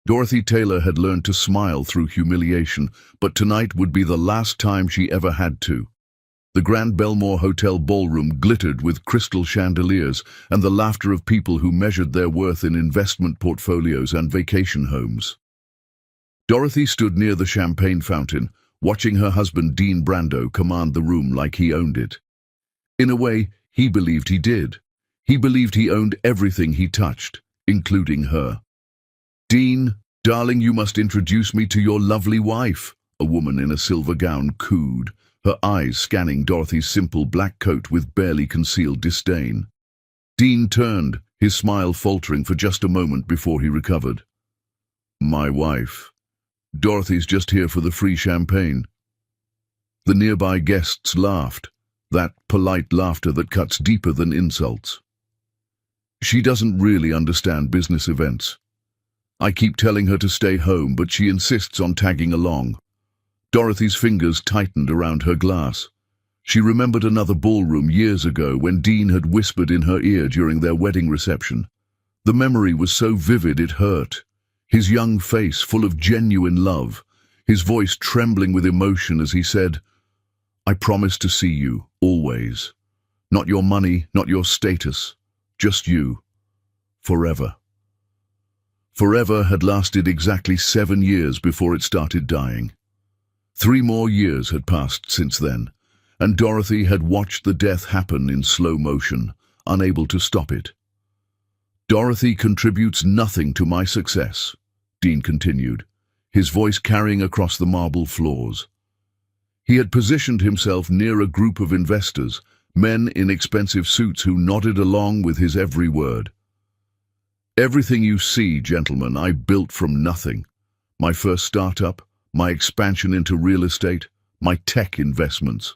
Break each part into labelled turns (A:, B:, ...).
A: Dorothy Taylor had learned to smile through humiliation, but tonight would be the last time she ever had to. The Grand Belmore Hotel ballroom glittered with crystal chandeliers and the laughter of people who measured their worth in investment portfolios and vacation homes. Dorothy stood near the champagne fountain, watching her husband Dean Brando command the room like he owned it. In a way, he believed he did. He believed he owned everything he touched, including her. "Dean, darling, you must introduce me to your lovely wife," a woman in a silver gown cooed, her eyes scanning Dorothy's simple black coat with barely concealed disdain. Dean turned, his smile faltering for just a moment before he recovered. "My wife. Dorothy's just here for the free champagne." The nearby guests laughed, that polite laughter that cuts deeper than insults. "She doesn't really understand business events. I keep telling her to stay home, but she insists on tagging along." Dorothy's fingers tightened around her glass. She remembered another ballroom years ago when Dean had whispered in her ear during their wedding reception. The memory was so vivid it hurt. His young face full of genuine love, his voice trembling with emotion as he said, "I promise to see you, always. Not your money, not your status, just you. Forever." Forever had lasted exactly 7 years before it started dying. 3 more years had passed since then, and Dorothy had watched the death happen in slow motion, unable to stop it. "Dorothy contributes nothing to my success," Dean continued, his voice carrying across the marble floors. He had positioned himself near a group of investors, men in expensive suits who nodded along with his every word. "Everything you see, gentlemen, I built from nothing. My first startup, my expansion into real estate, my tech investments.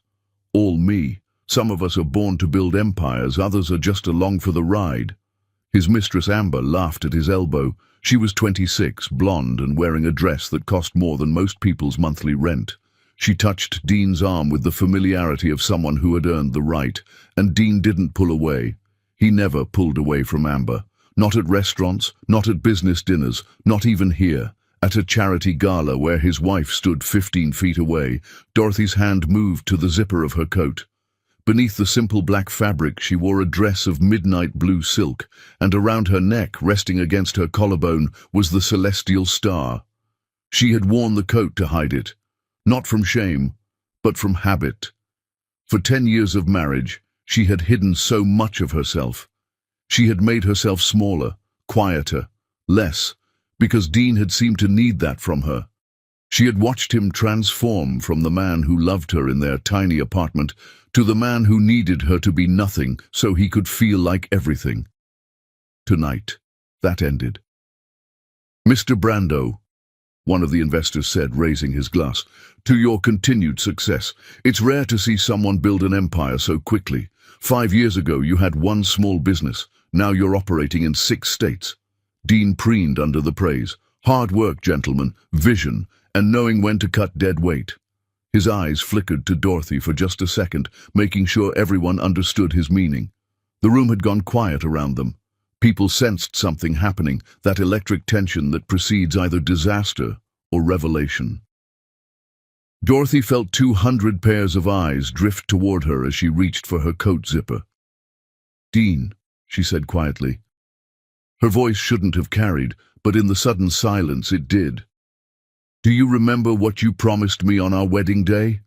A: All me. Some of us are born to build empires, others are just along for the ride." His mistress Amber laughed at his elbow. She was 26, blonde and wearing a dress that cost more than most people's monthly rent. She touched Dean's arm with the familiarity of someone who had earned the right, and Dean didn't pull away. He never pulled away from Amber. Not at restaurants, not at business dinners, not even here. At a charity gala where his wife stood 15 feet away, Dorothy's hand moved to the zipper of her coat. Beneath the simple black fabric, she wore a dress of midnight blue silk, and around her neck, resting against her collarbone, was the celestial star. She had worn the coat to hide it, not from shame, but from habit. For 10 years of marriage, she had hidden so much of herself. She had made herself smaller, quieter, less, because Dean had seemed to need that from her. She had watched him transform from the man who loved her in their tiny apartment to the man who needed her to be nothing so he could feel like everything. Tonight, that ended. "Mr. Brando," one of the investors said, raising his glass, "to your continued success. It's rare to see someone build an empire so quickly. 5 years ago you had one small business. Now you're operating in 6 states. Dean preened under the praise. "Hard work, gentlemen, vision, and knowing when to cut dead weight." His eyes flickered to Dorothy for just a second, making sure everyone understood his meaning. The room had gone quiet around them. People sensed something happening, that electric tension that precedes either disaster or revelation. Dorothy felt 200 pairs of eyes drift toward her as she reached for her coat zipper. "Dean," she said quietly. Her voice shouldn't have carried, but in the sudden silence it did. "Do you remember what you promised me on our wedding day?"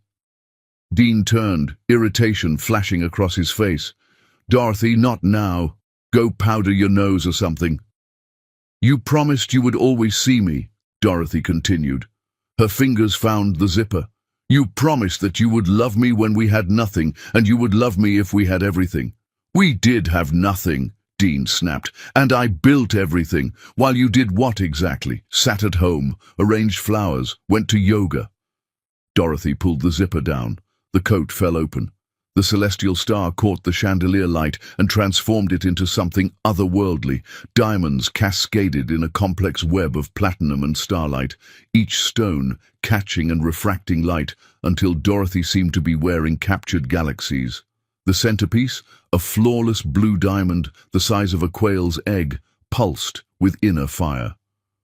A: Dean turned, irritation flashing across his face. "Dorothy, not now. Go powder your nose or something." "You promised you would always see me," Dorothy continued. Her fingers found the zipper. "You promised that you would love me when we had nothing, and you would love me if we had everything." "We did have nothing," Dean snapped, "and I built everything, while you did what exactly? Sat at home, arranged flowers, went to yoga." Dorothy pulled the zipper down. The coat fell open. The celestial star caught the chandelier light and transformed it into something otherworldly. Diamonds cascaded in a complex web of platinum and starlight, each stone catching and refracting light until Dorothy seemed to be wearing captured galaxies. The centerpiece, a flawless blue diamond the size of a quail's egg, pulsed with inner fire.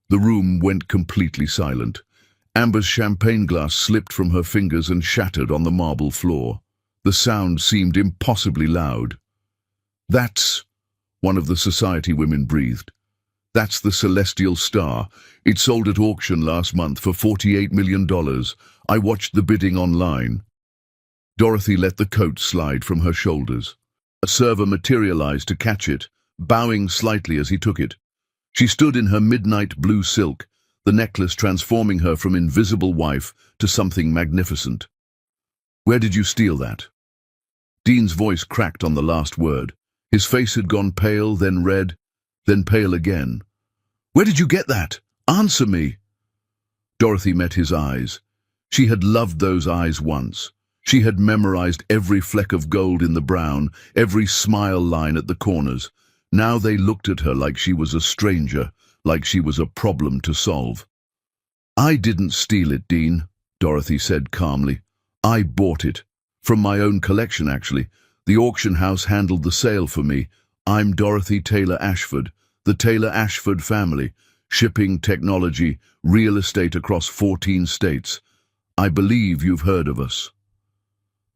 A: The room went completely silent. Amber's champagne glass slipped from her fingers and shattered on the marble floor. The sound seemed impossibly loud. "That's," one of the society women breathed. "That's the Celestial Star. It sold at auction last month for $48 million. I watched the bidding online." Dorothy let the coat slide from her shoulders. A server materialized to catch it, bowing slightly as he took it. She stood in her midnight blue silk, the necklace transforming her from invisible wife to something magnificent. "Where did you steal that?" Dean's voice cracked on the last word. His face had gone pale, then red, then pale again. "Where did you get that? Answer me!" Dorothy met his eyes. She had loved those eyes once. She had memorized every fleck of gold in the brown, every smile line at the corners. Now they looked at her like she was a stranger, like she was a problem to solve. "I didn't steal it, Dean," Dorothy said calmly. "I bought it. From my own collection, actually. The auction house handled the sale for me. I'm Dorothy Taylor Ashford, the Taylor Ashford family. Shipping, technology, real estate across 14 states. I believe you've heard of us."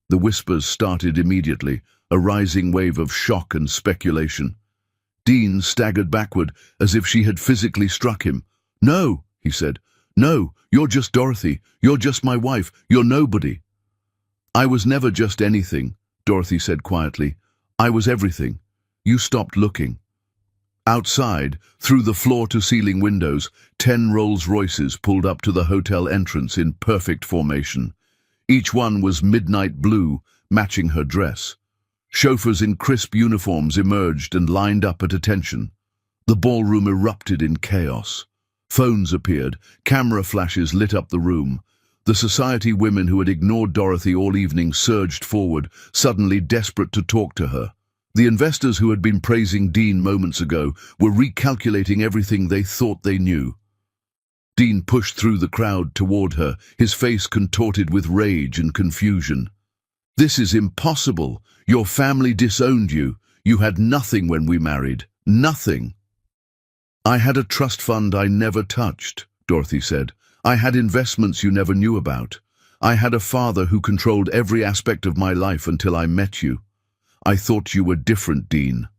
A: The whispers started immediately, a rising wave of shock and speculation. Dean staggered backward, as if she had physically struck him. "No," he said. "No, you're just Dorothy. You're just my wife. You're nobody." "I was never just anything," Dorothy said quietly. "I was everything. You stopped looking." Outside, through the floor-to-ceiling windows, 10 Rolls-Royces pulled up to the hotel entrance in perfect formation. Each one was midnight blue, matching her dress. Chauffeurs in crisp uniforms emerged and lined up at attention. The ballroom erupted in chaos. Phones appeared, camera flashes lit up the room. The society women who had ignored Dorothy all evening surged forward, suddenly desperate to talk to her. The investors who had been praising Dean moments ago were recalculating everything they thought they knew. Dean pushed through the crowd toward her, his face contorted with rage and confusion. "This is impossible. Your family disowned you. You had nothing when we married. Nothing." "I had a trust fund I never touched," Dorothy said. "I had investments you never knew about. I had a father who controlled every aspect of my life until I met you. I thought you were different, Dean.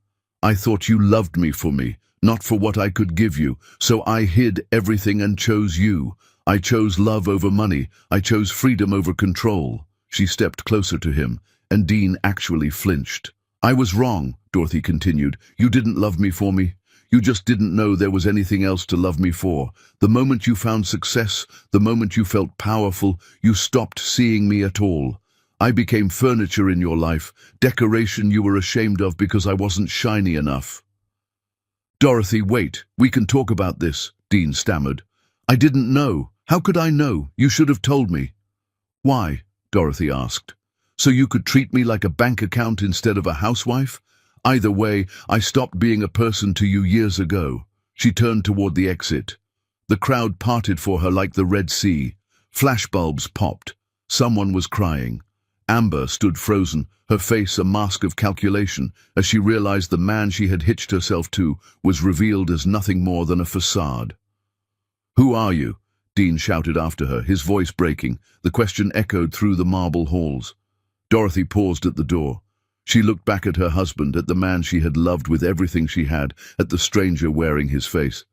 A: I thought you loved me for me, not for what I could give you, so I hid everything and chose you. I chose love over money. I chose freedom over control." She stepped closer to him, and Dean actually flinched. "I was wrong," Dorothy continued. "You didn't love me for me. You just didn't know there was anything else to love me for. The moment you found success, the moment you felt powerful, you stopped seeing me at all. I became furniture in your life, decoration you were ashamed of because I wasn't shiny enough." "Dorothy, wait. We can talk about this," Dean stammered. "I didn't know. How could I know? You should have told me." "Why?" Dorothy asked. "So you could treat me like a bank account instead of a housewife? Either way, I stopped being a person to you years ago." She turned toward the exit. The crowd parted for her like the Red Sea. Flashbulbs popped. Someone was crying. Amber stood frozen, her face a mask of calculation, as she realized the man she had hitched herself to was revealed as nothing more than a facade. "Who are you?" Dean shouted after her, his voice breaking. The question echoed through the marble halls. Dorothy paused at the door. She looked back at her husband, at the man she had loved with everything she had, at the stranger wearing his face.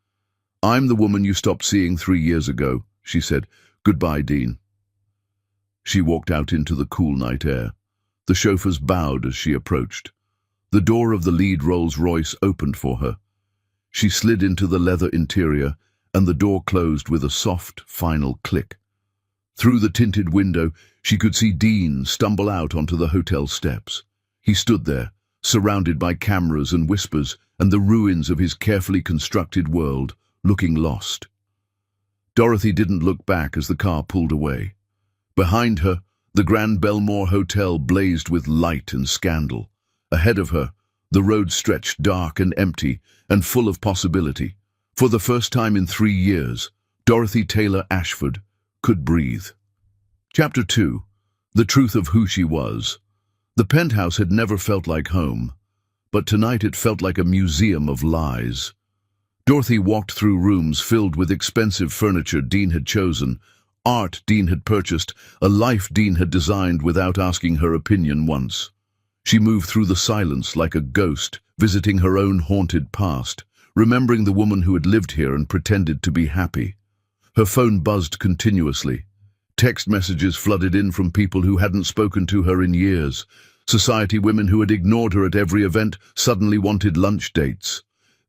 A: "I'm the woman you stopped seeing 3 years ago," she said. "Goodbye, Dean." She walked out into the cool night air. The chauffeurs bowed as she approached. The door of the lead Rolls-Royce opened for her. She slid into the leather interior, and the door closed with a soft, final click. Through the tinted window, she could see Dean stumble out onto the hotel steps. He stood there, surrounded by cameras and whispers and the ruins of his carefully constructed world, looking lost. Dorothy didn't look back as the car pulled away. Behind her, the Grand Belmore Hotel blazed with light and scandal. Ahead of her, the road stretched dark and empty and full of possibility. For the first time in 3 years, Dorothy Taylor Ashford could breathe. Chapter 2. The truth of who she was. The penthouse had never felt like home, but tonight it felt like a museum of lies. Dorothy walked through rooms filled with expensive furniture Dean had chosen, art Dean had purchased, a life Dean had designed without asking her opinion once. She moved through the silence like a ghost, visiting her own haunted past, remembering the woman who had lived here and pretended to be happy. Her phone buzzed continuously. Text messages flooded in from people who hadn't spoken to her in years. Society women who had ignored her at every event suddenly wanted lunch dates.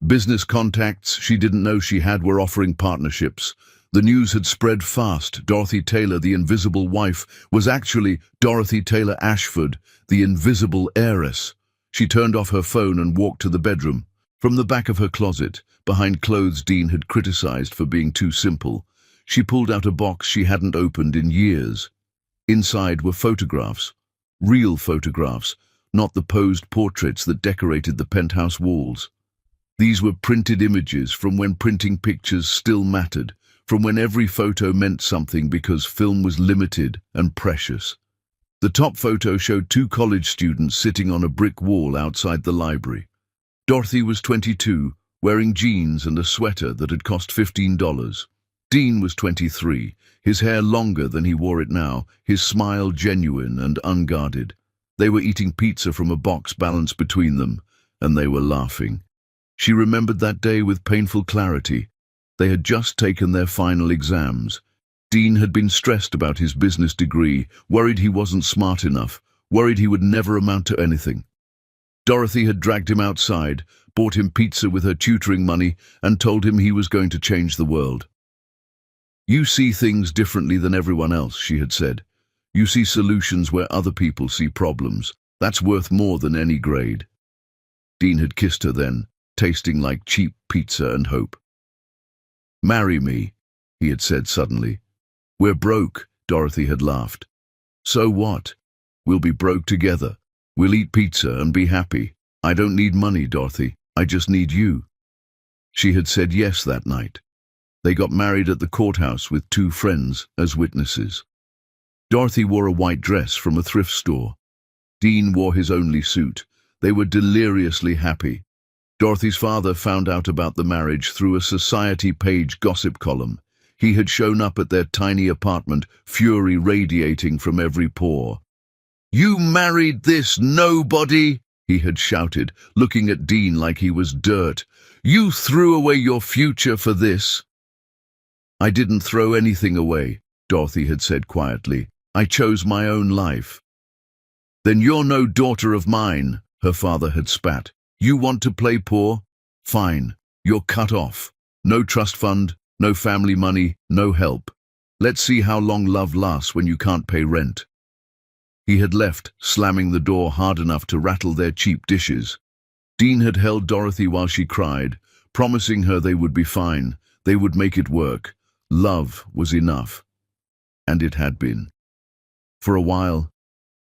A: Business contacts she didn't know she had were offering partnerships. The news had spread fast. Dorothy Taylor, the invisible wife, was actually Dorothy Taylor Ashford, the invisible heiress. She turned off her phone and walked to the bedroom. From the back of her closet, behind clothes Dean had criticized for being too simple, she pulled out a box she hadn't opened in years. Inside were photographs. Real photographs, not the posed portraits that decorated the penthouse walls. These were printed images from when printing pictures still mattered, from when every photo meant something because film was limited and precious. The top photo showed two college students sitting on a brick wall outside the library. Dorothy was 22, wearing jeans and a sweater that had cost $15. Dean was 23, his hair longer than he wore it now, his smile genuine and unguarded. They were eating pizza from a box balanced between them, and they were laughing. She remembered that day with painful clarity. They had just taken their final exams. Dean had been stressed about his business degree, worried he wasn't smart enough, worried he would never amount to anything. Dorothy had dragged him outside, bought him pizza with her tutoring money, and told him he was going to change the world. "You see things differently than everyone else," she had said. "You see solutions where other people see problems. That's worth more than any grade." Dean had kissed her then, tasting like cheap pizza and hope. "Marry me," he had said suddenly. "We're broke," Dorothy had laughed. "So what? We'll be broke together. We'll eat pizza and be happy. I don't need money, Dorothy. I just need you." She had said yes that night. They got married at the courthouse with two friends as witnesses. Dorothy wore a white dress from a thrift store. Dean wore his only suit. They were deliriously happy. Dorothy's father found out about the marriage through a society page gossip column. He had shown up at their tiny apartment, fury radiating from every pore. "You married this nobody?" he had shouted, looking at Dean like he was dirt. "You threw away your future for this." "I didn't throw anything away," Dorothy had said quietly. "I chose my own life." "Then you're no daughter of mine," her father had spat. "You want to play poor? Fine. You're cut off. No trust fund, no family money, no help. Let's see how long love lasts when you can't pay rent." He had left, slamming the door hard enough to rattle their cheap dishes. Dean had held Dorothy while she cried, promising her they would be fine, they would make it work. Love was enough. And it had been. For a while,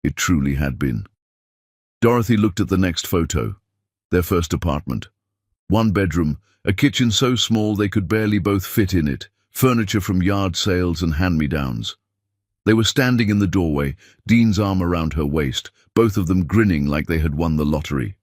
A: it truly had been. Dorothy looked at the next photo. Their first apartment. One bedroom, a kitchen so small they could barely both fit in it, furniture from yard sales and hand-me-downs. They were standing in the doorway, Dean's arm around her waist, both of them grinning like they had won the lottery.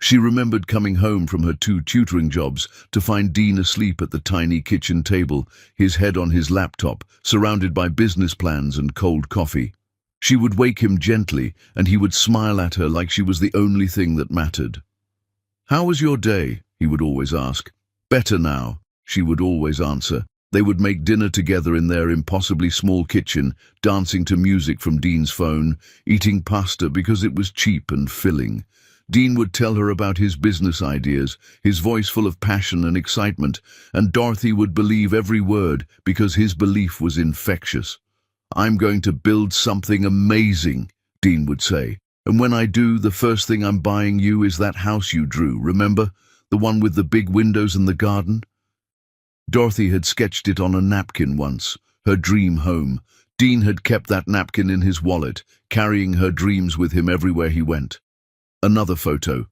A: She remembered coming home from her 2 tutoring jobs to find Dean asleep at the tiny kitchen table, his head on his laptop, surrounded by business plans and cold coffee. She would wake him gently, and he would smile at her like she was the only thing that mattered. "How was your day?" he would always ask. "Better now," she would always answer. They would make dinner together in their impossibly small kitchen, dancing to music from Dean's phone, eating pasta because it was cheap and filling. Dean would tell her about his business ideas, his voice full of passion and excitement, and Dorothy would believe every word because his belief was infectious. "I'm going to build something amazing," Dean would say. "And when I do, the first thing I'm buying you is that house you drew, remember? The one with the big windows and the garden?" Dorothy had sketched it on a napkin once, her dream home. Dean had kept that napkin in his wallet, carrying her dreams with him everywhere he went. Another photo.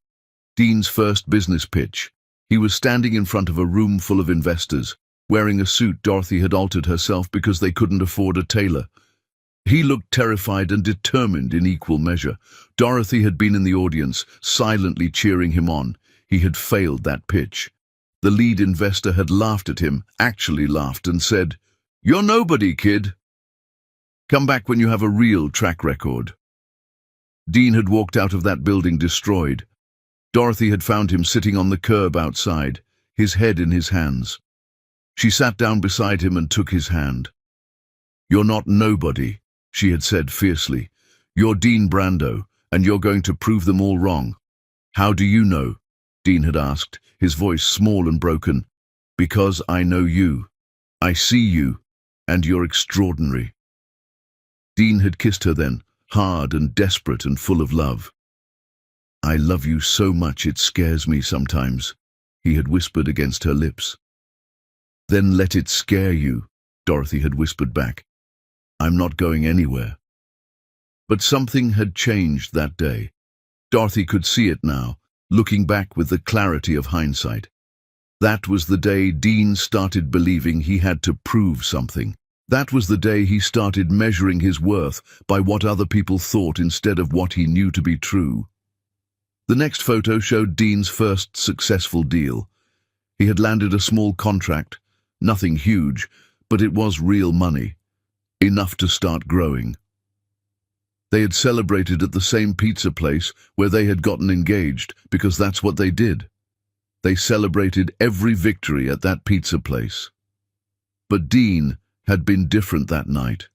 A: Dean's first business pitch. He was standing in front of a room full of investors, wearing a suit Dorothy had altered herself because they couldn't afford a tailor. He looked terrified and determined in equal measure. Dorothy had been in the audience, silently cheering him on. He had failed that pitch. The lead investor had laughed at him, actually laughed, and said, "You're nobody, kid. Come back when you have a real track record." Dean had walked out of that building destroyed. Dorothy had found him sitting on the curb outside, his head in his hands. She sat down beside him and took his hand. "You're not nobody," she had said fiercely. "You're Dean Brando, and you're going to prove them all wrong." "How do you know?" Dean had asked, his voice small and broken. "Because I know you. I see you, and you're extraordinary." Dean had kissed her then, hard and desperate and full of love. "I love you so much it scares me sometimes," he had whispered against her lips. "Then let it scare you," Dorothy had whispered back. "I'm not going anywhere." But something had changed that day. Dorothy could see it now, looking back with the clarity of hindsight. That was the day Dean started believing he had to prove something. That was the day he started measuring his worth by what other people thought instead of what he knew to be true. The next photo showed Dean's first successful deal. He had landed a small contract, nothing huge, but it was real money, enough to start growing. They had celebrated at the same pizza place where they had gotten engaged, because that's what they did. They celebrated every victory at that pizza place. But Dean had been different that night.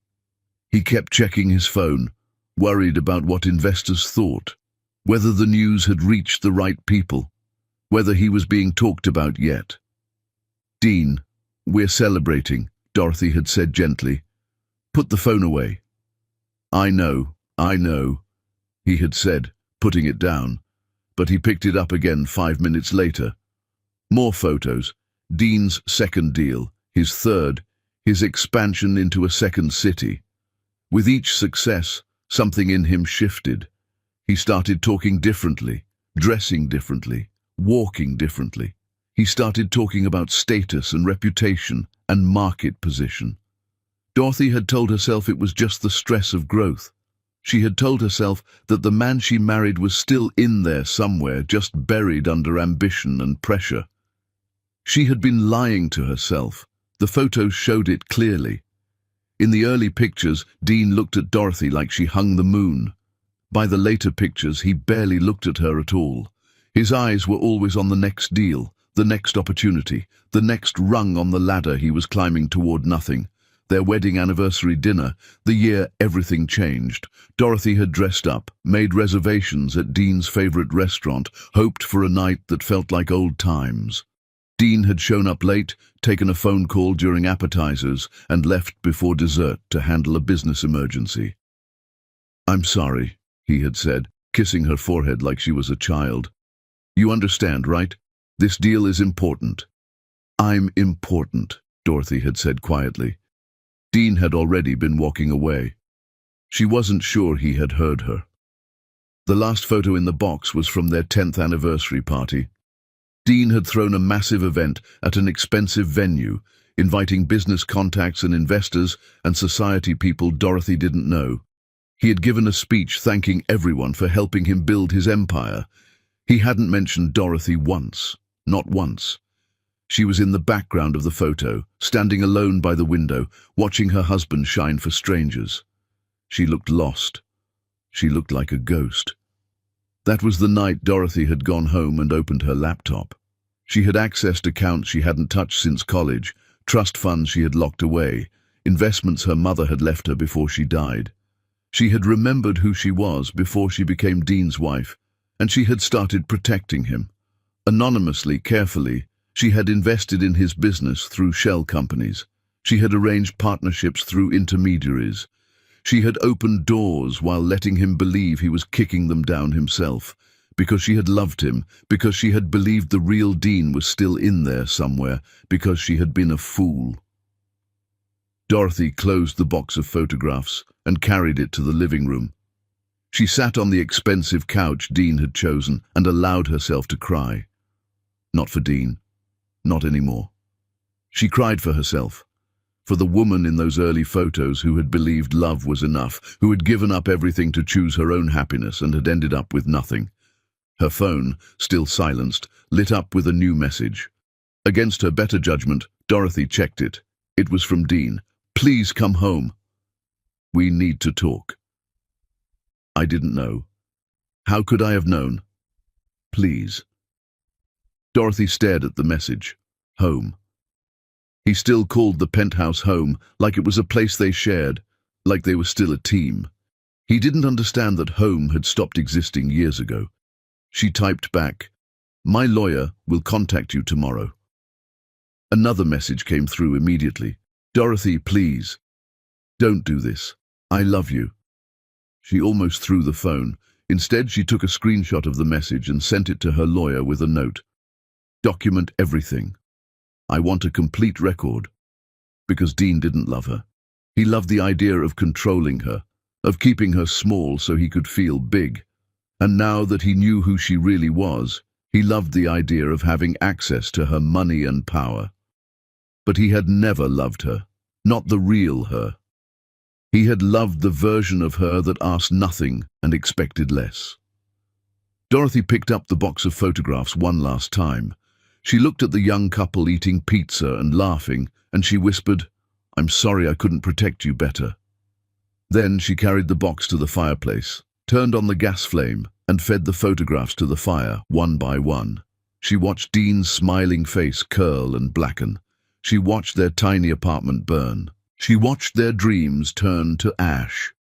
A: He kept checking his phone, worried about what investors thought, whether the news had reached the right people, whether he was being talked about yet. "Dean, we're celebrating," Dorothy had said gently. "Put the phone away." I know," he had said, putting it down, but he picked it up again 5 minutes later. More photos, Dean's second deal, his third, his expansion into a second city. With each success, something in him shifted. He started talking differently, dressing differently, walking differently. He started talking about status and reputation and market position. Dorothy had told herself it was just the stress of growth. She had told herself that the man she married was still in there somewhere, just buried under ambition and pressure. She had been lying to herself. The photos showed it clearly. In the early pictures, Dean looked at Dorothy like she hung the moon. By the later pictures, he barely looked at her at all. His eyes were always on the next deal, the next opportunity, the next rung on the ladder he was climbing toward nothing. Their wedding anniversary dinner, the year everything changed. Dorothy had dressed up, made reservations at Dean's favorite restaurant, hoped for a night that felt like old times. Dean had shown up late, taken a phone call during appetizers, and left before dessert to handle a business emergency. "I'm sorry," he had said, kissing her forehead like she was a child. "You understand, right? This deal is important." "I'm important," Dorothy had said quietly. Dean had already been walking away. She wasn't sure he had heard her. The last photo in the box was from their 10th anniversary party. Dean had thrown a massive event at an expensive venue, inviting business contacts and investors and society people Dorothy didn't know. He had given a speech thanking everyone for helping him build his empire. He hadn't mentioned Dorothy once, not once. She was in the background of the photo, standing alone by the window, watching her husband shine for strangers. She looked lost. She looked like a ghost. That was the night Dorothy had gone home and opened her laptop. She had accessed accounts she hadn't touched since college, trust funds she had locked away, investments her mother had left her before she died. She had remembered who she was before she became Dean's wife, and she had started protecting him. Anonymously, carefully, she had invested in his business through shell companies. She had arranged partnerships through intermediaries. She had opened doors while letting him believe he was kicking them down himself, because she had loved him, because she had believed the real Dean was still in there somewhere, because she had been a fool. Dorothy closed the box of photographs and carried it to the living room. She sat on the expensive couch Dean had chosen and allowed herself to cry. Not for Dean. Not anymore. She cried for herself, for the woman in those early photos who had believed love was enough, who had given up everything to choose her own happiness and had ended up with nothing. Her phone, still silenced, lit up with a new message. Against her better judgment, Dorothy checked it. It was from Dean. "Please come home. We need to talk." "I didn't know. How could I have known? Please." Dorothy stared at the message. Home. He still called the penthouse home, like it was a place they shared, like they were still a team. He didn't understand that home had stopped existing years ago. She typed back, "My lawyer will contact you tomorrow." Another message came through immediately. "Dorothy, please. Don't do this. I love you." She almost threw the phone. Instead, she took a screenshot of the message and sent it to her lawyer with a note. "Document everything. I want a complete record." Because Dean didn't love her. He loved the idea of controlling her, of keeping her small so he could feel big. And now that he knew who she really was, he loved the idea of having access to her money and power. But he had never loved her, not the real her. He had loved the version of her that asked nothing and expected less. Dorothy picked up the box of photographs one last time. She looked at the young couple eating pizza and laughing, and she whispered, "I'm sorry I couldn't protect you better." Then she carried the box to the fireplace, turned on the gas flame, and fed the photographs to the fire, one by one. She watched Dean's smiling face curl and blacken. She watched their tiny apartment burn. She watched their dreams turn to ash.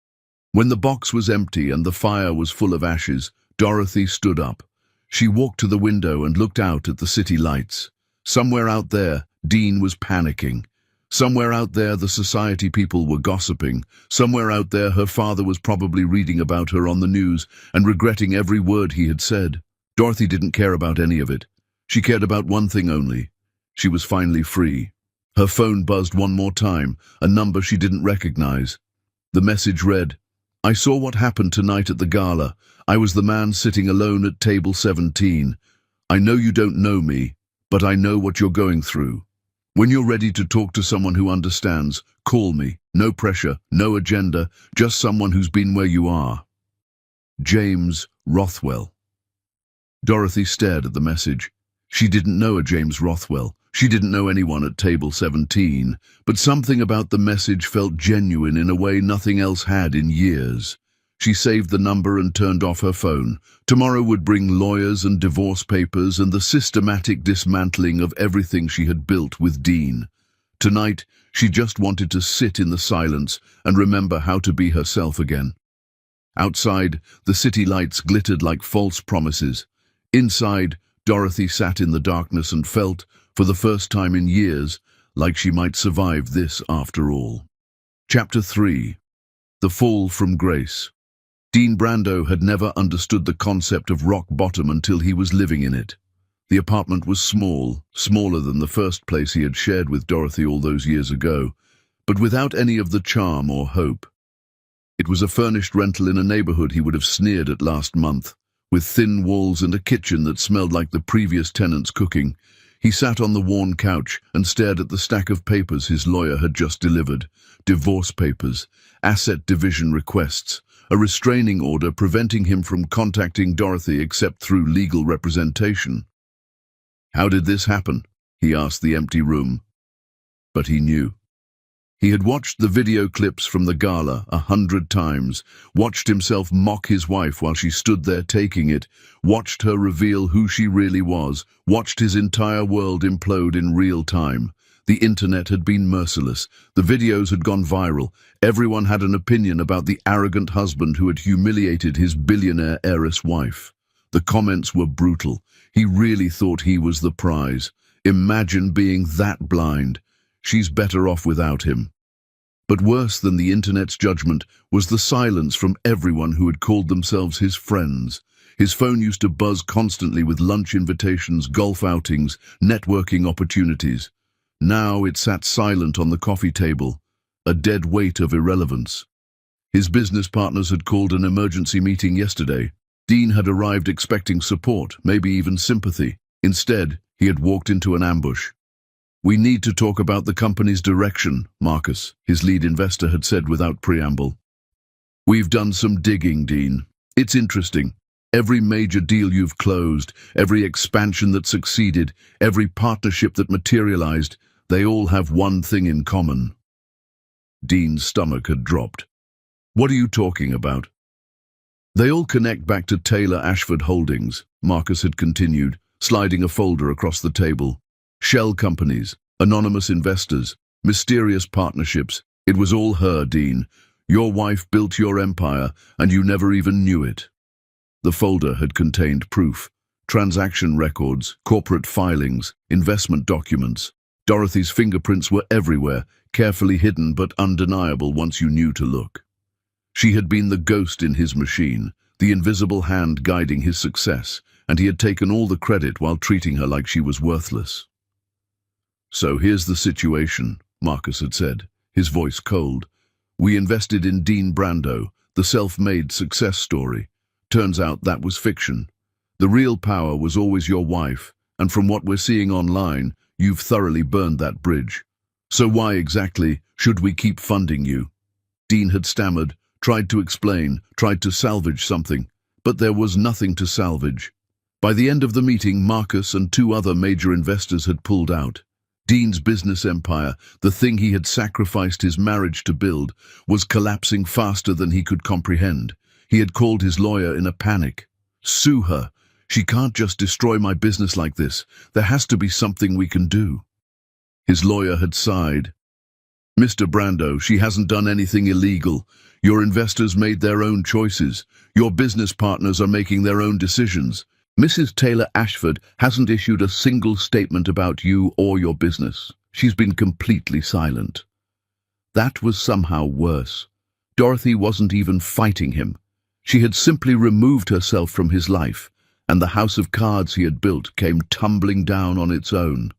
A: When the box was empty and the fire was full of ashes, Dorothy stood up. She walked to the window and looked out at the city lights. Somewhere out there, Dean was panicking. Somewhere out there, the society people were gossiping. Somewhere out there, her father was probably reading about her on the news and regretting every word he had said. Dorothy didn't care about any of it. She cared about one thing only. She was finally free. Her phone buzzed one more time, a number she didn't recognize. The message read, "I saw what happened tonight at the gala. I was the man sitting alone at table 17. I know you don't know me, but I know what you're going through. When you're ready to talk to someone who understands, call me. No pressure, no agenda, just someone who's been where you are. James Rothwell." Dorothy stared at the message. She didn't know a James Rothwell. She didn't know anyone at table 17, but something about the message felt genuine in a way nothing else had in years. She saved the number and turned off her phone. Tomorrow would bring lawyers and divorce papers and the systematic dismantling of everything she had built with Dean. Tonight, she just wanted to sit in the silence and remember how to be herself again. Outside, the city lights glittered like false promises. Inside, Dorothy sat in the darkness and felt, for the first time in years, like she might survive this after all. Chapter 3. The Fall from Grace. Dean Brando had never understood the concept of rock bottom until he was living in it. The apartment was small, smaller than the first place he had shared with Dorothy all those years ago, but without any of the charm or hope. It was a furnished rental in a neighborhood he would have sneered at last month, with thin walls and a kitchen that smelled like the previous tenant's cooking. He sat on the worn couch and stared at the stack of papers his lawyer had just delivered. Divorce papers, asset division requests, a restraining order preventing him from contacting Dorothy except through legal representation. How did this happen? He asked the empty room. But he knew. He had watched the video clips from the gala 100 times, watched himself mock his wife while she stood there taking it, watched her reveal who she really was, watched his entire world implode in real time. The internet had been merciless. The videos had gone viral. Everyone had an opinion about the arrogant husband who had humiliated his billionaire heiress wife. The comments were brutal. He really thought he was the prize. Imagine being that blind. She's better off without him. But worse than the internet's judgment was the silence from everyone who had called themselves his friends. His phone used to buzz constantly with lunch invitations, golf outings, networking opportunities. Now it sat silent on the coffee table, a dead weight of irrelevance. His business partners had called an emergency meeting yesterday. Dean had arrived expecting support, maybe even sympathy. Instead, he had walked into an ambush. "We need to talk about the company's direction," Marcus, his lead investor, had said without preamble. "We've done some digging, Dean. It's interesting. every major deal you've closed, every expansion that succeeded, every partnership that materialized, they all have one thing in common. Dean's stomach had dropped. What are you talking about? They all connect back to Taylor Ashford Holdings, Marcus had continued, sliding a folder across the table. Shell companies, anonymous investors, mysterious partnerships. It was all her, Dean. Your wife built your empire, and you never even knew it. The folder had contained proof, transaction records, corporate filings, investment documents. Dorothy's fingerprints were everywhere, carefully hidden but undeniable once you knew to look. She had been the ghost in his machine, the invisible hand guiding his success, and he had taken all the credit while treating her like she was worthless. So here's the situation, Marcus had said, his voice cold. We invested in Dean Brando, the self-made success story. Turns out that was fiction. The real power was always your wife, and from what we're seeing online, you've thoroughly burned that bridge. So why exactly should we keep funding you? Dean had stammered, tried to explain, tried to salvage something, but there was nothing to salvage. By the end of the meeting, Marcus and two other major investors had pulled out. Dean's business empire, the thing he had sacrificed his marriage to build, was collapsing faster than he could comprehend. He had called his lawyer in a panic. Sue her. She can't just destroy my business like this. There has to be something we can do. His lawyer had sighed. Mr. Brando, she hasn't done anything illegal. Your investors made their own choices. Your business partners are making their own decisions. Mrs. Taylor Ashford hasn't issued a single statement about you or your business. She's been completely silent. That was somehow worse. Dorothy wasn't even fighting him. She had simply removed herself from his life, and the house of cards he had built came tumbling down on its own.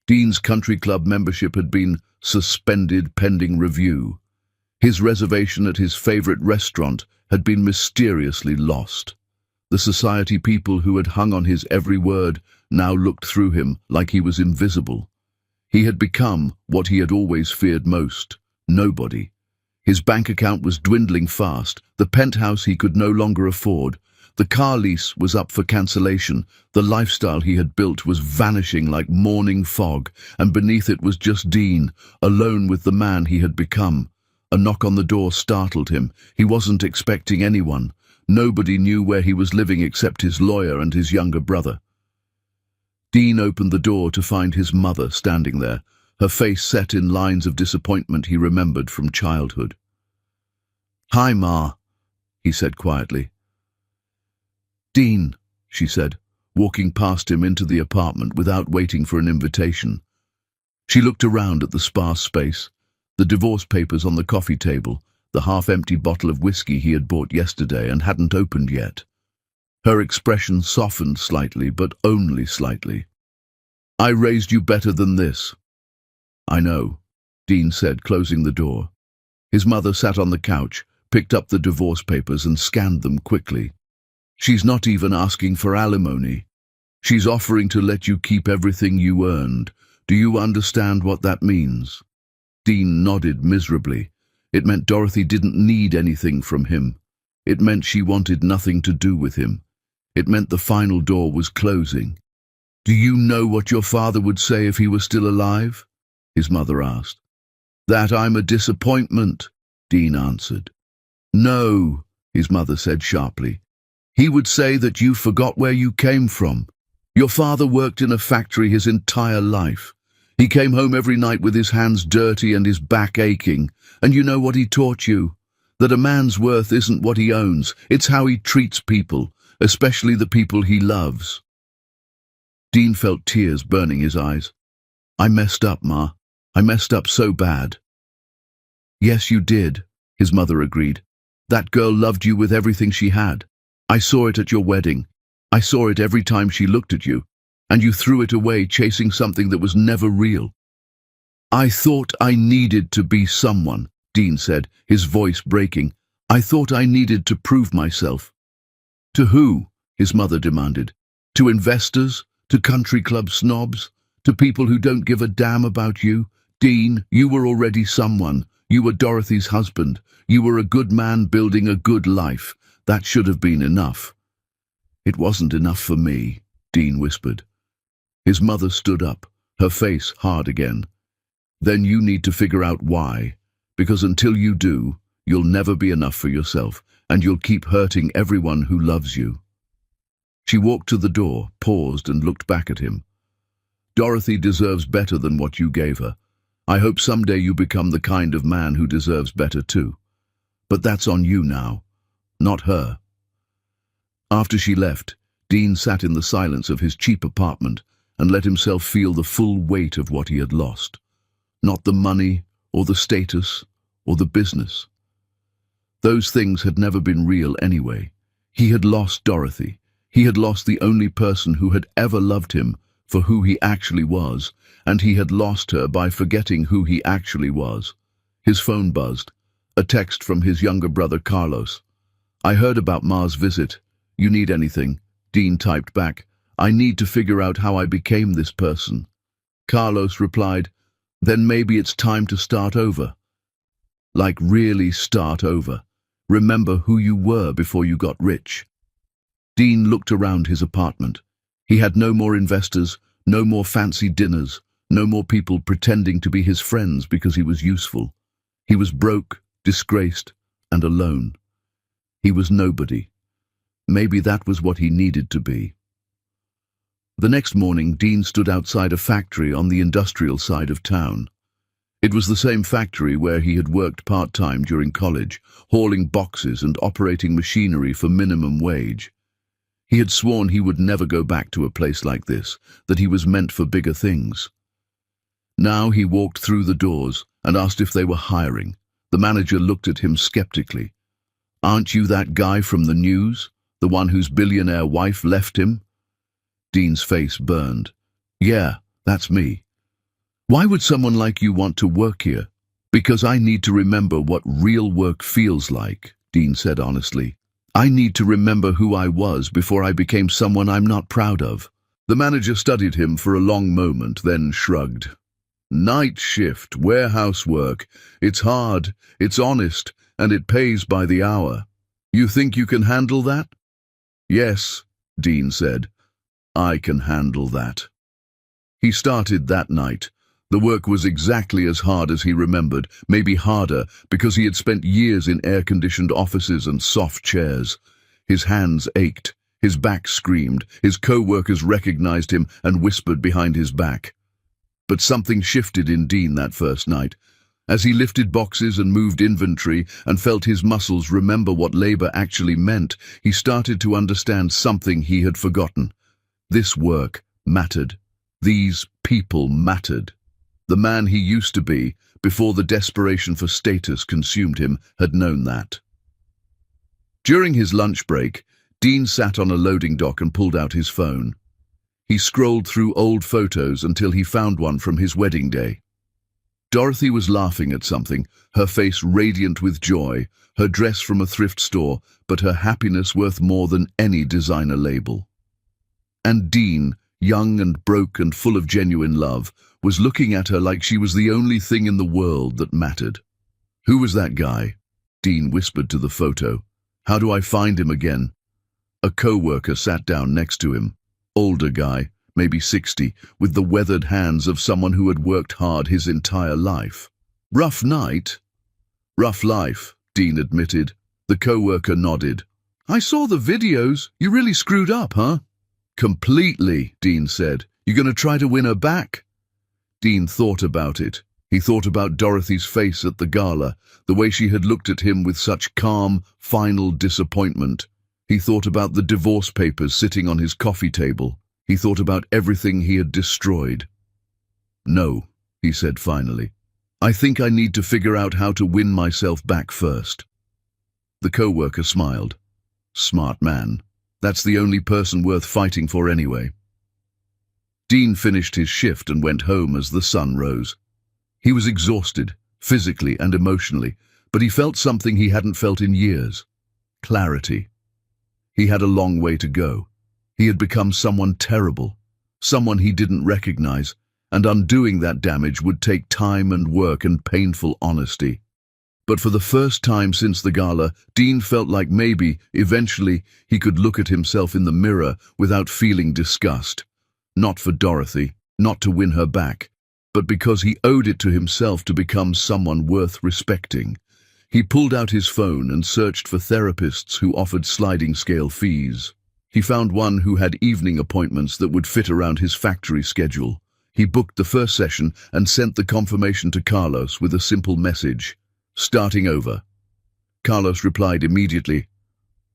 A: Dean's country club membership had been suspended pending review. His reservation at his favorite restaurant had been mysteriously lost. The society people who had hung on his every word now looked through him like he was invisible. He had become what he had always feared most, nobody. His bank account was dwindling fast, the penthouse he could no longer afford. The car lease was up for cancellation, the lifestyle he had built was vanishing like morning fog, and beneath it was just Dean, alone with the man he had become. A knock on the door startled him. He wasn't expecting anyone. Nobody knew where he was living except his lawyer and his younger brother. Dean opened the door to find his mother standing there, her face set in lines of disappointment he remembered from childhood. "Hi, Ma," he said quietly. "Dean," she said, walking past him into the apartment without waiting for an invitation. She looked around at the sparse space, the divorce papers on the coffee table, the half-empty bottle of whiskey he had bought yesterday and hadn't opened yet. Her expression softened slightly, but only slightly. "I raised you better than this." "I know," Dean said, closing the door. His mother sat on the couch, picked up the divorce papers and scanned them quickly. "She's not even asking for alimony. She's offering to let you keep everything you earned. Do you understand what that means?" Dean nodded miserably. It meant Dorothy didn't need anything from him. It meant she wanted nothing to do with him. It meant the final door was closing. "Do you know what your father would say if he were still alive?" his mother asked. "That I'm a disappointment," Dean answered. "No," his mother said sharply. "He would say that you forgot where you came from. Your father worked in a factory his entire life. He came home every night with his hands dirty and his back aching. And you know what he taught you? That a man's worth isn't what he owns, it's how he treats people, especially the people he loves." Dean felt tears burning his eyes. "I messed up, Ma. I messed up so bad." "Yes, you did," his mother agreed. "That girl loved you with everything she had. I saw it at your wedding. I saw it every time she looked at you. And you threw it away chasing something that was never real." "I thought I needed to be someone," Dean said, his voice breaking. "I thought I needed to prove myself." "To who?" his mother demanded. "To investors? To country club snobs? To people who don't give a damn about you? Dean, you were already someone. You were Dorothy's husband. You were a good man building a good life. That should have been enough." It wasn't enough for me, Dean whispered. His mother stood up, her face hard again. Then you need to figure out why, because until you do, you'll never be enough for yourself, and you'll keep hurting everyone who loves you. She walked to the door, paused, and looked back at him. Dorothy deserves better than what you gave her. I hope someday you become the kind of man who deserves better too. But that's on you now, not her. After she left, Dean sat in the silence of his cheap apartment and let himself feel the full weight of what he had lost. Not the money, or the status, or the business. Those things had never been real anyway. He had lost Dorothy. He had lost the only person who had ever loved him for who he actually was, and he had lost her by forgetting who he actually was. His phone buzzed. A text from his younger brother Carlos. I heard about Ma's visit. You need anything? Dean typed back. I need to figure out how I became this person. Carlos replied, then maybe it's time to start over. Like really start over. Remember who you were before you got rich. Dean looked around his apartment. He had no more investors, no more fancy dinners, no more people pretending to be his friends because he was useful. He was broke, disgraced, and alone. He was nobody. Maybe that was what he needed to be. The next morning, Dean stood outside a factory on the industrial side of town. It was the same factory where he had worked part-time during college, hauling boxes and operating machinery for minimum wage. He had sworn he would never go back to a place like this, that he was meant for bigger things. Now he walked through the doors and asked if they were hiring. The manager looked at him skeptically. Aren't you that guy from the news? The one whose billionaire wife left him? Dean's face burned. Yeah, that's me. Why would someone like you want to work here? Because I need to remember what real work feels like, Dean said honestly. I need to remember who I was before I became someone I'm not proud of. The manager studied him for a long moment, then shrugged. Night shift, warehouse work. It's hard, it's honest, and it pays by the hour. You think you can handle that? Yes, Dean said. I can handle that. He started that night. The work was exactly as hard as he remembered, maybe harder, because he had spent years in air-conditioned offices and soft chairs. His hands ached, his back screamed, his co-workers recognized him and whispered behind his back. But something shifted in Dean that first night. As he lifted boxes and moved inventory and felt his muscles remember what labor actually meant, he started to understand something he had forgotten. This work mattered. These people mattered. The man he used to be, before the desperation for status consumed him, had known that. During his lunch break, Dean sat on a loading dock and pulled out his phone. He scrolled through old photos until he found one from his wedding day. Dorothy was laughing at something, her face radiant with joy, her dress from a thrift store, but her happiness worth more than any designer label. And Dean, young and broke and full of genuine love, was looking at her like she was the only thing in the world that mattered. Who was that guy? Dean whispered to the photo. How do I find him again? A co-worker sat down next to him. Older guy, maybe 60, with the weathered hands of someone who had worked hard his entire life. Rough night? Rough life, Dean admitted. The co-worker nodded. I saw the videos. You really screwed up, huh? Completely, Dean said. You gonna try to win her back? Dean thought about it. He thought about Dorothy's face at the gala, the way she had looked at him with such calm, final disappointment. He thought about the divorce papers sitting on his coffee table. He thought about everything he had destroyed. No, he said finally. I think I need to figure out how to win myself back first. The co-worker smiled. Smart man. That's the only person worth fighting for anyway. Dean finished his shift and went home as the sun rose. He was exhausted, physically and emotionally, but he felt something he hadn't felt in years. Clarity. He had a long way to go. He had become someone terrible, someone he didn't recognize, and undoing that damage would take time and work and painful honesty. But for the first time since the gala, Dean felt like maybe, eventually, he could look at himself in the mirror without feeling disgust. Not for Dorothy, not to win her back, but because he owed it to himself to become someone worth respecting. He pulled out his phone and searched for therapists who offered sliding scale fees. He found one who had evening appointments that would fit around his factory schedule. He booked the first session and sent the confirmation to Carlos with a simple message: "Starting over." Carlos replied immediately,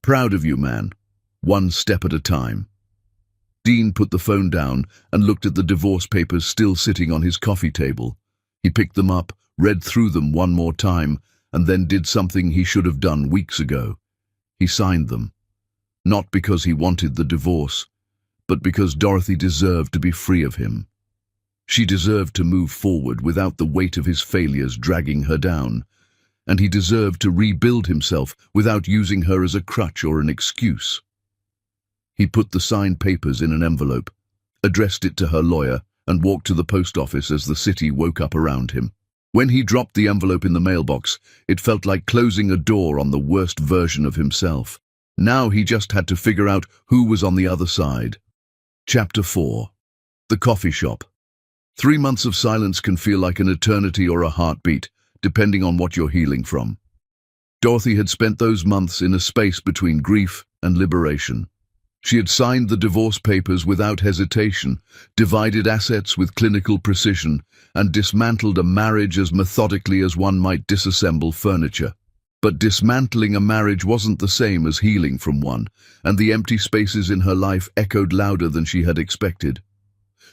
A: "Proud of you, man. One step at a time." Dean put the phone down and looked at the divorce papers still sitting on his coffee table. He picked them up, read through them one more time, and then did something he should have done weeks ago. He signed them. Not because he wanted the divorce, but because Dorothy deserved to be free of him. She deserved to move forward without the weight of his failures dragging her down, and he deserved to rebuild himself without using her as a crutch or an excuse. He put the signed papers in an envelope, addressed it to her lawyer, and walked to the post office as the city woke up around him. When he dropped the envelope in the mailbox, it felt like closing a door on the worst version of himself. Now he just had to figure out who was on the other side. Chapter 4. The Coffee Shop. 3 months of silence can feel like an eternity or a heartbeat, depending on what you're healing from. Dorothy had spent those months in a space between grief and liberation. She had signed the divorce papers without hesitation, divided assets with clinical precision, and dismantled a marriage as methodically as one might disassemble furniture. But dismantling a marriage wasn't the same as healing from one, and the empty spaces in her life echoed louder than she had expected.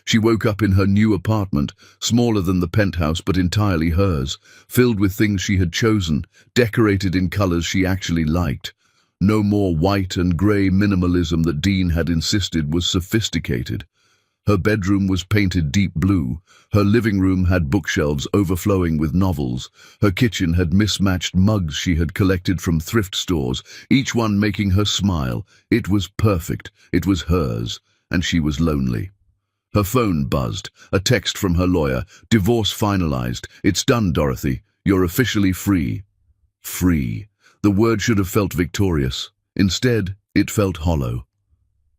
A: She woke up in her new apartment, smaller than the penthouse but entirely hers, filled with things she had chosen, decorated in colors she actually liked. No more white and grey minimalism that Dean had insisted was sophisticated. Her bedroom was painted deep blue, her living room had bookshelves overflowing with novels, her kitchen had mismatched mugs she had collected from thrift stores, each one making her smile. It was perfect, it was hers, and she was lonely. Her phone buzzed, a text from her lawyer: "Divorce finalized. It's done, Dorothy. You're officially free." Free. The word should have felt victorious. Instead, it felt hollow.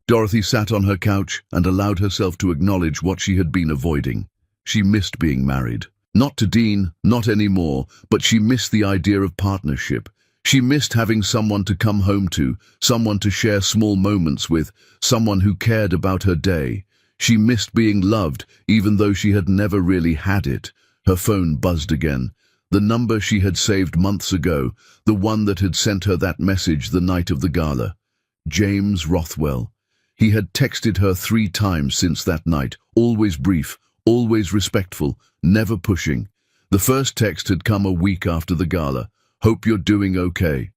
A: Dorothy sat on her couch and allowed herself to acknowledge what she had been avoiding. She missed being married. Not to Dean, not anymore, but she missed the idea of partnership. She missed having someone to come home to, someone to share small moments with, someone who cared about her day. She missed being loved, even though she had never really had it. Her phone buzzed again. The number she had saved months ago, the one that had sent her that message the night of the gala. James Rothwell. He had texted her 3 times since that night, always brief, always respectful, never pushing. The first text had come a week after the gala. "Hope you're doing okay."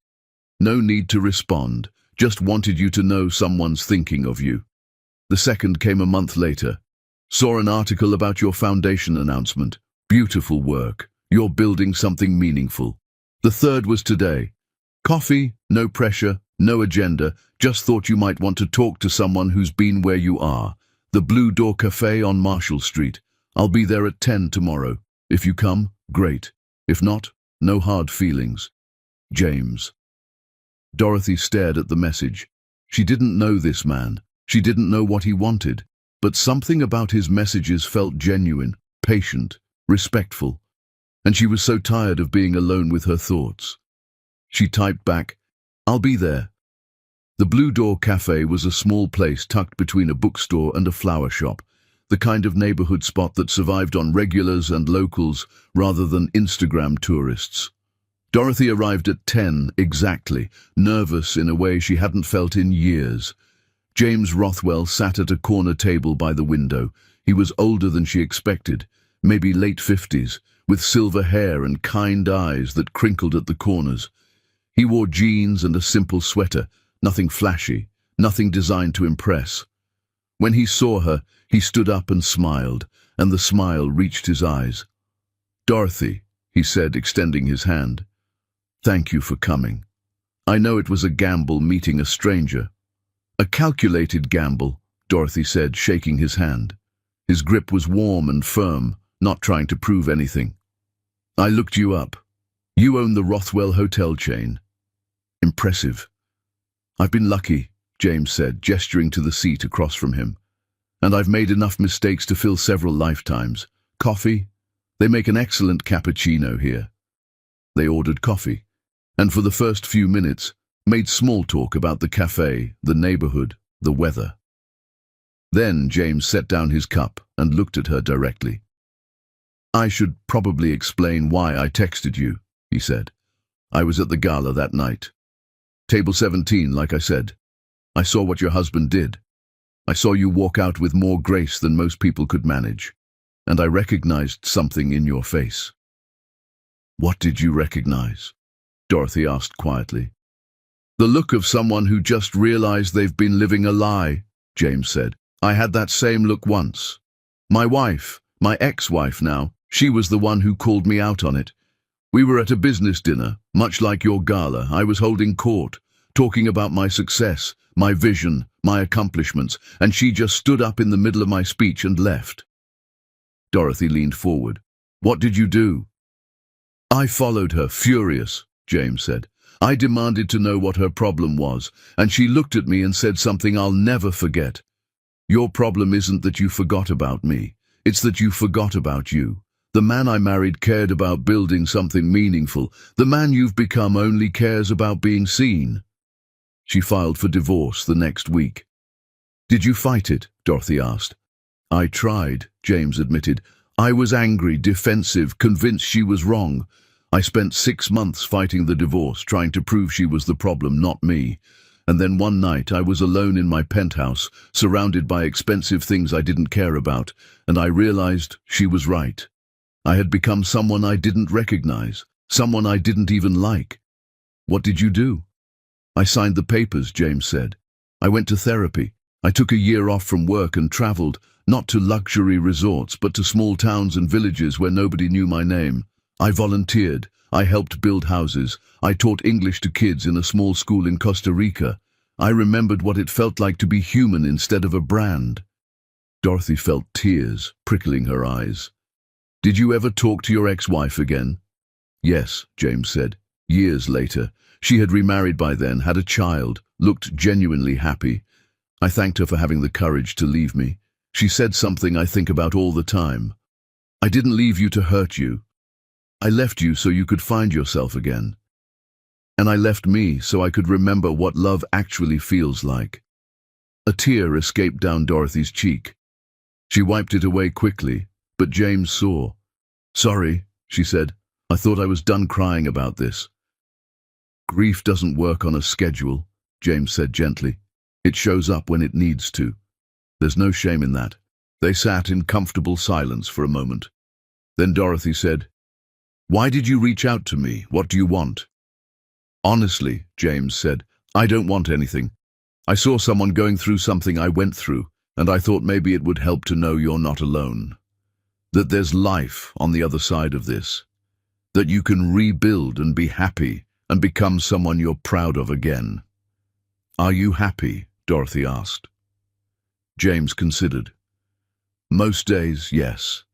A: No need to respond, just wanted you to know someone's thinking of you. The second came a month later. "Saw an article about your foundation announcement. Beautiful work. You're building something meaningful." The third was today. "Coffee, no pressure, no agenda, just thought you might want to talk to someone who's been where you are. The Blue Door Cafe on Marshall Street. I'll be there at 10 tomorrow. If you come, great. If not, no hard feelings. James." Dorothy stared at the message. She didn't know this man. She didn't know what he wanted. But something about his messages felt genuine, patient, respectful. And she was so tired of being alone with her thoughts. She typed back, "I'll be there." The Blue Door Cafe was a small place tucked between a bookstore and a flower shop, the kind of neighborhood spot that survived on regulars and locals rather than Instagram tourists. Dorothy arrived at 10 exactly, nervous in a way she hadn't felt in years. James Rothwell sat at a corner table by the window. He was older than she expected, maybe late 50s, with silver hair and kind eyes that crinkled at the corners. He wore jeans and a simple sweater, nothing flashy, nothing designed to impress. When he saw her, he stood up and smiled, and the smile reached his eyes. "Dorothy," he said, extending his hand. "Thank you for coming. I know it was a gamble meeting a stranger." "A calculated gamble," Dorothy said, shaking his hand. His grip was warm and firm, not trying to prove anything. "I looked you up. You own the Rothwell hotel chain. Impressive. I've been lucky, James said, gesturing to the seat across from him. And I've made enough mistakes to fill several lifetimes. Coffee? They make an excellent cappuccino here. They ordered coffee, and for the first few minutes, made small talk about the cafe, the neighborhood, the weather. Then James set down his cup and looked at her directly. I should probably explain why I texted you, he said. I was at the gala that night. Table 17, like I said. I saw what your husband did. I saw you walk out with more grace than most people could manage, and I recognized something in your face. What did you recognize? Dorothy asked quietly. The look of someone who just realized they've been living a lie, James said. I had that same look once. My wife, my ex-wife now, she was the one who called me out on it. We were at a business dinner, much like your gala. I was holding court, talking about my success, my vision, my accomplishments, and she just stood up in the middle of my speech and left. Dorothy leaned forward. What did you do? I followed her, furious, James said. I demanded to know what her problem was, and she looked at me and said something I'll never forget. Your problem isn't that you forgot about me. It's that you forgot about you. The man I married cared about building something meaningful. The man you've become only cares about being seen. She filed for divorce the next week. Did you fight it? Dorothy asked. I tried, James admitted. I was angry, defensive, convinced she was wrong. I spent 6 months fighting the divorce, trying to prove she was the problem, not me. And then one night I was alone in my penthouse, surrounded by expensive things I didn't care about, and I realized she was right. I had become someone I didn't recognize, someone I didn't even like. What did you do? I signed the papers, James said. I went to therapy. I took a year off from work and traveled, not to luxury resorts, but to small towns and villages where nobody knew my name. I volunteered. I helped build houses. I taught English to kids in a small school in Costa Rica. I remembered what it felt like to be human instead of a brand. Dorothy felt tears prickling her eyes. Did you ever talk to your ex-wife again? Yes, James said. Years later. She had remarried by then, had a child, looked genuinely happy. I thanked her for having the courage to leave me. She said something I think about all the time. I didn't leave you to hurt you. I left you so you could find yourself again. And I left me so I could remember what love actually feels like. A tear escaped down Dorothy's cheek. She wiped it away quickly, but James saw. Sorry, she said. I thought I was done crying about this. Grief doesn't work on a schedule, James said gently. It shows up when it needs to. There's no shame in that. They sat in comfortable silence for a moment. Then Dorothy said, Why did you reach out to me? What do you want? Honestly, James said, I don't want anything. I saw someone going through something I went through, and I thought maybe it would help to know you're not alone. That there's life on the other side of this. That you can rebuild and be happy and become someone you're proud of again. Are you happy? Dorothy asked. James considered. Most days, yes.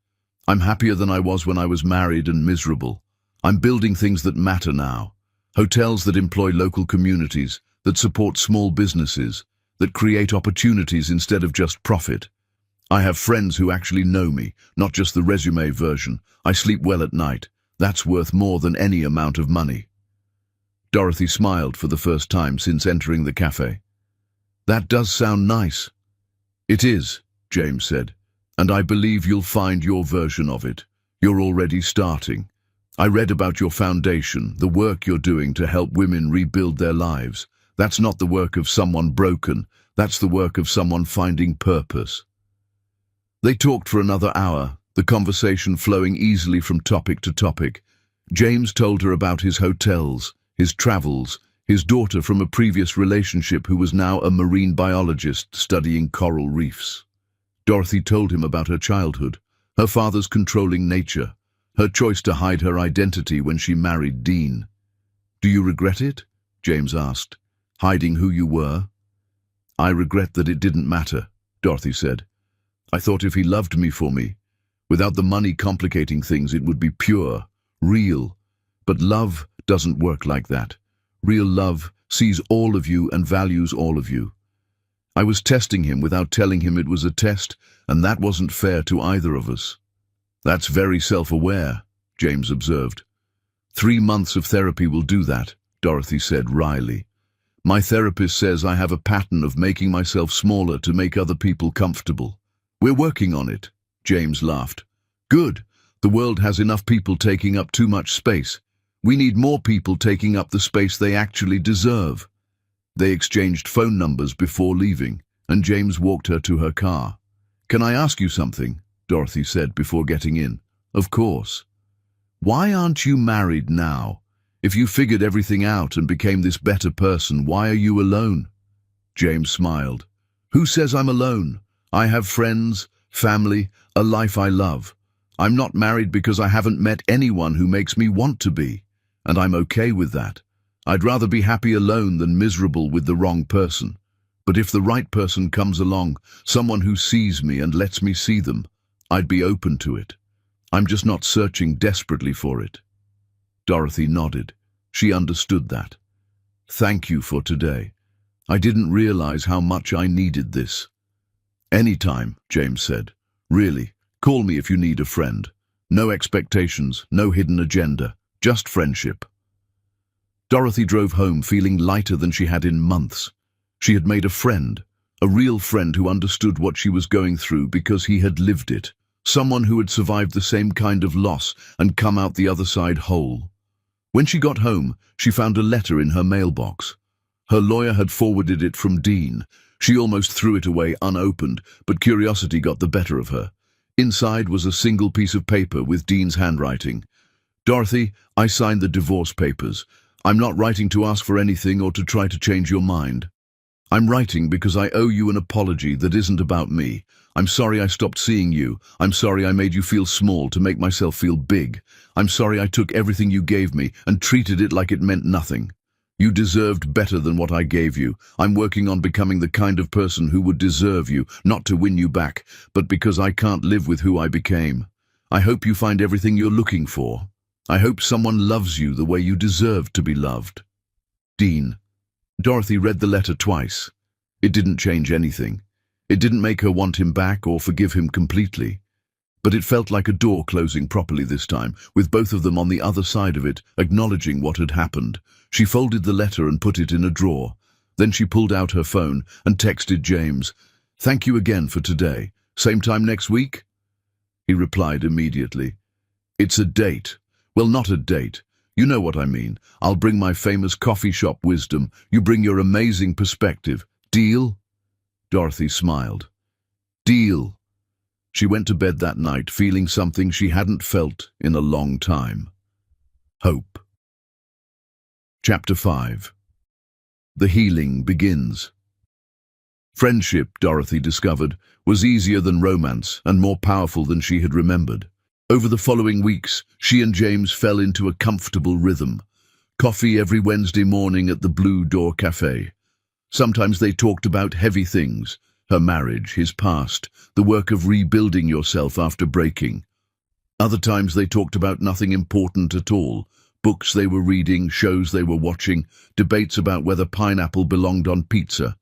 A: I'm happier than I was when I was married and miserable. I'm building things that matter now. Hotels that employ local communities, that support small businesses, that create opportunities instead of just profit. I have friends who actually know me, not just the resume version. I sleep well at night. That's worth more than any amount of money. Dorothy smiled for the first time since entering the cafe. That does sound nice. It is, James said, and I believe you'll find your version of it. You're already starting. I read about your foundation, the work you're doing to help women rebuild their lives. That's not the work of someone broken. That's the work of someone finding purpose. They talked for another hour, the conversation flowing easily from topic to topic. James told her about his hotels, his travels, his daughter from a previous relationship who was now a marine biologist studying coral reefs. Dorothy told him about her childhood, her father's controlling nature, her choice to hide her identity when she married Dean. Do you regret it? James asked. Hiding who you were? I regret that it didn't matter, Dorothy said. I thought if he loved me for me, without the money complicating things, it would be pure, real. But love doesn't work like that. Real love sees all of you and values all of you. I was testing him without telling him it was a test, and that wasn't fair to either of us. That's very self-aware, James observed. 3 months of therapy will do that, Dorothy said wryly. My therapist says I have a pattern of making myself smaller to make other people comfortable. We're working on it, James laughed. Good. The world has enough people taking up too much space. We need more people taking up the space they actually deserve. They exchanged phone numbers before leaving, and James walked her to her car. Can I ask you something? Dorothy said before getting in. Of course. Why aren't you married now? If you figured everything out and became this better person, why are you alone? James smiled. Who says I'm alone? I have friends, family, a life I love. I'm not married because I haven't met anyone who makes me want to be, and I'm okay with that. I'd rather be happy alone than miserable with the wrong person. But if the right person comes along, someone who sees me and lets me see them, I'd be open to it. I'm just not searching desperately for it. Dorothy nodded. She understood that. Thank you for today. I didn't realize how much I needed this. Anytime, James said. Really, call me if you need a friend. No expectations, no hidden agenda, just friendship. Dorothy drove home feeling lighter than she had in months. She had made a real friend who understood what she was going through because he had lived it. Someone who had survived the same kind of loss and come out the other side whole. When she got home, she found a letter in her mailbox. Her lawyer had forwarded it from Dean. She almost threw it away unopened, but curiosity got the better of her. Inside was a single piece of paper with Dean's handwriting. Dorothy, I signed the divorce papers. I'm not writing to ask for anything or to try to change your mind. I'm writing because I owe you an apology that isn't about me. I'm sorry I stopped seeing you. I'm sorry I made you feel small to make myself feel big. I'm sorry I took everything you gave me and treated it like it meant nothing. You deserved better than what I gave you. I'm working on becoming the kind of person who would deserve you, not to win you back, but because I can't live with who I became. I hope you find everything you're looking for. I hope someone loves you the way you deserve to be loved. Dean. Dorothy read the letter twice. It didn't change anything. It didn't make her want him back or forgive him completely. But it felt like a door closing properly this time, with both of them on the other side of it, acknowledging what had happened. She folded the letter and put it in a drawer. Then she pulled out her phone and texted James. Thank you again for today. Same time next week? He replied immediately. It's a date. Well, not a date. You know what I mean. I'll bring my famous coffee shop wisdom. You bring your amazing perspective. Deal? Dorothy smiled. Deal. She went to bed that night feeling something she hadn't felt in a long time. Hope. Chapter 5. The healing begins. Friendship, Dorothy discovered, was easier than romance and more powerful than she had remembered. Over the following weeks, she and James fell into a comfortable rhythm. Coffee every Wednesday morning at the Blue Door Cafe. Sometimes they talked about heavy things, her marriage, his past, the work of rebuilding yourself after breaking. Other times they talked about nothing important at all, books they were reading, shows they were watching, debates about whether pineapple belonged on pizza.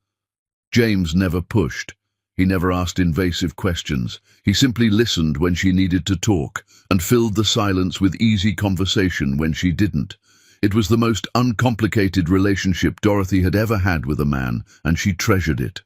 A: James never pushed. He never asked invasive questions. He simply listened when she needed to talk and filled the silence with easy conversation when she didn't. It was the most uncomplicated relationship Dorothy had ever had with a man, and she treasured it.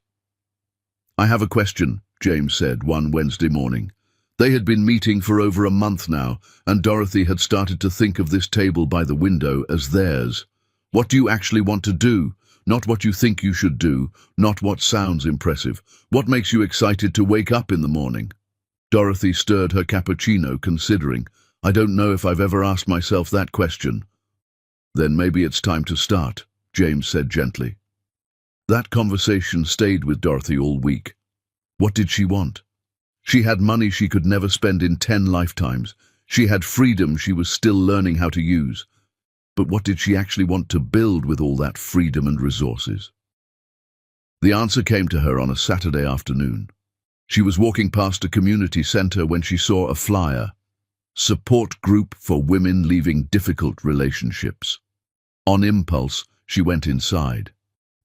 A: I have a question, James said one Wednesday morning. They had been meeting for over a month now, and Dorothy had started to think of this table by the window as theirs. What do you actually want to do? Not what you think you should do, not what sounds impressive. What makes you excited to wake up in the morning? Dorothy stirred her cappuccino, considering. I don't know if I've ever asked myself that question. Then maybe it's time to start, James said gently. That conversation stayed with Dorothy all week. What did she want? She had money she could never spend in 10 lifetimes. She had freedom she was still learning how to use. But what did she actually want to build with all that freedom and resources? The answer came to her on a Saturday afternoon. She was walking past a community center when she saw a flyer. Support Group for Women Leaving Difficult Relationships. On impulse, she went inside.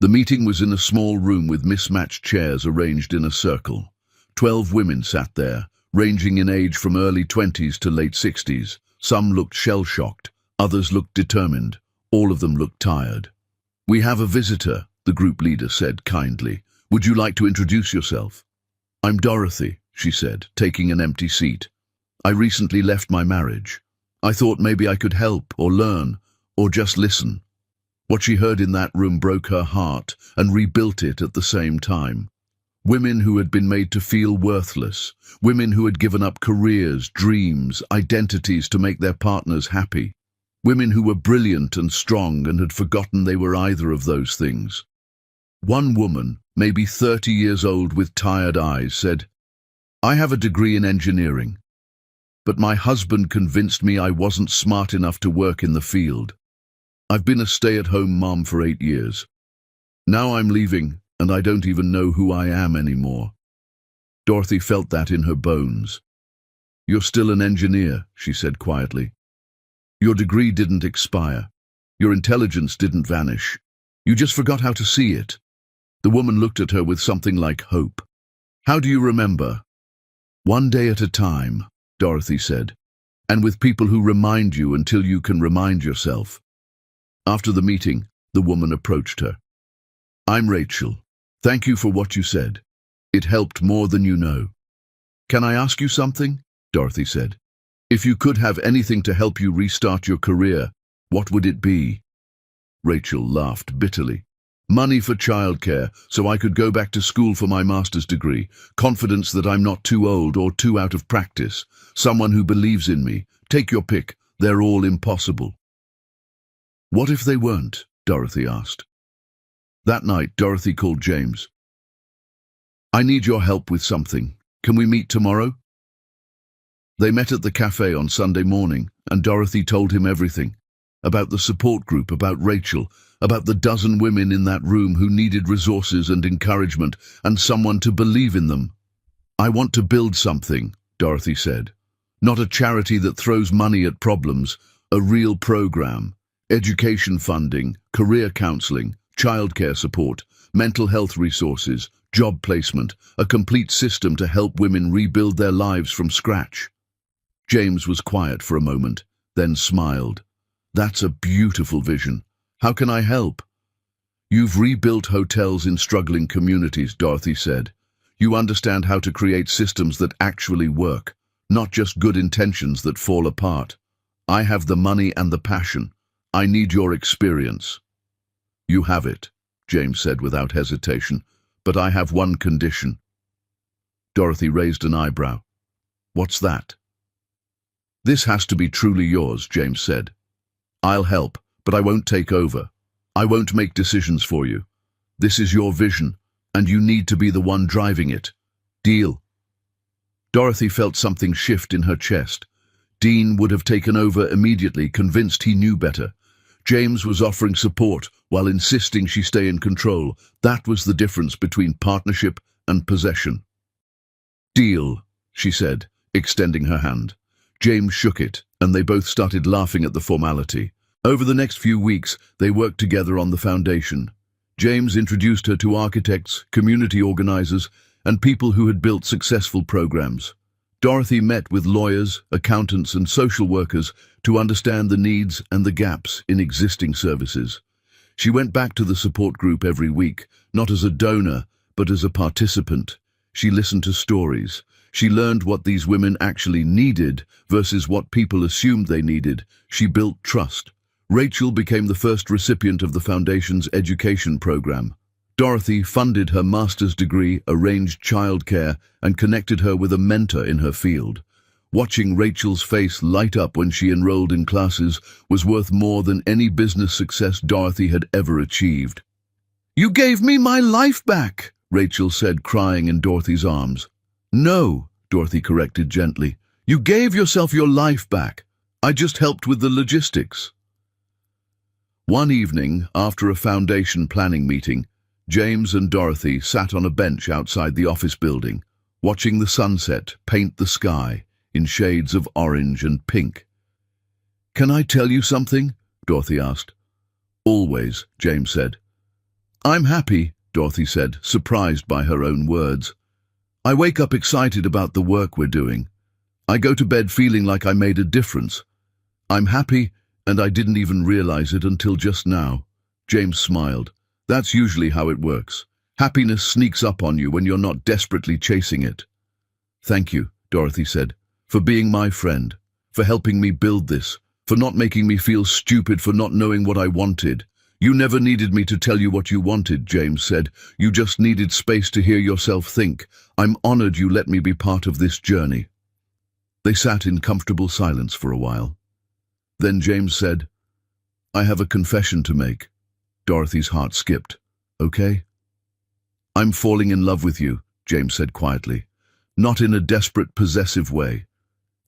A: The meeting was in a small room with mismatched chairs arranged in a circle. 12 women sat there, ranging in age from early 20s to late 60s. Some looked shell-shocked, others looked determined. All of them looked tired. "We have a visitor," the group leader said kindly. "Would you like to introduce yourself?" "I'm Dorothy," she said, taking an empty seat. "I recently left my marriage. I thought maybe I could help or learn or just listen." What she heard in that room broke her heart and rebuilt it at the same time. Women who had been made to feel worthless, women who had given up careers, dreams, identities to make their partners happy, women who were brilliant and strong and had forgotten they were either of those things. One woman, maybe 30 years old with tired eyes, said, "I have a degree in engineering, but my husband convinced me I wasn't smart enough to work in the field. I've been a stay-at-home mom for 8 years. Now I'm leaving, and I don't even know who I am anymore." Dorothy felt that in her bones. "You're still an engineer," she said quietly. "Your degree didn't expire. Your intelligence didn't vanish. You just forgot how to see it." The woman looked at her with something like hope. "How do you remember?" "One day at a time," Dorothy said, "and with people who remind you until you can remind yourself." After the meeting, the woman approached her. "I'm Rachel. Thank you for what you said. It helped more than you know." "Can I ask you something?" Dorothy said. "If you could have anything to help you restart your career, what would it be?" Rachel laughed bitterly. "Money for childcare, so I could go back to school for my master's degree. Confidence that I'm not too old or too out of practice. Someone who believes in me. Take your pick. They're all impossible." "What if they weren't?" Dorothy asked. That night, Dorothy called James. "I need your help with something. Can we meet tomorrow?" They met at the cafe on Sunday morning, and Dorothy told him everything. About the support group, about Rachel, about the dozen women in that room who needed resources and encouragement, and someone to believe in them. "I want to build something," Dorothy said. "Not a charity that throws money at problems, a real program. Education funding, career counseling, childcare support, mental health resources, job placement, a complete system to help women rebuild their lives from scratch." James was quiet for a moment, then smiled. "That's a beautiful vision. How can I help?" "You've rebuilt hotels in struggling communities," Dorothy said. "You understand how to create systems that actually work, not just good intentions that fall apart. I have the money and the passion. I need your experience." "You have it," James said without hesitation, "but I have one condition." Dorothy raised an eyebrow. "What's that?" "This has to be truly yours," James said. "I'll help, but I won't take over. I won't make decisions for you. This is your vision, and you need to be the one driving it. Deal?" Dorothy felt something shift in her chest. Dean would have taken over immediately, convinced he knew better. James was offering support while insisting she stay in control. That was the difference between partnership and possession. "Deal," she said, extending her hand. James shook it, and they both started laughing at the formality. Over the next few weeks, they worked together on the foundation. James introduced her to architects, community organizers, and people who had built successful programs. Dorothy met with lawyers, accountants, and social workers to understand the needs and the gaps in existing services. She went back to the support group every week, not as a donor, but as a participant. She listened to stories. She learned what these women actually needed versus what people assumed they needed. She built trust. Rachel became the first recipient of the Foundation's education program. Dorothy funded her master's degree, arranged childcare, and connected her with a mentor in her field. Watching Rachel's face light up when she enrolled in classes was worth more than any business success Dorothy had ever achieved. "You gave me my life back," Rachel said, crying in Dorothy's arms. "No," Dorothy corrected gently. "You gave yourself your life back. I just helped with the logistics." One evening, after a foundation planning meeting, James and Dorothy sat on a bench outside the office building, watching the sunset paint the sky in shades of orange and pink. "Can I tell you something?" Dorothy asked. "Always," James said. "I'm happy," Dorothy said, surprised by her own words. "I wake up excited about the work we're doing. I go to bed feeling like I made a difference. I'm happy, and I didn't even realize it until just now." James smiled. "That's usually how it works. Happiness sneaks up on you when you're not desperately chasing it." "Thank you," Dorothy said, "for being my friend, for helping me build this, for not making me feel stupid for not knowing what I wanted." "You never needed me to tell you what you wanted," James said. "You just needed space to hear yourself think. I'm honored you let me be part of this journey." They sat in comfortable silence for a while. Then James said, "I have a confession to make." Dorothy's heart skipped. "Okay?" "I'm falling in love with you," James said quietly. "Not in a desperate, possessive way.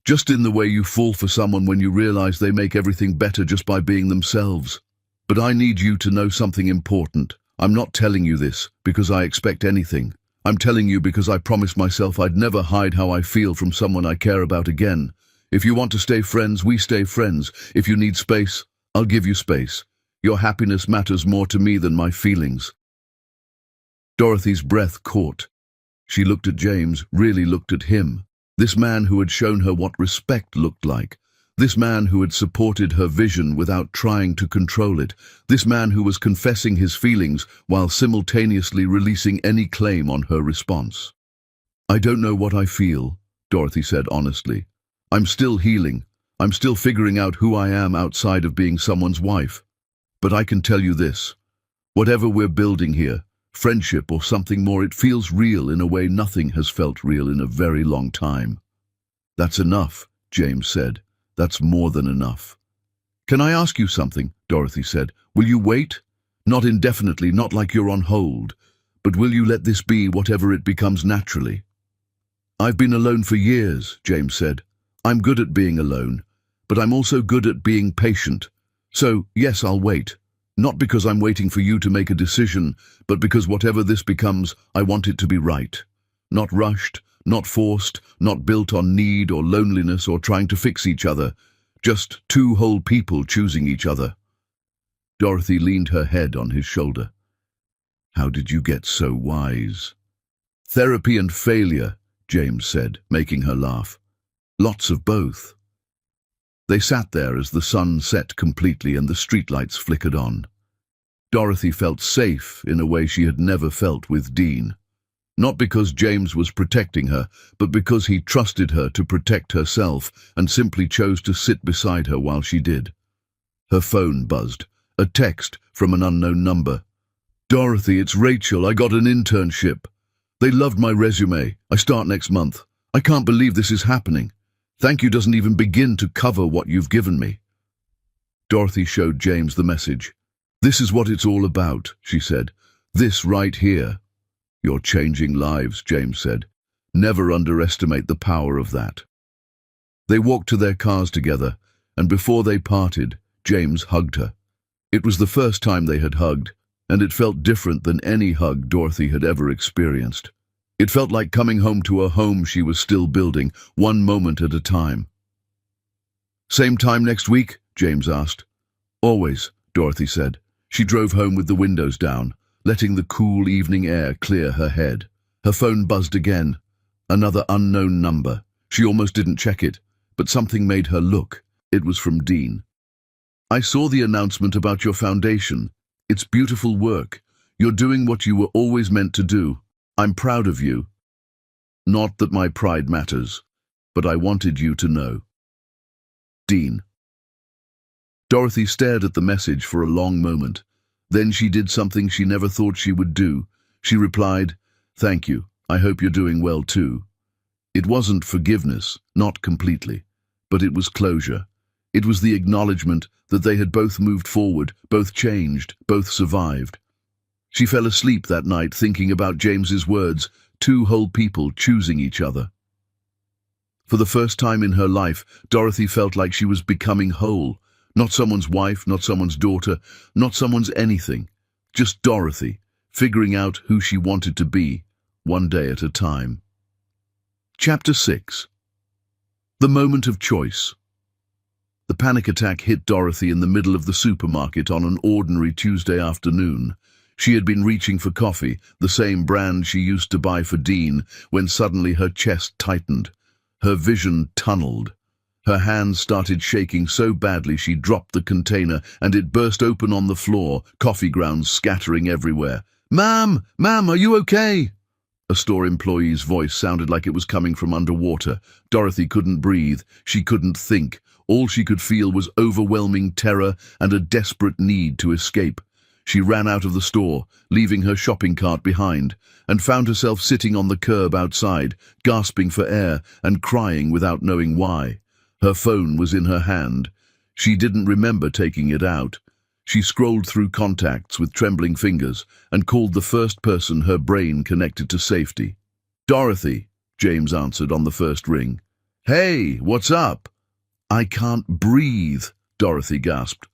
A: Just in the way you fall for someone when you realize they make everything better just by being themselves. But I need you to know something important. I'm not telling you this because I expect anything. I'm telling you because I promised myself I'd never hide how I feel from someone I care about again. If you want to stay friends, we stay friends. If you need space, I'll give you space. Your happiness matters more to me than my feelings." Dorothy's breath caught. She looked at James, really looked at him. This man who had shown her what respect looked like. This man who had supported her vision without trying to control it. This man who was confessing his feelings while simultaneously releasing any claim on her response. "I don't know what I feel," Dorothy said honestly. "I'm still healing. I'm still figuring out who I am outside of being someone's wife. But I can tell you this. Whatever we're building here, friendship or something more, it feels real in a way nothing has felt real in a very long time." "That's enough," James said. "That's more than enough." "Can I ask you something?" Dorothy said. "Will you wait? Not indefinitely, not like you're on hold, but will you let this be whatever it becomes naturally?" "I've been alone for years," James said. "I'm good at being alone, but I'm also good at being patient. So, yes, I'll wait. Not because I'm waiting for you to make a decision, but because whatever this becomes, I want it to be right. Not rushed, not forced, not built on need or loneliness or trying to fix each other. Just two whole people choosing each other." Dorothy leaned her head on his shoulder. "How did you get so wise?" "Therapy and failure," James said, making her laugh. "Lots of both." They sat there as the sun set completely and the streetlights flickered on. Dorothy felt safe in a way she had never felt with Dean. Not because James was protecting her, but because he trusted her to protect herself and simply chose to sit beside her while she did. Her phone buzzed, a text from an unknown number. "Dorothy, it's Rachel. I got an internship. They loved my resume. I start next month. I can't believe this is happening. Thank you doesn't even begin to cover what you've given me." Dorothy showed James the message. "This is what it's all about," she said. "This right here." "You're changing lives," James said. "Never underestimate the power of that." They walked to their cars together, and before they parted, James hugged her. It was the first time they had hugged, and it felt different than any hug Dorothy had ever experienced. It felt like coming home to a home she was still building, one moment at a time. "Same time next week?" James asked. "Always," Dorothy said. She drove home with the windows down, letting the cool evening air clear her head. Her phone buzzed again. Another unknown number. She almost didn't check it, but something made her look. It was from Dean. "I saw the announcement about your foundation. It's beautiful work. You're doing what you were always meant to do. I'm proud of you. Not that my pride matters, but I wanted you to know. Dean." Dorothy stared at the message for a long moment. Then she did something she never thought she would do. She replied, "Thank you. I hope you're doing well too." It wasn't forgiveness, not completely, but it was closure. It was the acknowledgement that they had both moved forward, both changed, both survived. She fell asleep that night thinking about James's words, two whole people choosing each other. For the first time in her life, Dorothy felt like she was becoming whole. Not someone's wife, not someone's daughter, not someone's anything. Just Dorothy, figuring out who she wanted to be, one day at a time. Chapter 6. The moment of choice. The panic attack hit Dorothy in the middle of the supermarket on an ordinary Tuesday afternoon. She had been reaching for coffee, the same brand she used to buy for Dean, when suddenly her chest tightened. Her vision tunneled. Her hands started shaking so badly she dropped the container and it burst open on the floor, coffee grounds scattering everywhere. "Ma'am! Ma'am, are you okay?" A store employee's voice sounded like it was coming from underwater. Dorothy couldn't breathe. She couldn't think. All she could feel was overwhelming terror and a desperate need to escape. She ran out of the store, leaving her shopping cart behind, and found herself sitting on the curb outside, gasping for air and crying without knowing why. Her phone was in her hand. She didn't remember taking it out. She scrolled through contacts with trembling fingers and called the first person her brain connected to safety. "Dorothy," James answered on the first ring. "Hey, what's up?" "I can't breathe," Dorothy gasped.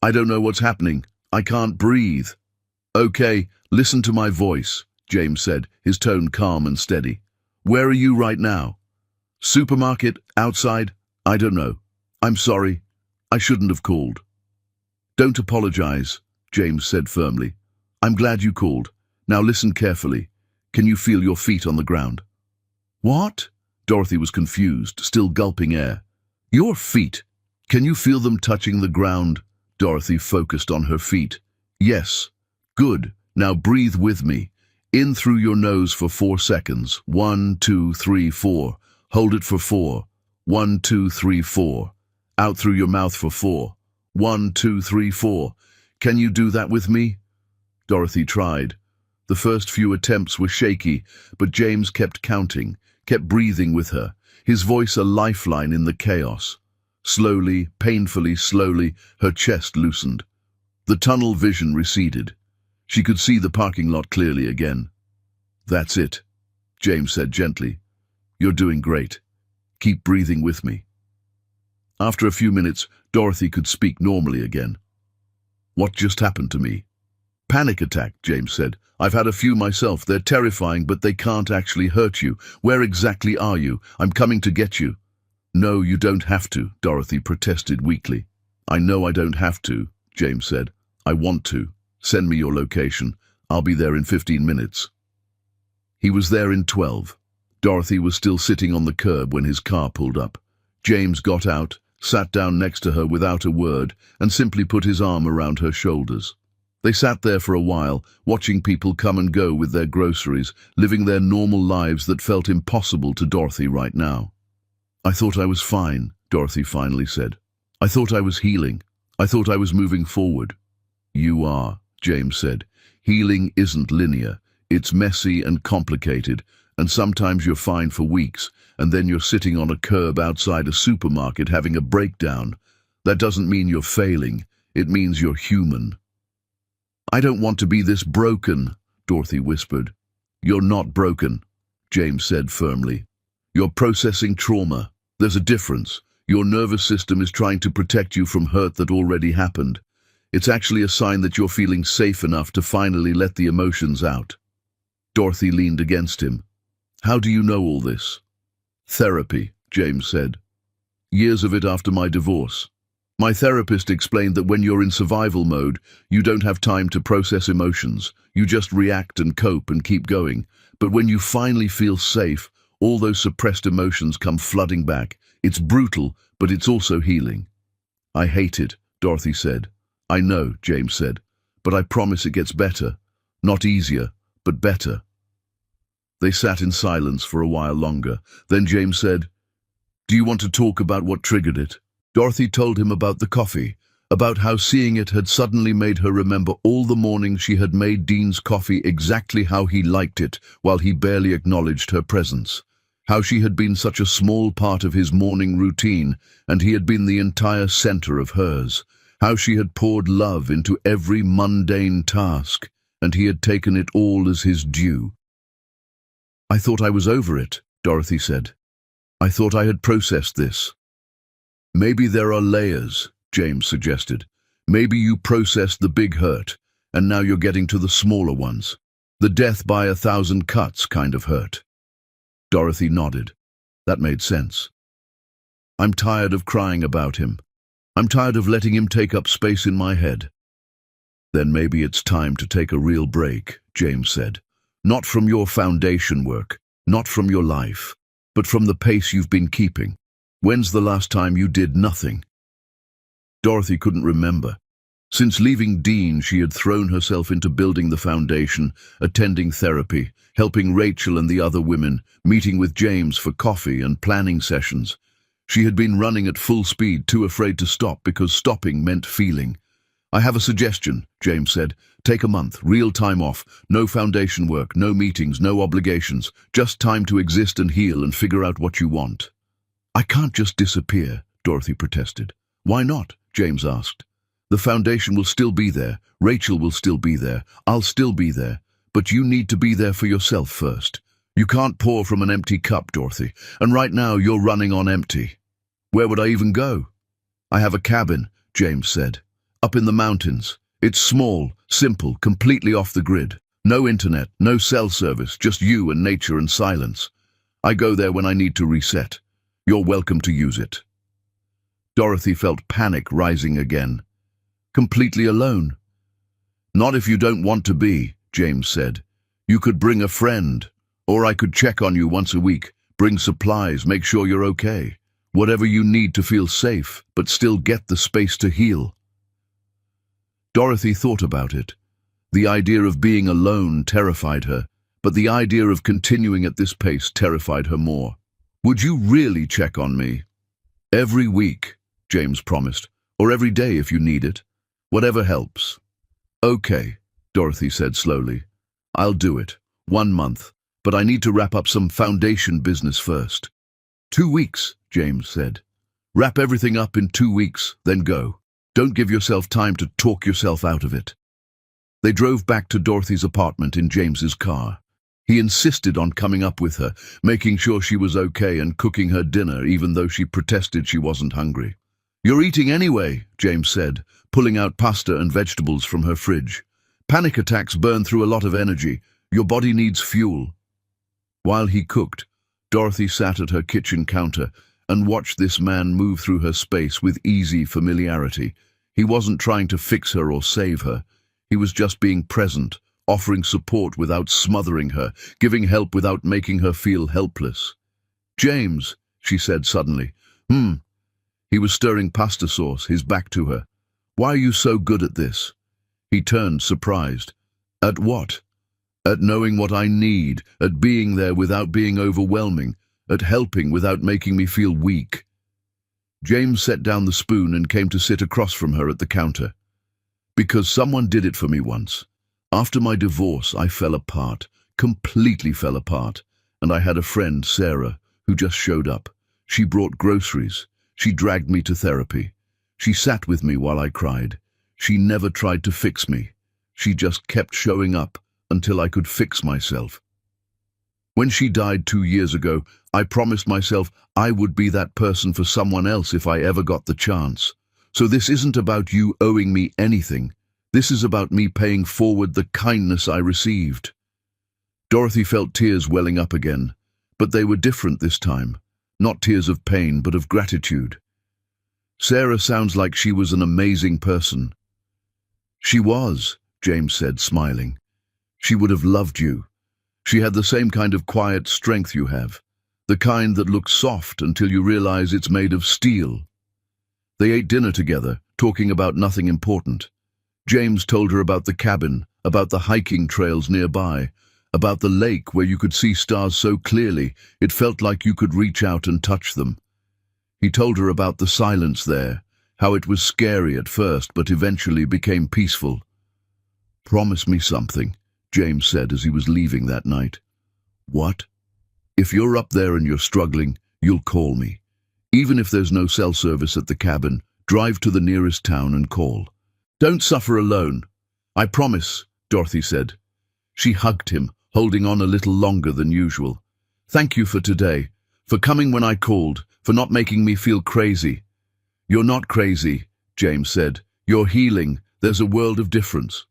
A: "I don't know what's happening. I can't breathe." "Okay, listen to my voice," James said, his tone calm and steady. "Where are you right now?" "Supermarket, outside, I don't know. I'm sorry. I shouldn't have called." "Don't apologize," James said firmly. "I'm glad you called. Now listen carefully. Can you feel your feet on the ground?" "What?" Dorothy was confused, still gulping air. "Your feet. Can you feel them touching the ground?" Dorothy focused on her feet. "Yes. Good. Now breathe with me. In through your nose for 4 seconds. 1, 2, 3, 4. Hold it for 4. 1, 2, 3, 4. Out through your mouth for 4. 1, 2, 3, 4. Can you do that with me?" Dorothy tried. The first few attempts were shaky, but James kept counting, kept breathing with her, his voice a lifeline in the chaos. Slowly, painfully slowly, her chest loosened. The tunnel vision receded. She could see the parking lot clearly again. "That's it," James said gently. "You're doing great. Keep breathing with me." After a few minutes, Dorothy could speak normally again. "What just happened to me?" "Panic attack," James said. "I've had a few myself. They're terrifying, but they can't actually hurt you. Where exactly are you? I'm coming to get you." "No, you don't have to," Dorothy protested weakly. "I know I don't have to," James said. "I want to. Send me your location. I'll be there in 15 minutes. He was there in 12. Dorothy was still sitting on the curb when his car pulled up. James got out, sat down next to her without a word, and simply put his arm around her shoulders. They sat there for a while, watching people come and go with their groceries, living their normal lives that felt impossible to Dorothy right now. "I thought I was fine," Dorothy finally said. "I thought I was healing. I thought I was moving forward." "You are," James said. "Healing isn't linear. It's messy and complicated, and sometimes you're fine for weeks, and then you're sitting on a curb outside a supermarket having a breakdown. That doesn't mean you're failing. It means you're human." "I don't want to be this broken," Dorothy whispered. "You're not broken," James said firmly. "You're processing trauma. There's a difference. Your nervous system is trying to protect you from hurt that already happened. It's actually a sign that you're feeling safe enough to finally let the emotions out." Dorothy leaned against him. "How do you know all this?" "Therapy," James said. "Years of it after my divorce. My therapist explained that when you're in survival mode, you don't have time to process emotions. You just react and cope and keep going. But when you finally feel safe, all those suppressed emotions come flooding back. It's brutal, but it's also healing." "I hate it," Dorothy said. "I know," James said, "but I promise it gets better. Not easier, but better." They sat in silence for a while longer. Then James said, "Do you want to talk about what triggered it?" Dorothy told him about the coffee, about how seeing it had suddenly made her remember all the mornings she had made Dean's coffee exactly how he liked it, while he barely acknowledged her presence. How she had been such a small part of his morning routine, and he had been the entire center of hers. How she had poured love into every mundane task, and he had taken it all as his due. "I thought I was over it," Dorothy said. "I thought I had processed this." "Maybe there are layers," James suggested. "Maybe you processed the big hurt, and now you're getting to the smaller ones. The death by 1,000 cuts kind of hurt." Dorothy nodded. That made sense. I'm tired of crying about him. I'm tired of letting him take up space in my head. Then maybe it's time to take a real break, James said. Not from your foundation work, not from your life, but from the pace you've been keeping. When's the last time you did nothing? Dorothy couldn't remember. Since leaving Dean, she had thrown herself into building the foundation, attending therapy, helping Rachel and the other women, meeting with James for coffee and planning sessions. She had been running at full speed, too afraid to stop because stopping meant feeling. I have a suggestion, James said. Take a month, real time off, no foundation work, no meetings, no obligations, just time to exist and heal and figure out what you want. I can't just disappear, Dorothy protested. Why not? James asked. The foundation will still be there, Rachel will still be there, I'll still be there, but you need to be there for yourself first. You can't pour from an empty cup, Dorothy, and right now you're running on empty. Where would I even go? I have a cabin, James said. Up in the mountains. It's small, simple, completely off the grid. No internet, no cell service, just you and nature and silence. I go there when I need to reset. You're welcome to use it. Dorothy felt panic rising again. Completely alone. Not if you don't want to be, James said. You could bring a friend, or I could check on you once a week, bring supplies, make sure you're okay. Whatever you need to feel safe, but still get the space to heal. Dorothy thought about it. The idea of being alone terrified her, but the idea of continuing at this pace terrified her more. Would you really check on me? Every week, James promised, or every day if you need it. Whatever helps. Okay, Dorothy said slowly. I'll do it. 1 month, but I need to wrap up some foundation business first. 2 weeks, James said. Wrap everything up in 2 weeks, then go. Don't give yourself time to talk yourself out of it. They drove back to Dorothy's apartment in James's car. He insisted on coming up with her, making sure she was okay and cooking her dinner even though she protested she wasn't hungry. You're eating anyway, James said, pulling out pasta and vegetables from her fridge. Panic attacks burn through a lot of energy. Your body needs fuel. While he cooked, Dorothy sat at her kitchen counter and watched this man move through her space with easy familiarity. He wasn't trying to fix her or save her. He was just being present, offering support without smothering her, giving help without making her feel helpless. James, she said suddenly. He was stirring pasta sauce, his back to her. Why are you so good at this? He turned, surprised. At what? At knowing what I need, at being there without being overwhelming, at helping without making me feel weak. James set down the spoon and came to sit across from her at the counter. Because someone did it for me once. After my divorce, I fell apart, completely fell apart, and I had a friend, Sarah, who just showed up. She brought groceries. She dragged me to therapy. She sat with me while I cried. She never tried to fix me. She just kept showing up until I could fix myself. When she died 2 years ago, I promised myself I would be that person for someone else if I ever got the chance. So this isn't about you owing me anything. This is about me paying forward the kindness I received. Dorothy felt tears welling up again, but they were different this time. Not tears of pain, but of gratitude. Sarah sounds like she was an amazing person. She was, James said, smiling. She would have loved you. She had the same kind of quiet strength you have, the kind that looks soft until you realize it's made of steel. They ate dinner together, talking about nothing important. James told her about the cabin, about the hiking trails nearby, about the lake where you could see stars so clearly it felt like you could reach out and touch them. He told her about the silence there, how it was scary at first but eventually became peaceful. Promise me something, James said as he was leaving that night. What? If you're up there and you're struggling, you'll call me. Even if there's no cell service at the cabin, drive to the nearest town and call. Don't suffer alone. I promise, Dorothy said. She hugged him, holding on a little longer than usual. Thank you for today, for coming when I called, for not making me feel crazy. You're not crazy, James said. You're healing. There's a world of difference.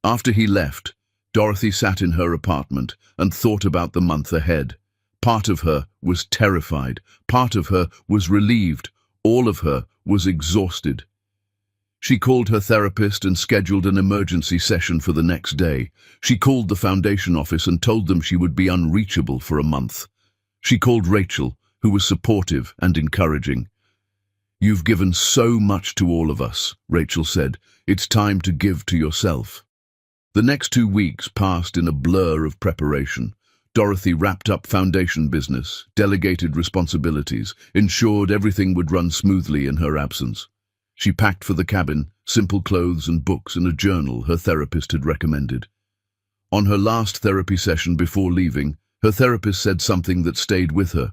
A: After he left, Dorothy sat in her apartment and thought about the month ahead. Part of her was terrified. Part of her was relieved. All of her was exhausted. She called her therapist and scheduled an emergency session for the next day. She called the foundation office and told them she would be unreachable for a month. She called Rachel, who was supportive and encouraging. "You've given so much to all of us," Rachel said. "It's time to give to yourself." The next 2 weeks passed in a blur of preparation. Dorothy wrapped up foundation business, delegated responsibilities, ensured everything would run smoothly in her absence. She packed for the cabin simple clothes and books and a journal her therapist had recommended. On her last therapy session before leaving, her therapist said something that stayed with her.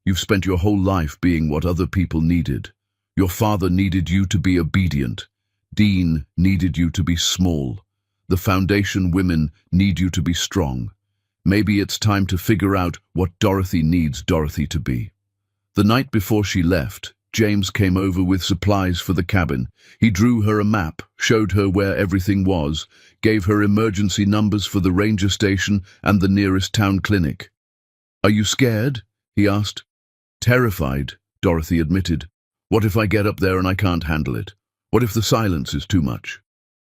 A: "You've spent your whole life being what other people needed. Your father needed you to be obedient. Dean needed you to be small. The foundation women need you to be strong. Maybe it's time to figure out what Dorothy needs Dorothy to be." The night before she left, James came over with supplies for the cabin. He drew her a map, showed her where everything was, gave her emergency numbers for the ranger station and the nearest town clinic. "Are you scared?" he asked. "Terrified," Dorothy admitted. "What if I get up there and I can't handle it? What if the silence is too much?"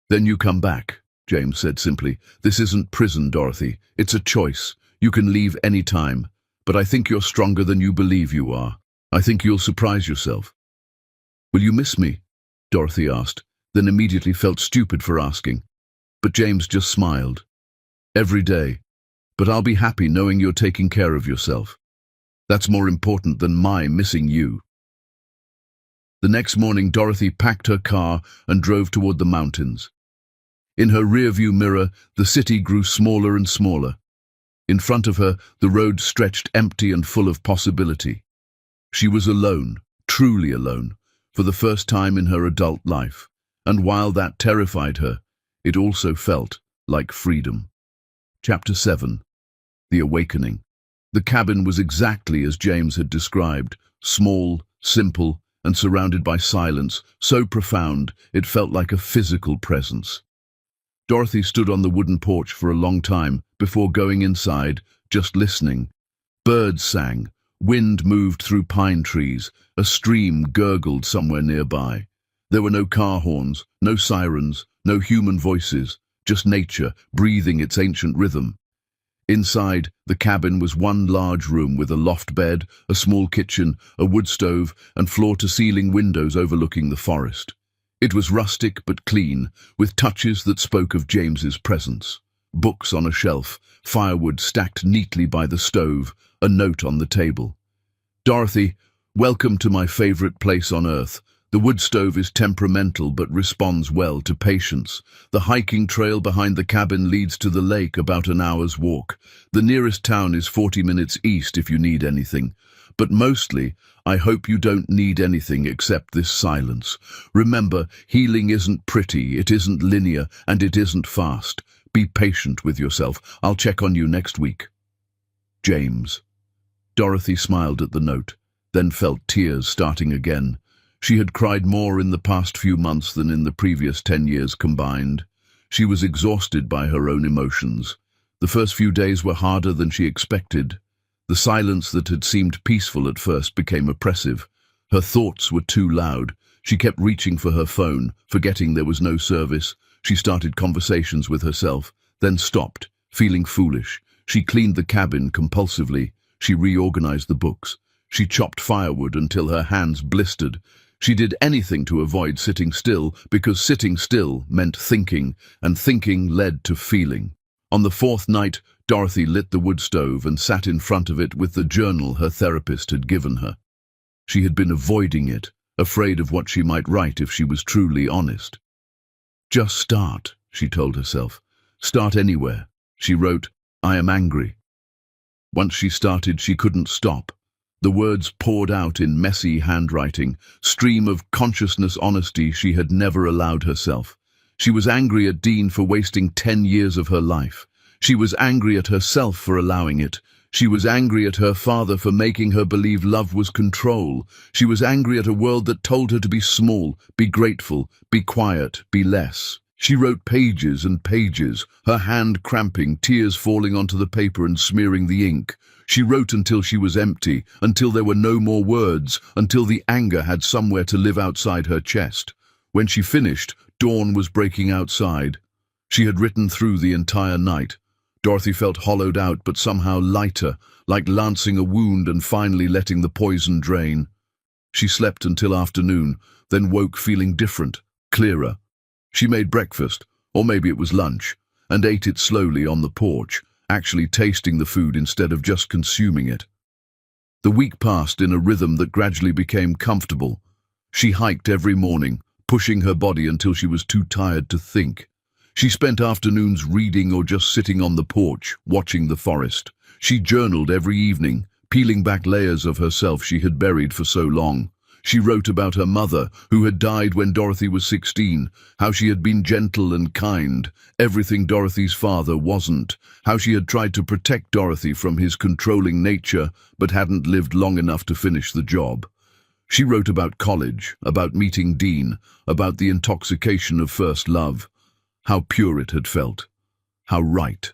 A: "Then you come back," James said simply. "This isn't prison, Dorothy. It's a choice. You can leave any time. But I think you're stronger than you believe you are. I think you'll surprise yourself." "Will you miss me?" Dorothy asked, then immediately felt stupid for asking. But James just smiled. "Every day. But I'll be happy knowing you're taking care of yourself. That's more important than my missing you." The next morning, Dorothy packed her car and drove toward the mountains. In her rearview mirror, the city grew smaller and smaller. In front of her, the road stretched empty and full of possibility. She was alone, truly alone, for the first time in her adult life, and while that terrified her, it also felt like freedom. Chapter 7. The Awakening. The cabin was exactly as James had described, small, simple, and surrounded by silence, so profound it felt like a physical presence. Dorothy stood on the wooden porch for a long time before going inside, just listening. Birds sang, wind moved through pine trees, a stream gurgled somewhere nearby. There were no car horns, no sirens, no human voices, just nature breathing its ancient rhythm. Inside, the cabin was one large room with a loft bed, a small kitchen, a wood stove, and floor-to-ceiling windows overlooking the forest. It was rustic but clean, with touches that spoke of James's presence. Books on a shelf, firewood stacked neatly by the stove, a note on the table. "Dorothy, welcome to my favorite place on earth. The wood stove is temperamental but responds well to patience. The hiking trail behind the cabin leads to the lake about an hour's walk. The nearest town is 40 minutes east if you need anything. But mostly, I hope you don't need anything except this silence. Remember, healing isn't pretty, it isn't linear, and it isn't fast. Be patient with yourself. I'll check on you next week. James." Dorothy smiled at the note, then felt tears starting again. She had cried more in the past few months than in the previous 10 years combined. She was exhausted by her own emotions. The first few days were harder than she expected. The silence that had seemed peaceful at first became oppressive. Her thoughts were too loud. She kept reaching for her phone, forgetting there was no service. She started conversations with herself, then stopped, feeling foolish. She cleaned the cabin compulsively. She reorganized the books. She chopped firewood until her hands blistered. She did anything to avoid sitting still, because sitting still meant thinking, and thinking led to feeling. On the fourth night, Dorothy lit the wood stove and sat in front of it with the journal her therapist had given her. She had been avoiding it, afraid of what she might write if she was truly honest. "Just start," she told herself. "Start anywhere." She wrote, "I am angry." Once she started, she couldn't stop. The words poured out in messy handwriting, stream of consciousness honesty she had never allowed herself. She was angry at Dean for wasting 10 years of her life. She was angry at herself for allowing it. She was angry at her father for making her believe love was control. She was angry at a world that told her to be small, be grateful, be quiet, be less. She wrote pages and pages, her hand cramping, tears falling onto the paper and smearing the ink. She wrote until she was empty, until there were no more words, until the anger had somewhere to live outside her chest. When she finished, dawn was breaking outside. She had written through the entire night. Dorothy felt hollowed out but somehow lighter, like lancing a wound and finally letting the poison drain. She slept until afternoon, then woke feeling different, clearer. She made breakfast, or maybe it was lunch, and ate it slowly on the porch, actually tasting the food instead of just consuming it. The week passed in a rhythm that gradually became comfortable. She hiked every morning, pushing her body until she was too tired to think. She spent afternoons reading or just sitting on the porch, watching the forest. She journaled every evening, peeling back layers of herself she had buried for so long. She wrote about her mother, who had died when Dorothy was 16, how she had been gentle and kind, everything Dorothy's father wasn't, how she had tried to protect Dorothy from his controlling nature but hadn't lived long enough to finish the job. She wrote about college, about meeting Dean, about the intoxication of first love, how pure it had felt, how right.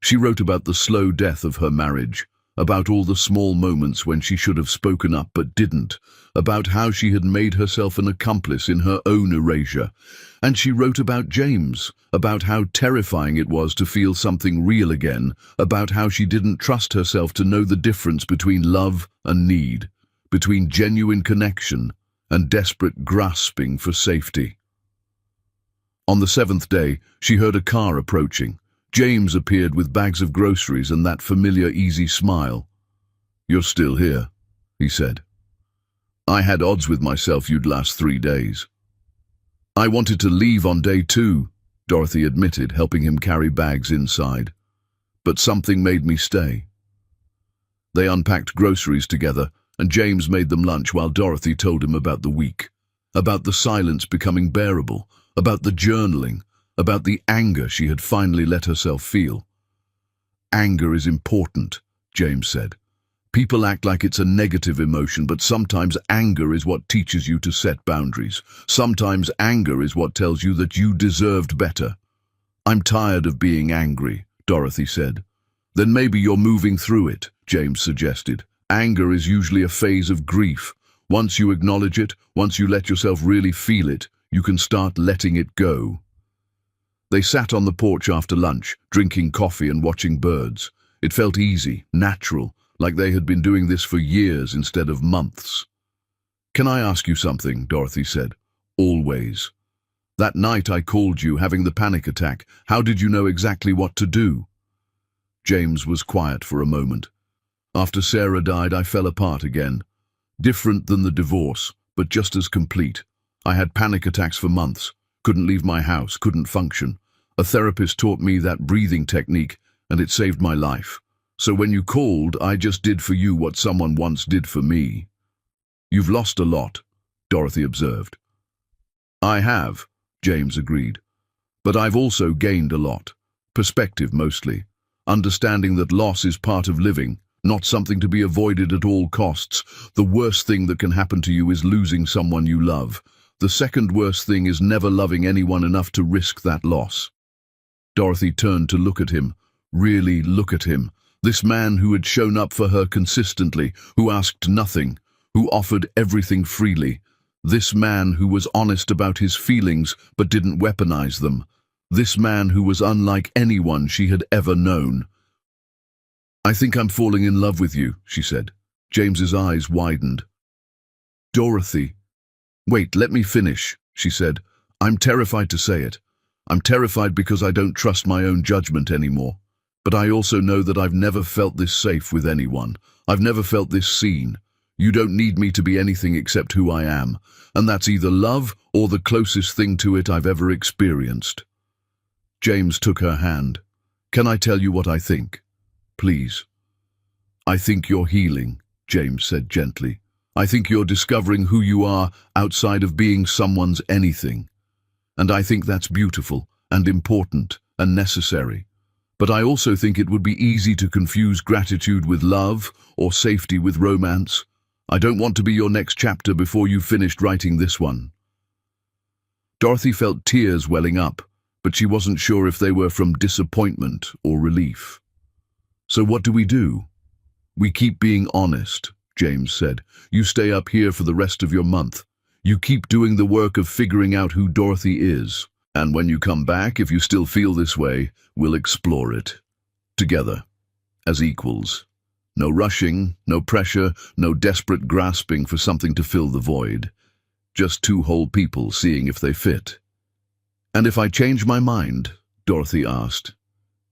A: She wrote about the slow death of her marriage, about all the small moments when she should have spoken up but didn't, about how she had made herself an accomplice in her own erasure. And she wrote about James, about how terrifying it was to feel something real again, about how she didn't trust herself to know the difference between love and need, between genuine connection and desperate grasping for safety. On the 7th day, she heard a car approaching. James appeared with bags of groceries and that familiar easy smile. "You're still here," he said. "I had odds with myself you'd last 3 days." "I wanted to leave on day 2, Dorothy admitted, helping him carry bags inside. "But something made me stay." They unpacked groceries together, and James made them lunch while Dorothy told him about the week, about the silence becoming bearable, about the journaling, about the anger she had finally let herself feel. "Anger is important," James said. "People act like it's a negative emotion, but sometimes anger is what teaches you to set boundaries. Sometimes anger is what tells you that you deserved better." "I'm tired of being angry," Dorothy said. "Then maybe you're moving through it," James suggested. "Anger is usually a phase of grief. Once you acknowledge it, once you let yourself really feel it, you can start letting it go." They sat on the porch after lunch, drinking coffee and watching birds. It felt easy, natural, like they had been doing this for years instead of months. "Can I ask you something?" Dorothy said. "Always. That night I called you, having the panic attack. How did you know exactly what to do?" James was quiet for a moment. "After Sarah died, I fell apart again. Different than the divorce, but just as complete. I had panic attacks for months. Couldn't leave my house, couldn't function. A therapist taught me that breathing technique, and it saved my life. So when you called, I just did for you what someone once did for me." "You've lost a lot," Dorothy observed. "I have," James agreed. "But I've also gained a lot. Perspective mostly. Understanding that loss is part of living, not something to be avoided at all costs. The worst thing that can happen to you is losing someone you love. The second worst thing is never loving anyone enough to risk that loss." Dorothy turned to look at him, really look at him. This man who had shown up for her consistently, who asked nothing, who offered everything freely. This man who was honest about his feelings but didn't weaponize them. This man who was unlike anyone she had ever known. "I think I'm falling in love with you," she said. James's eyes widened. "Dorothy." "Wait, let me finish," she said. "I'm terrified to say it. I'm terrified because I don't trust my own judgment anymore. But I also know that I've never felt this safe with anyone. I've never felt this seen. You don't need me to be anything except who I am. And that's either love or the closest thing to it I've ever experienced." James took her hand. "Can I tell you what I think? Please." "I think you're healing," James said gently. "I think you're discovering who you are outside of being someone's anything. And I think that's beautiful and important and necessary. But I also think it would be easy to confuse gratitude with love or safety with romance. I don't want to be your next chapter before you've finished writing this one." Dorothy felt tears welling up, but she wasn't sure if they were from disappointment or relief. "So what do we do?" "We keep being honest," James said. "You stay up here for the rest of your month. You keep doing the work of figuring out who Dorothy is. And when you come back, if you still feel this way, we'll explore it. Together. As equals. No rushing, no pressure, no desperate grasping for something to fill the void. Just two whole people seeing if they fit." "And if I change my mind?" Dorothy asked.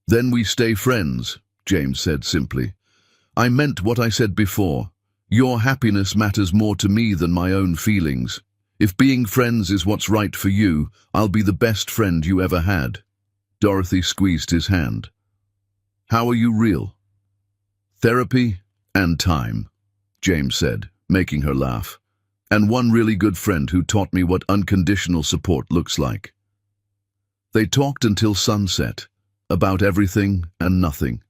A: "Then we stay friends," James said simply. "I meant what I said before. Your happiness matters more to me than my own feelings. If being friends is what's right for you, I'll be the best friend you ever had." Dorothy squeezed his hand. "How are you real?" "Therapy and time," James said, making her laugh. "And one really good friend who taught me what unconditional support looks like." They talked until sunset, about everything and nothing.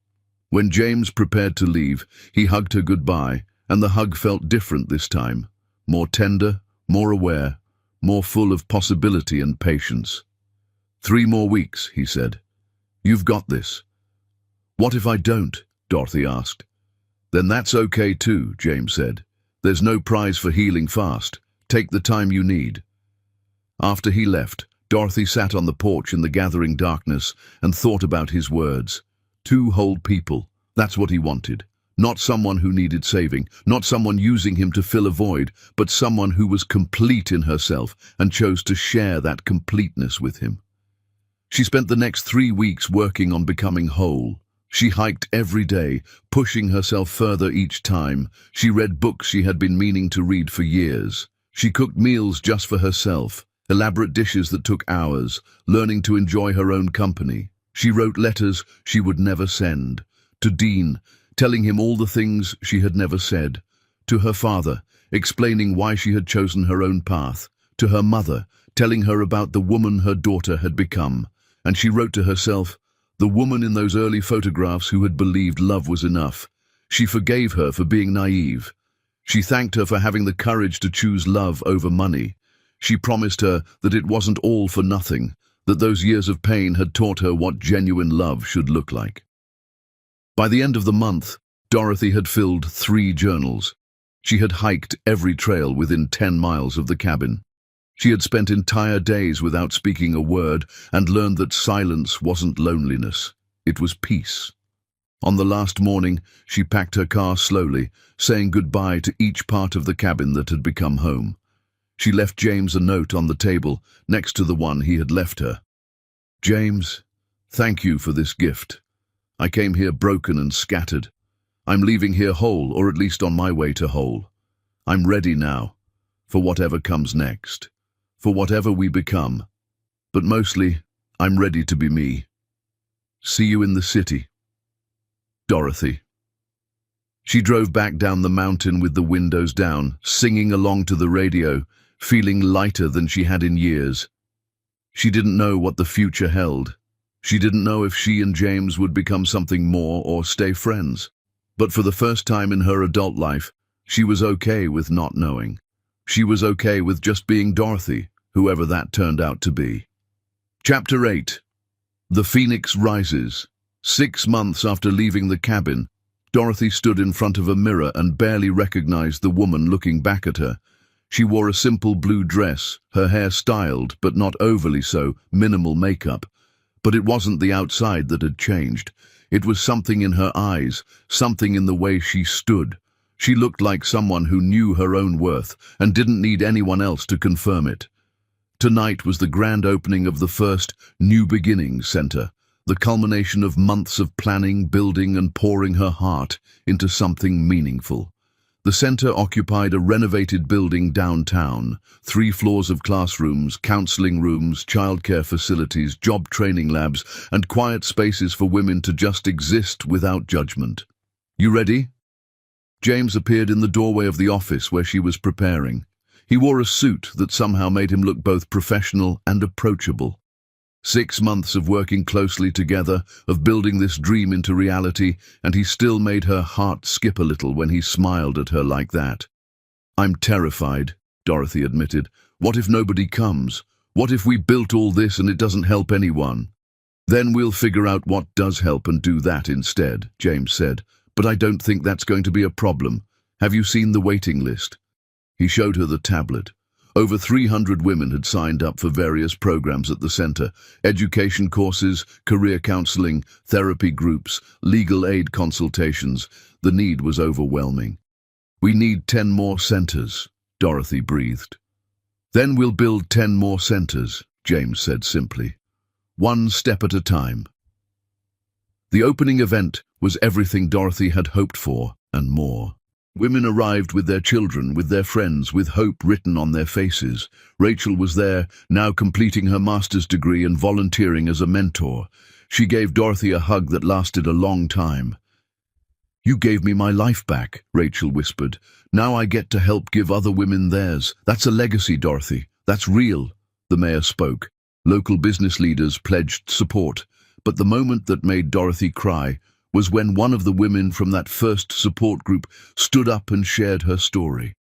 A: When James prepared to leave, he hugged her goodbye, and the hug felt different this time, more tender, more aware, more full of possibility and patience. "3 more weeks," he said. "You've got this." "What if I don't?" Dorothy asked. "Then that's okay too," James said. "There's no prize for healing fast. Take the time you need." After he left, Dorothy sat on the porch in the gathering darkness and thought about his words. 2 whole people, that's what he wanted. Not someone who needed saving, not someone using him to fill a void, but someone who was complete in herself and chose to share that completeness with him. She spent the next 3 weeks working on becoming whole. She hiked every day, pushing herself further each time. She read books she had been meaning to read for years. She cooked meals just for herself, elaborate dishes that took hours, learning to enjoy her own company. She wrote letters she would never send. To Dean, telling him all the things she had never said. To her father, explaining why she had chosen her own path. To her mother, telling her about the woman her daughter had become. And she wrote to herself, the woman in those early photographs who had believed love was enough. She forgave her for being naive. She thanked her for having the courage to choose love over money. She promised her that it wasn't all for nothing, that those years of pain had taught her what genuine love should look like. By the end of the month, Dorothy had filled 3 journals. She had hiked every trail within 10 miles of the cabin. She had spent entire days without speaking a word and learned that silence wasn't loneliness, it was peace. On the last morning, she packed her car slowly, saying goodbye to each part of the cabin that had become home. She left James a note on the table, next to the one he had left her. "James, thank you for this gift. I came here broken and scattered. I'm leaving here whole, or at least on my way to whole. I'm ready now, for whatever comes next, for whatever we become. But mostly, I'm ready to be me. See you in the city. Dorothy." She drove back down the mountain with the windows down, singing along to the radio, feeling lighter than she had in years. She didn't know what the future held. She didn't know if she and James would become something more or stay friends. But for the first time in her adult life, she was okay with not knowing. She was okay with just being Dorothy, whoever that turned out to be. Chapter 8. The Phoenix Rises. 6 months after leaving the cabin, Dorothy stood in front of a mirror and barely recognized the woman looking back at her. She wore a simple blue dress, her hair styled, but not overly so, minimal makeup. But it wasn't the outside that had changed. It was something in her eyes, something in the way she stood. She looked like someone who knew her own worth and didn't need anyone else to confirm it. Tonight was the grand opening of the first New Beginnings Center, the culmination of months of planning, building, and pouring her heart into something meaningful. The center occupied a renovated building downtown, 3 floors of classrooms, counseling rooms, childcare facilities, job training labs, and quiet spaces for women to just exist without judgment. "You ready?" James appeared in the doorway of the office where she was preparing. He wore a suit that somehow made him look both professional and approachable. 6 months of working closely together, of building this dream into reality, and he still made her heart skip a little when he smiled at her like that. "I'm terrified," Dorothy admitted. "What if nobody comes? What if we built all this and it doesn't help anyone? Then we'll figure out what does help and do that instead, James said. But I don't think that's going to be a problem. Have you seen the waiting list? He showed her the tablet. Over 300 women had signed up for various programs at the center: education courses, career counseling, therapy groups, legal aid consultations. The need was overwhelming. We need 10 more centers, Dorothy breathed. Then we'll build 10 more centers, James said simply. One step at a time. The opening event was everything Dorothy had hoped for and more. Women arrived with their children, with their friends, with hope written on their faces. Rachel was there, now completing her master's degree and volunteering as a mentor. She gave Dorothy a hug that lasted a long time. "You gave me my life back," Rachel whispered. "Now I get to help give other women theirs. That's a legacy, Dorothy. That's real." The mayor spoke. Local business leaders pledged support. But the moment that made Dorothy cry was when one of the women from that first support group stood up and shared her story.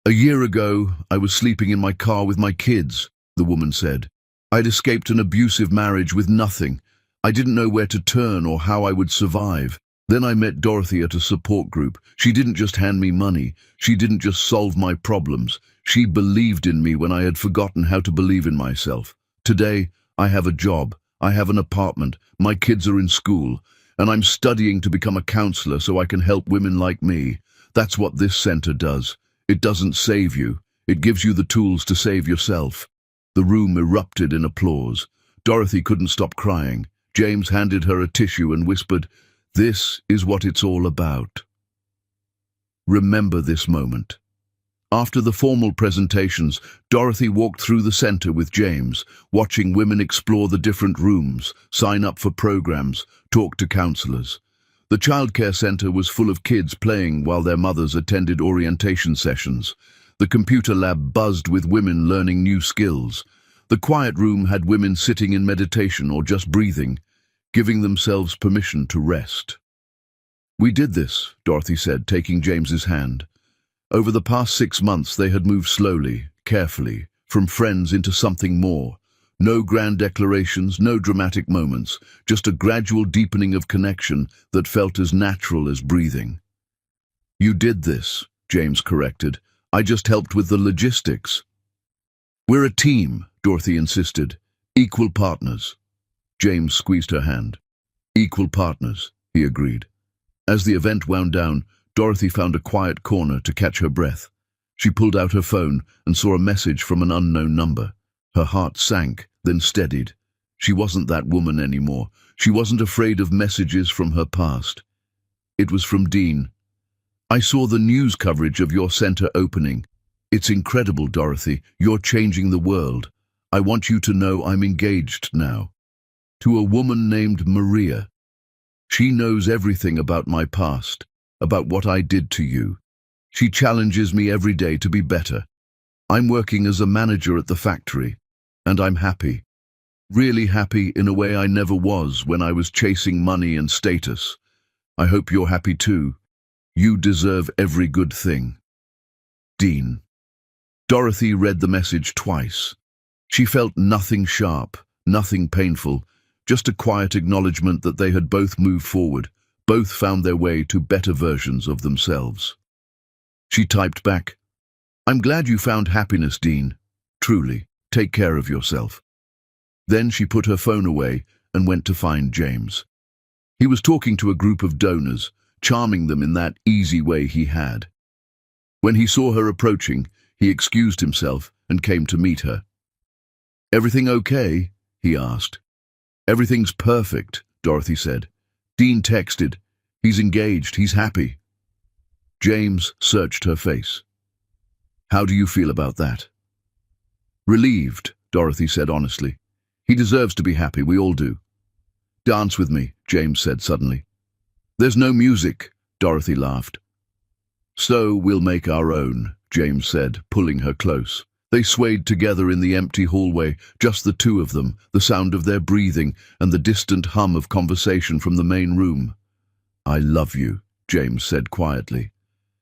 A: "A year ago, I was sleeping in my car with my kids," the woman said. "I'd escaped an abusive marriage with nothing. I didn't know where to turn or how I would survive. Then I met Dorothy at a support group. She didn't just hand me money. She didn't just solve my problems. She believed in me when I had forgotten how to believe in myself. Today, I have a job. I have an apartment. My kids are in school. And I'm studying to become a counselor so I can help women like me. That's what this center does. It doesn't save you. It gives you the tools to save yourself." The room erupted in applause. Dorothy couldn't stop crying. James handed her a tissue and whispered, "This is what it's all about. Remember this moment." After the formal presentations, Dorothy walked through the center with James, watching women explore the different rooms, sign up for programs, talk to counselors. The childcare center was full of kids playing while their mothers attended orientation sessions. The computer lab buzzed with women learning new skills. The quiet room had women sitting in meditation or just breathing, giving themselves permission to rest. "We did this," Dorothy said, taking James's hand. Over the past 6 months, they had moved slowly, carefully, from friends into something more. No grand declarations, no dramatic moments, just a gradual deepening of connection that felt as natural as breathing. "You did this," James corrected. "I just helped with the logistics." "We're a team," Dorothy insisted. "Equal partners." James squeezed her hand. "Equal partners," he agreed. As the event wound down, Dorothy found a quiet corner to catch her breath. She pulled out her phone and saw a message from an unknown number. Her heart sank, then steadied. She wasn't that woman anymore. She wasn't afraid of messages from her past. It was from Dean. "I saw the news coverage of your center opening. It's incredible, Dorothy. You're changing the world. I want you to know I'm engaged now. To a woman named Maria. She knows everything about my past, about what I did to you. She challenges me every day to be better. I'm working as a manager at the factory, and I'm happy. Really happy in a way I never was when I was chasing money and status. I hope you're happy too. You deserve every good thing. Dean." Dorothy read the message twice. She felt nothing sharp, nothing painful, just a quiet acknowledgement that they had both moved forward, both found their way to better versions of themselves. She typed back, "I'm glad you found happiness, Dean. Truly, take care of yourself." Then she put her phone away and went to find James. He was talking to a group of donors, charming them in that easy way he had. When he saw her approaching, he excused himself and came to meet her. "Everything okay?" he asked. "Everything's perfect," Dorothy said. "Dean texted. He's engaged. He's happy." James searched her face. "How do you feel about that?" "Relieved," Dorothy said honestly. "He deserves to be happy. We all do." "Dance with me," James said suddenly. "There's no music," Dorothy laughed. "So we'll make our own," James said, pulling her close. They swayed together in the empty hallway, just the two of them, the sound of their breathing and the distant hum of conversation from the main room. "I love you," James said quietly.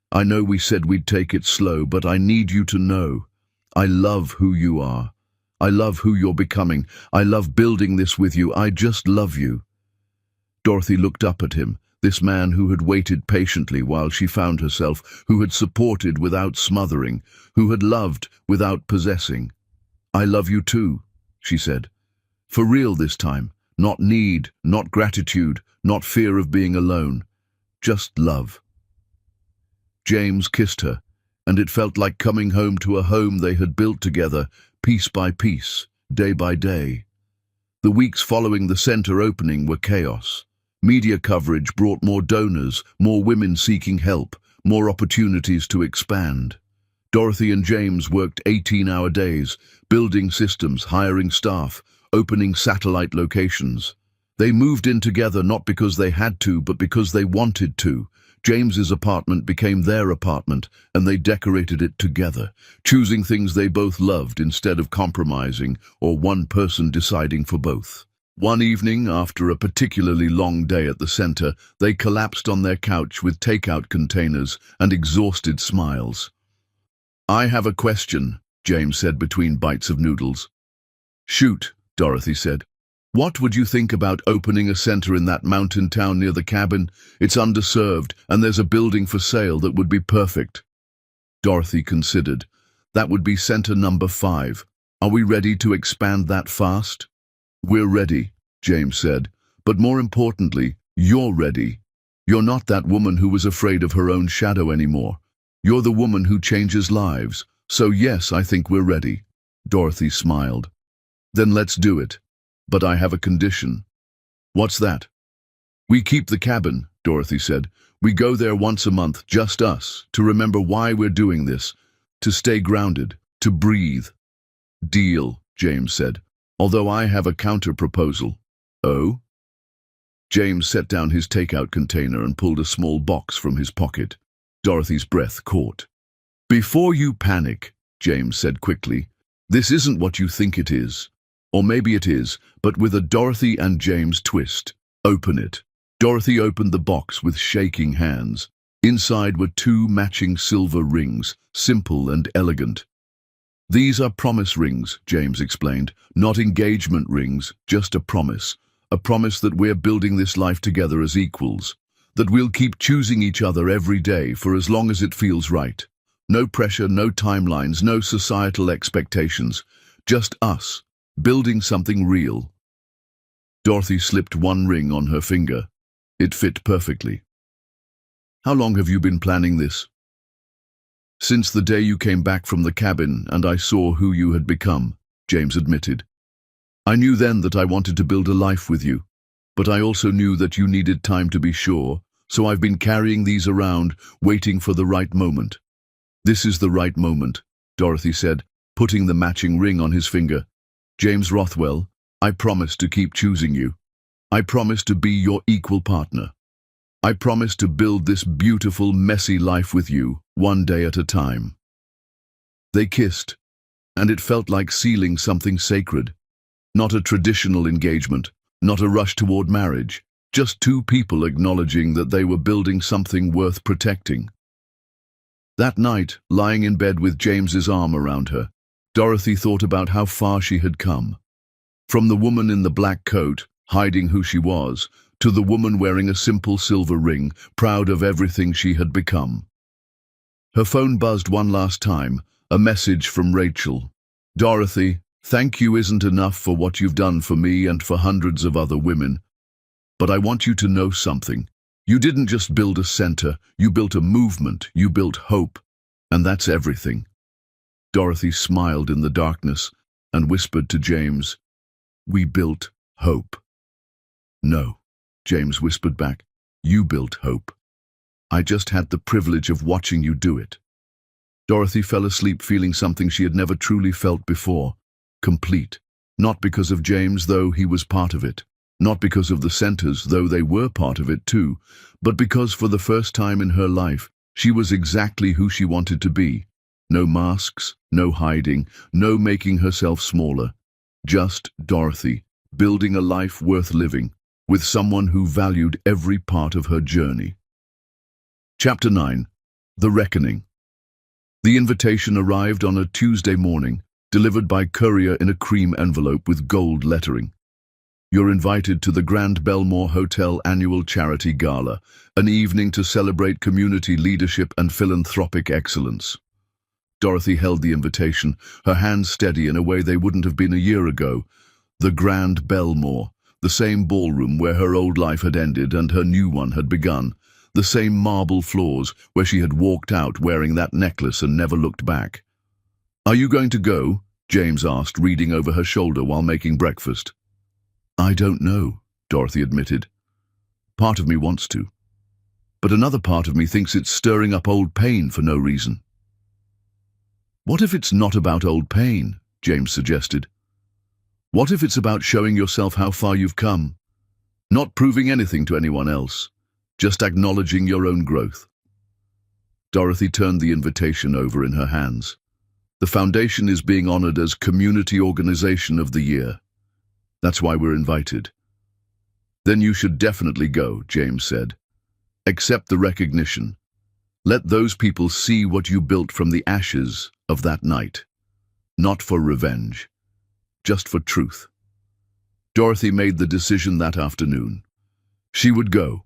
A: "I know we said we'd take it slow, but I need you to know. I love who you are. I love who you're becoming. I love building this with you. I just love you." Dorothy looked up at him, this man who had waited patiently while she found herself, who had supported without smothering, who had loved without possessing. "I love you too," she said. "For real this time. Not need, not gratitude, not fear of being alone. Just love." James kissed her, and it felt like coming home to a home they had built together, piece by piece, day by day. The weeks following the center opening were chaos. Media coverage brought more donors, more women seeking help, more opportunities to expand. Dorothy and James worked 18-hour days, building systems, hiring staff, opening satellite locations. They moved in together not because they had to, but because they wanted to. James's apartment became their apartment, and they decorated it together, choosing things they both loved instead of compromising or one person deciding for both. One evening, after a particularly long day at the center, they collapsed on their couch with takeout containers and exhausted smiles. "I have a question," James said between bites of noodles. "Shoot," Dorothy said. "What would you think about opening a center in that mountain town near the cabin? It's underserved, and there's a building for sale that would be perfect." Dorothy considered. "That would be center number 5. Are we ready to expand that fast?" "We're ready," James said. "But more importantly, you're ready. You're not that woman who was afraid of her own shadow anymore. You're the woman who changes lives. So yes, I think we're ready." Dorothy smiled. "Then let's do it. But I have a condition." "What's that?" "We keep the cabin," Dorothy said. "We go there once a month, just us, to remember why we're doing this, to stay grounded, to breathe." "Deal," James said. "Although I have a counter-proposal." "Oh?" James set down his takeout container and pulled a small box from his pocket. Dorothy's breath caught. "Before you panic," James said quickly, "this isn't what you think it is. Or maybe it is, but with a Dorothy and James twist. Open it." Dorothy opened the box with shaking hands. Inside were 2 matching silver rings, simple and elegant. "These are promise rings," James explained. "Not engagement rings, just a promise. A promise that we're building this life together as equals. That we'll keep choosing each other every day for as long as it feels right. No pressure, no timelines, no societal expectations. Just us, building something real." Dorothy slipped one ring on her finger. It fit perfectly. "How long have you been planning this?" "Since the day you came back from the cabin and I saw who you had become," James admitted. "I knew then that I wanted to build a life with you, but I also knew that you needed time to be sure, so I've been carrying these around, waiting for the right moment." "This is the right moment," Dorothy said, putting the matching ring on his finger. "James Rothwell, I promise to keep choosing you. I promise to be your equal partner. I promise to build this beautiful, messy life with you, one day at a time." They kissed, and it felt like sealing something sacred. Not a traditional engagement, not a rush toward marriage, just 2 people acknowledging that they were building something worth protecting. That night, lying in bed with James's arm around her, Dorothy thought about how far she had come. From the woman in the black coat, hiding who she was, to the woman wearing a simple silver ring, proud of everything she had become. Her phone buzzed one last time, a message from Rachel. "Dorothy, thank you isn't enough for what you've done for me and for hundreds of other women. But I want you to know something. You didn't just build a center, you built a movement, you built hope, and that's everything." Dorothy smiled in the darkness and whispered to James, "We built hope." "No," James whispered back, "you built hope. I just had the privilege of watching you do it." Dorothy fell asleep feeling something she had never truly felt before, complete. Not because of James, though he was part of it. Not because of the centers, though they were part of it too, but because for the first time in her life, she was exactly who she wanted to be. No masks, no hiding, no making herself smaller. Just Dorothy, building a life worth living, with someone who valued every part of her journey. Chapter 9. The Reckoning. The invitation arrived on a Tuesday morning, delivered by courier in a cream envelope with gold lettering. You're invited to the Grand Belmore Hotel Annual Charity Gala, an evening to celebrate community leadership and philanthropic excellence. Dorothy held the invitation, her hands steady in a way they wouldn't have been a year ago. The Grand Belmore, the same ballroom where her old life had ended and her new one had begun, the same marble floors where she had walked out wearing that necklace and never looked back. "Are you going to go?" James asked, reading over her shoulder while making breakfast. "I don't know," Dorothy admitted. "Part of me wants to, but another part of me thinks it's stirring up old pain for no reason." "What if it's not about old pain?" James suggested. "What if it's about showing yourself how far you've come? Not proving anything to anyone else, just acknowledging your own growth." Dorothy turned the invitation over in her hands. "The foundation is being honored as Community Organization of the Year. That's why we're invited." "Then you should definitely go," James said. "Accept the recognition. Let those people see what you built from the ashes of that night. Not for revenge, just for truth." Dorothy made the decision that afternoon. She would go.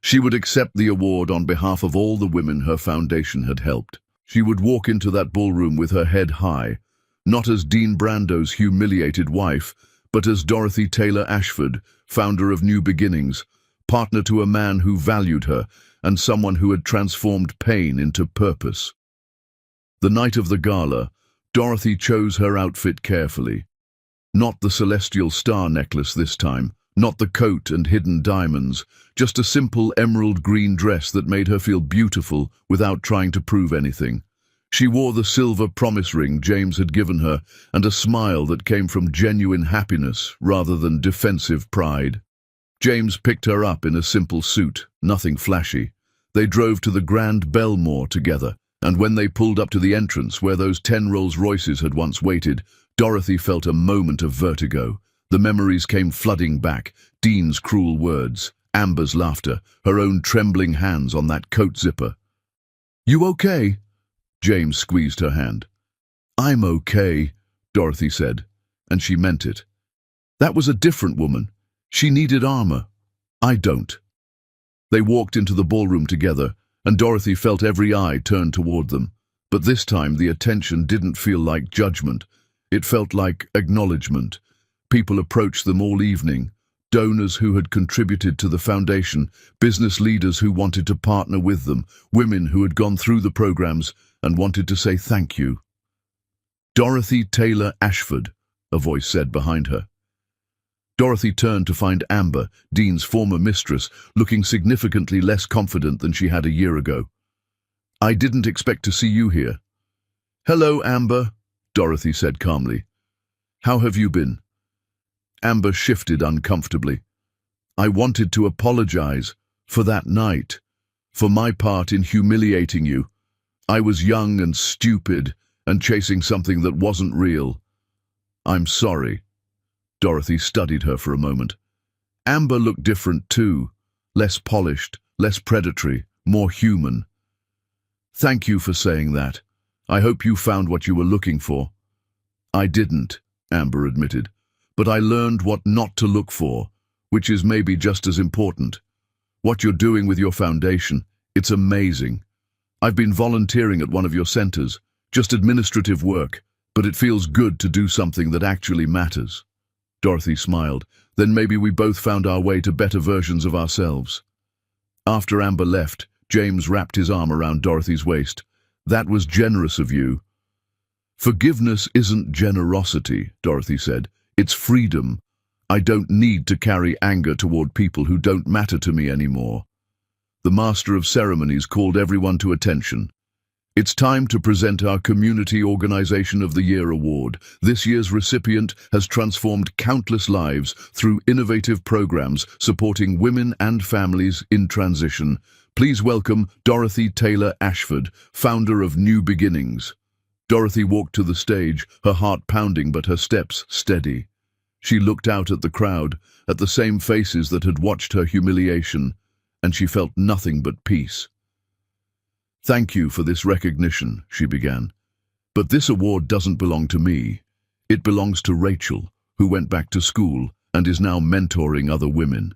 A: She would accept the award on behalf of all the women her foundation had helped. She would walk into that ballroom with her head high, not as Dean Brando's humiliated wife, but as Dorothy Taylor Ashford, founder of New Beginnings, partner to a man who valued her and someone who had transformed pain into purpose. The night of the gala, Dorothy chose her outfit carefully. Not the celestial star necklace this time, not the coat and hidden diamonds, just a simple emerald green dress that made her feel beautiful without trying to prove anything. She wore the silver promise ring James had given her and a smile that came from genuine happiness rather than defensive pride. James picked her up in a simple suit, nothing flashy. They drove to the Grand Belmore together, and when they pulled up to the entrance where those 10 Rolls-Royces had once waited, Dorothy felt a moment of vertigo. The memories came flooding back, Dean's cruel words, Amber's laughter, her own trembling hands on that coat zipper. "You okay?" James squeezed her hand. "I'm okay," Dorothy said, and she meant it. That was a different woman. She needed armor. I don't. They walked into the ballroom together, and Dorothy felt every eye turned toward them. But this time the attention didn't feel like judgment. It felt like acknowledgement. People approached them all evening. Donors who had contributed to the foundation, business leaders who wanted to partner with them, women who had gone through the programs and wanted to say thank you. "Dorothy Taylor Ashford," a voice said behind her. Dorothy turned to find Amber, Dean's former mistress, looking significantly less confident than she had a year ago. "I didn't expect to see you here." "Hello, Amber," Dorothy said calmly. "How have you been?" Amber shifted uncomfortably. "I wanted to apologize for that night, for my part in humiliating you. I was young and stupid and chasing something that wasn't real. I'm sorry." Dorothy studied her for a moment. Amber looked different too, less polished, less predatory, more human. "Thank you for saying that. I hope you found what you were looking for." "I didn't," Amber admitted, "but I learned what not to look for, which is maybe just as important. What you're doing with your foundation, it's amazing. I've been volunteering at one of your centers, just administrative work, but it feels good to do something that actually matters." Dorothy smiled. "Then maybe we both found our way to better versions of ourselves." After Amber left, James wrapped his arm around Dorothy's waist. "That was generous of you." "Forgiveness isn't generosity," Dorothy said. "It's freedom. I don't need to carry anger toward people who don't matter to me anymore." The Master of Ceremonies called everyone to attention. "It's time to present our Community Organization of the Year award. This year's recipient has transformed countless lives through innovative programs supporting women and families in transition. Please welcome Dorothy Taylor Ashford, founder of New Beginnings." Dorothy walked to the stage, her heart pounding but her steps steady. She looked out at the crowd, at the same faces that had watched her humiliation, and she felt nothing but peace. "Thank you for this recognition," she began. "But this award doesn't belong to me," It belongs to Rachel, who went back to school and is now mentoring other women.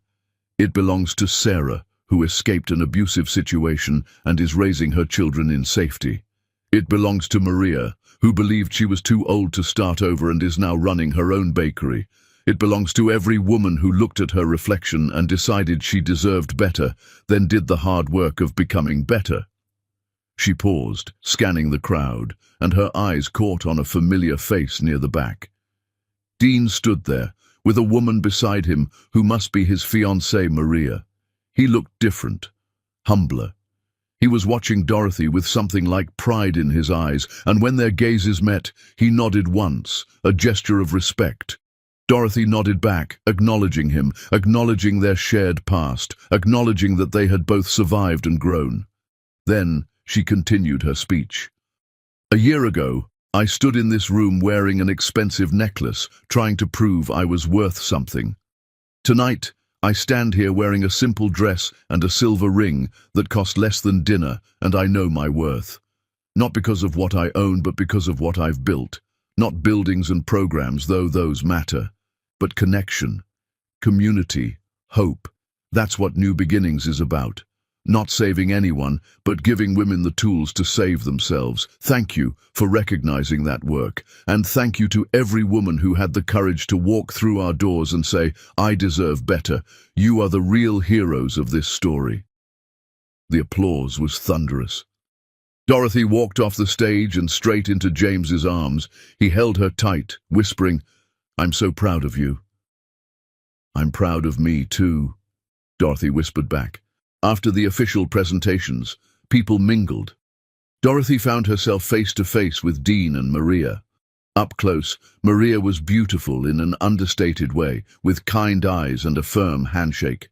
A: It belongs to Sarah, who escaped an abusive situation and is raising her children in safety. It belongs to Maria, who believed she was too old to start over and is now running her own bakery. It belongs to every woman who looked at her reflection and decided she deserved better, then did the hard work of becoming better. She paused, scanning the crowd, and her eyes caught on a familiar face near the back. Dean stood there, with a woman beside him who must be his fiancée Maria. He looked different, humbler. He was watching Dorothy with something like pride in his eyes, and when their gazes met, he nodded once, a gesture of respect. Dorothy nodded back, acknowledging him, acknowledging their shared past, acknowledging that they had both survived and grown. Then she continued her speech. "A year ago, I stood in this room wearing an expensive necklace, trying to prove I was worth something. Tonight, I stand here wearing a simple dress and a silver ring that cost less than dinner, and I know my worth. Not because of what I own, but because of what I've built. Not buildings and programs, though those matter, but connection, community, hope. That's what New Beginnings is about. Not saving anyone, but giving women the tools to save themselves. Thank you for recognizing that work, and thank you to every woman who had the courage to walk through our doors and say, 'I deserve better.' You are the real heroes of this story." The applause was thunderous. Dorothy walked off the stage and straight into James's arms. He held her tight, whispering, "I'm so proud of you." "I'm proud of me, too," Dorothy whispered back. After the official presentations, people mingled. Dorothy found herself face to face with Dean and Maria. Up close, Maria was beautiful in an understated way, with kind eyes and a firm handshake.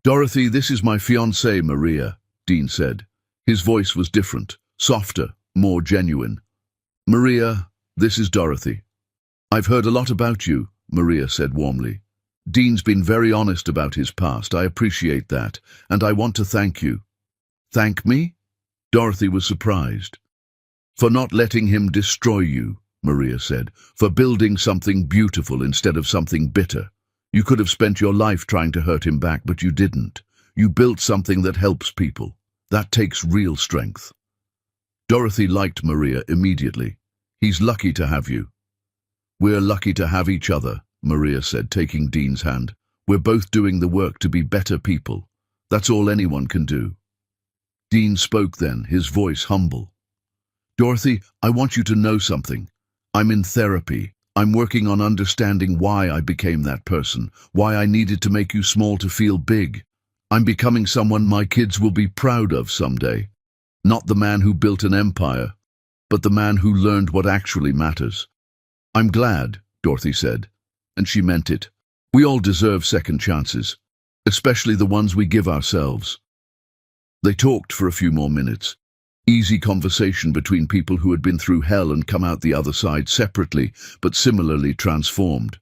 A: "Dorothy, this is my fiancée, Maria," Dean said. His voice was different, softer, more genuine. "Maria, this is Dorothy." "I've heard a lot about you," Maria said warmly. "Dean's been very honest about his past. I appreciate that, and I want to thank you." "Thank me?" Dorothy was surprised. "For not letting him destroy you," Maria said. "For building something beautiful instead of something bitter. You could have spent your life trying to hurt him back, but you didn't. You built something that helps people. That takes real strength." Dorothy liked Maria immediately. "He's lucky to have you." "We're lucky to have each other," Maria said, taking Dean's hand. "We're both doing the work to be better people. That's all anyone can do." Dean spoke then, his voice humble. "Dorothy, I want you to know something. I'm in therapy. I'm working on understanding why I became that person, why I needed to make you small to feel big. I'm becoming someone my kids will be proud of someday. Not the man who built an empire, but the man who learned what actually matters." "I'm glad," Dorothy said. And she meant it. We all deserve second chances, especially the ones we give ourselves. They talked for a few more minutes. Easy conversation between people who had been through hell and come out the other side separately, but similarly transformed.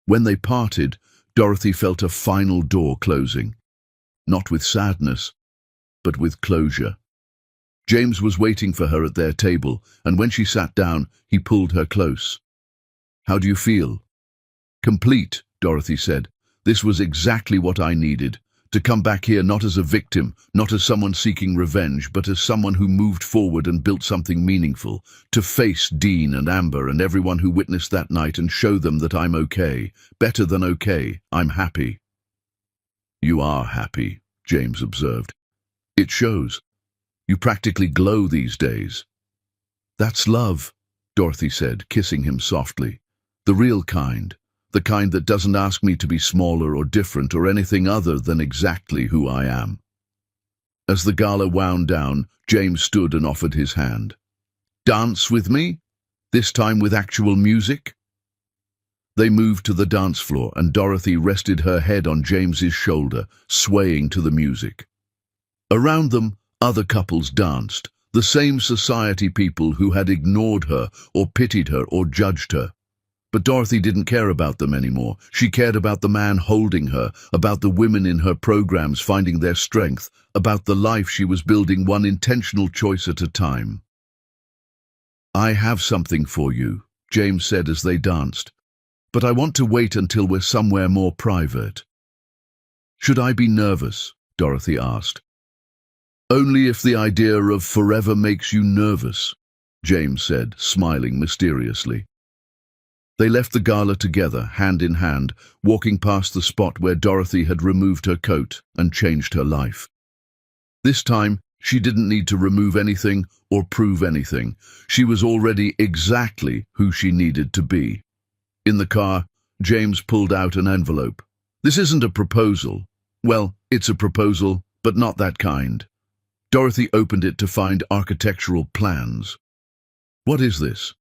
A: When they parted, Dorothy felt a final door closing. Not with sadness, but with closure. James was waiting for her at their table, and when she sat down, he pulled her close. "How do you feel?" "Complete," Dorothy said. "This was exactly what I needed. To come back here not as a victim, not as someone seeking revenge, but as someone who moved forward and built something meaningful. To face Dean and Amber and everyone who witnessed that night and show them that I'm okay. Better than okay. I'm happy." "You are happy," James observed. "It shows. You practically glow these days." "That's love," Dorothy said, kissing him softly. "The real kind. The kind that doesn't ask me to be smaller or different or anything other than exactly who I am." As the gala wound down, James stood and offered his hand. "Dance with me? This time with actual music?" They moved to the dance floor, and Dorothy rested her head on James's shoulder, swaying to the music. Around them, other couples danced, the same society people who had ignored her or pitied her or judged her. But Dorothy didn't care about them anymore. She cared about the man holding her, about the women in her programs finding their strength, about the life she was building one intentional choice at a time. "I have something for you," James said as they danced. "But I want to wait until we're somewhere more private." "Should I be nervous?" Dorothy asked. "Only if the idea of forever makes you nervous," James said, smiling mysteriously. They left the gala together, hand in hand, walking past the spot where Dorothy had removed her coat and changed her life. This time, she didn't need to remove anything or prove anything. She was already exactly who she needed to be. In the car, James pulled out an envelope. "This isn't a proposal. Well, it's a proposal, but not that kind." Dorothy opened it to find architectural plans. "What is this?"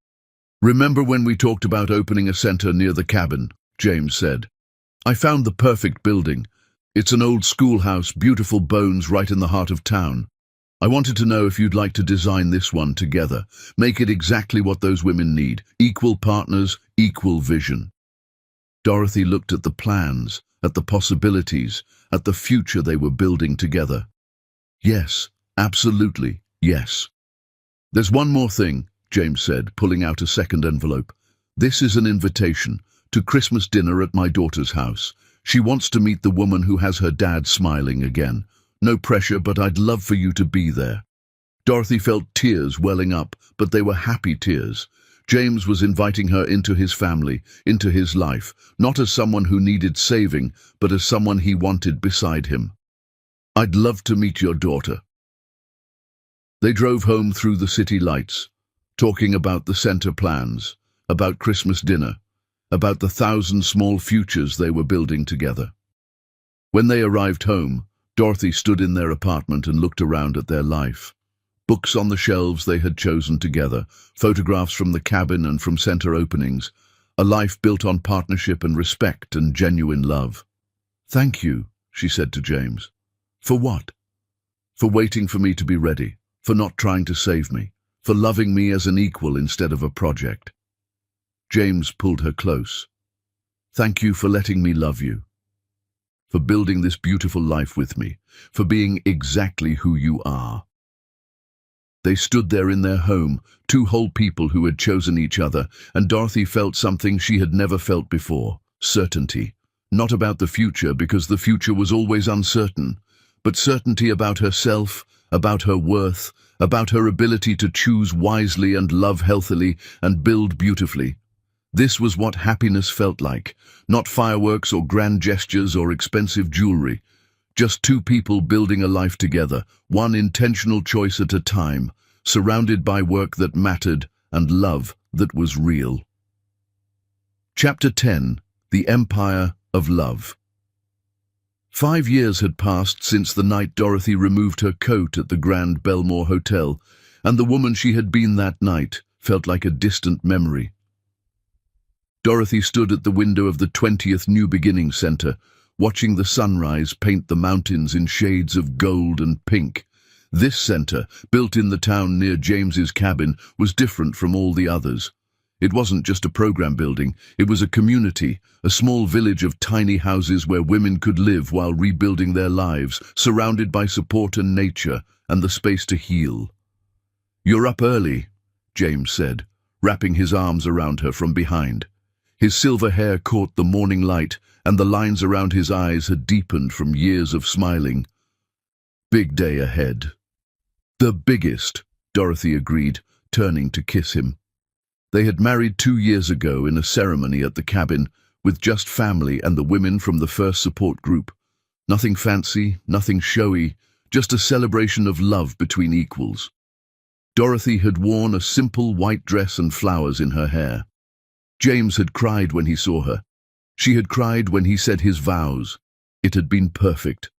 A: "Remember when we talked about opening a center near the cabin?" James said. "I found the perfect building. It's an old schoolhouse, beautiful bones right in the heart of town. I wanted to know if you'd like to design this one together. Make it exactly what those women need. Equal partners, equal vision." Dorothy looked at the plans, at the possibilities, at the future they were building together. "Yes, absolutely, yes." "There's one more thing," James said, pulling out a second envelope. "This is an invitation to Christmas dinner at my daughter's house. She wants to meet the woman who has her dad smiling again. No pressure, but I'd love for you to be there." Dorothy felt tears welling up, but they were happy tears. James was inviting her into his family, into his life, not as someone who needed saving, but as someone he wanted beside him. "I'd love to meet your daughter." They drove home through the city lights, talking about the center plans, about Christmas dinner, about the 1,000 small futures they were building together. When they arrived home, Dorothy stood in their apartment and looked around at their life. Books on the shelves they had chosen together, photographs from the cabin and from center openings, a life built on partnership and respect and genuine love. "Thank you," she said to James. "For what?" "For waiting for me to be ready, for not trying to save me, for loving me as an equal instead of a project." James pulled her close. "Thank you for letting me love you, for building this beautiful life with me, for being exactly who you are." They stood there in their home, two whole people who had chosen each other, and Dorothy felt something she had never felt before: certainty. Not about the future, because the future was always uncertain, but certainty about herself, about her worth, about her ability to choose wisely and love healthily and build beautifully. This was what happiness felt like, not fireworks or grand gestures or expensive jewelry. Just two people building a life together, one intentional choice at a time, surrounded by work that mattered and love that was real. Chapter 10: The Empire of Love. 5 years had passed since the night Dorothy removed her coat at the Grand Belmore Hotel, and the woman she had been that night felt like a distant memory. Dorothy stood at the window of the 20th New Beginning Center, watching the sunrise paint the mountains in shades of gold and pink. This center, built in the town near James's cabin, was different from all the others. It wasn't just a program building, it was a community, a small village of tiny houses where women could live while rebuilding their lives, surrounded by support and nature, and the space to heal. "You're up early," James said, wrapping his arms around her from behind. His silver hair caught the morning light, and the lines around his eyes had deepened from years of smiling. "Big day ahead." "The biggest," Dorothy agreed, turning to kiss him. They had married 2 years ago in a ceremony at the cabin, with just family and the women from the first support group. Nothing fancy, nothing showy, just a celebration of love between equals. Dorothy had worn a simple white dress and flowers in her hair. James had cried when he saw her. She had cried when he said his vows. It had been perfect.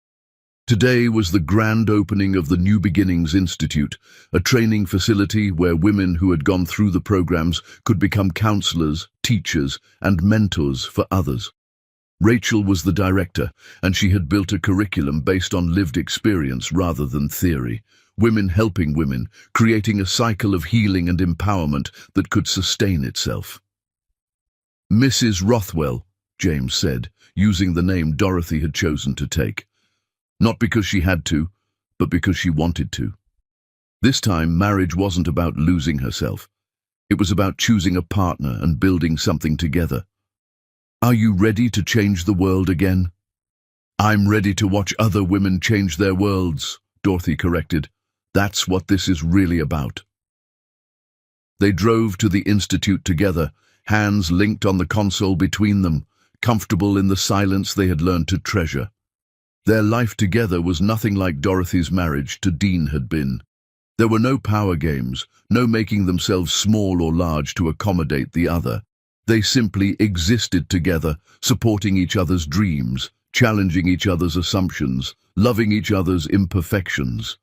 A: Today was the grand opening of the New Beginnings Institute, a training facility where women who had gone through the programs could become counselors, teachers, and mentors for others. Rachel was the director, and she had built a curriculum based on lived experience rather than theory. Women helping women, creating a cycle of healing and empowerment that could sustain itself. "Mrs. Rothwell," James said, using the name Dorothy had chosen to take. Not because she had to, but because she wanted to. This time, marriage wasn't about losing herself. It was about choosing a partner and building something together. Are you ready to change the world again? I'm ready to watch other women change their worlds, Dorothy corrected. That's what this is really about. They drove to the Institute together, hands linked on the console between them, comfortable in the silence they had learned to treasure. Their life together was nothing like Dorothy's marriage to Dean had been. There were no power games, no making themselves small or large to accommodate the other. They simply existed together, supporting each other's dreams, challenging each other's assumptions, loving each other's imperfections.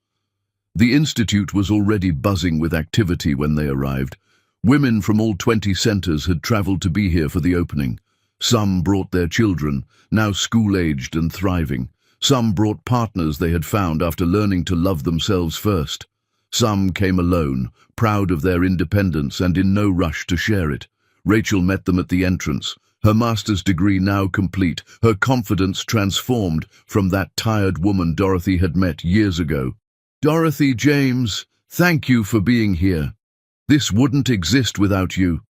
A: The Institute was already buzzing with activity when they arrived. Women from all 20 centers had traveled to be here for the opening. Some brought their children, now school-aged and thriving. Some brought partners they had found after learning to love themselves first. Some came alone, proud of their independence and in no rush to share it. Rachel met them at the entrance, her master's degree now complete, her confidence transformed from that tired woman Dorothy had met years ago. Dorothy James, thank you for being here. This wouldn't exist without you.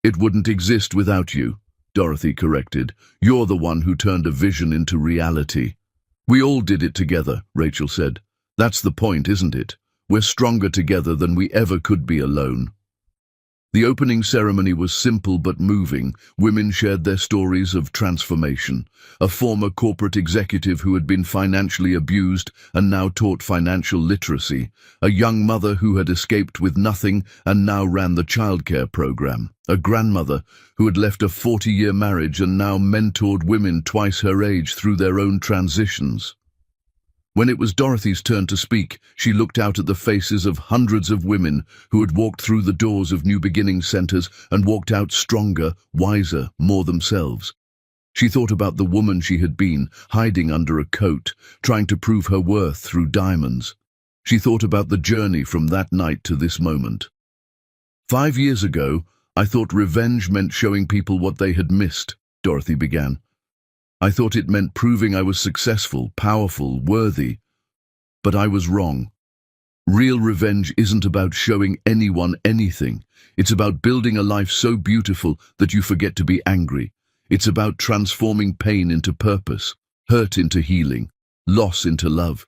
A: It wouldn't exist without you, Dorothy corrected. You're the one who turned a vision into reality. We all did it together, Rachel said. That's the point, isn't it? We're stronger together than we ever could be alone. The opening ceremony was simple but moving. Women shared their stories of transformation. A former corporate executive who had been financially abused and now taught financial literacy. A young mother who had escaped with nothing and now ran the childcare program. A grandmother who had left a 40-year marriage and now mentored women twice her age through their own transitions. When it was Dorothy's turn to speak, she looked out at the faces of hundreds of women who had walked through the doors of New Beginning centers and walked out stronger, wiser, more themselves. She thought about the woman she had been, hiding under a coat, trying to prove her worth through diamonds. She thought about the journey from that night to this moment. 5 years ago, I thought revenge meant showing people what they had missed, Dorothy began. I thought it meant proving I was successful, powerful, worthy. But I was wrong. Real revenge isn't about showing anyone anything. It's about building a life so beautiful that you forget to be angry. It's about transforming pain into purpose, hurt into healing, loss into love.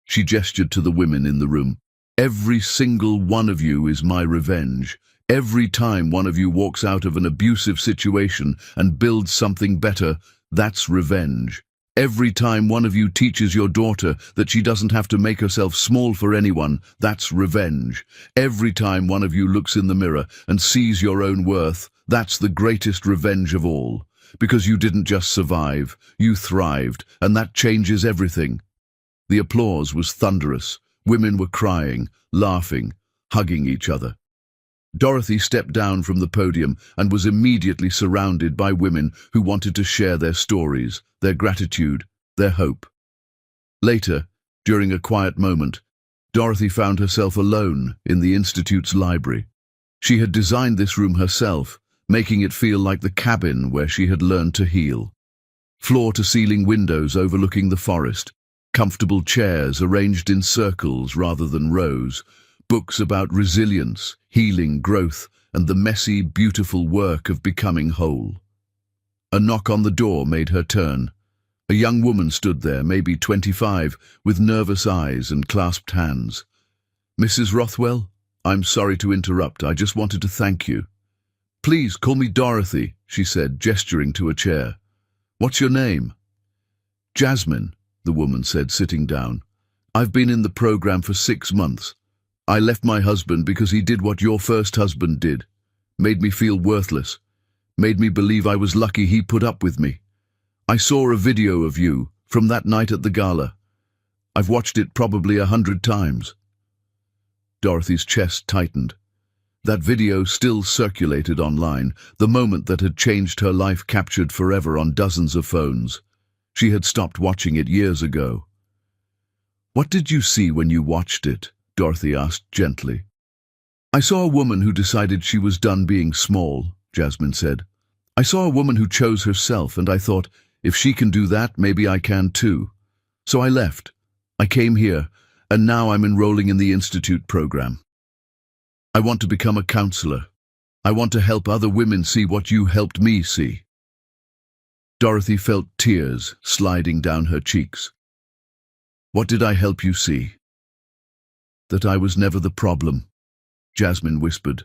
A: She gestured to the women in the room. Every single one of you is my revenge. Every time one of you walks out of an abusive situation and builds something better, that's revenge. Every time one of you teaches your daughter that she doesn't have to make herself small for anyone, that's revenge. Every time one of you looks in the mirror and sees your own worth, that's the greatest revenge of all. Because you didn't just survive, you thrived, and that changes everything. The applause was thunderous. Women were crying, laughing, hugging each other. Dorothy stepped down from the podium and was immediately surrounded by women who wanted to share their stories, their gratitude, their hope. Later, during a quiet moment, Dorothy found herself alone in the Institute's library. She had designed this room herself, making it feel like the cabin where she had learned to heal. Floor-to-ceiling windows overlooking the forest, comfortable chairs arranged in circles rather than rows, books about resilience, healing, growth, and the messy, beautiful work of becoming whole. A knock on the door made her turn. A young woman stood there, maybe 25, with nervous eyes and clasped hands. "Mrs. Rothwell, I'm sorry to interrupt. I just wanted to thank you." "Please call me Dorothy," she said, gesturing to a chair. "What's your name?" "Jasmine," the woman said, sitting down. "I've been in the program for 6 months. I left my husband because he did what your first husband did. Made me feel worthless. Made me believe I was lucky he put up with me. I saw a video of you from that night at the gala. I've watched it probably 100 times. Dorothy's chest tightened. That video still circulated online, the moment that had changed her life captured forever on dozens of phones. She had stopped watching it years ago. "What did you see when you watched it?" Dorothy asked gently. "I saw a woman who decided she was done being small," Jasmine said. "I saw a woman who chose herself, and I thought, if she can do that, maybe I can too. So I left. I came here, and now I'm enrolling in the Institute program. I want to become a counselor, I want to help other women see what you helped me see." Dorothy felt tears sliding down her cheeks. "What did I help you see?" "That I was never the problem," Jasmine whispered.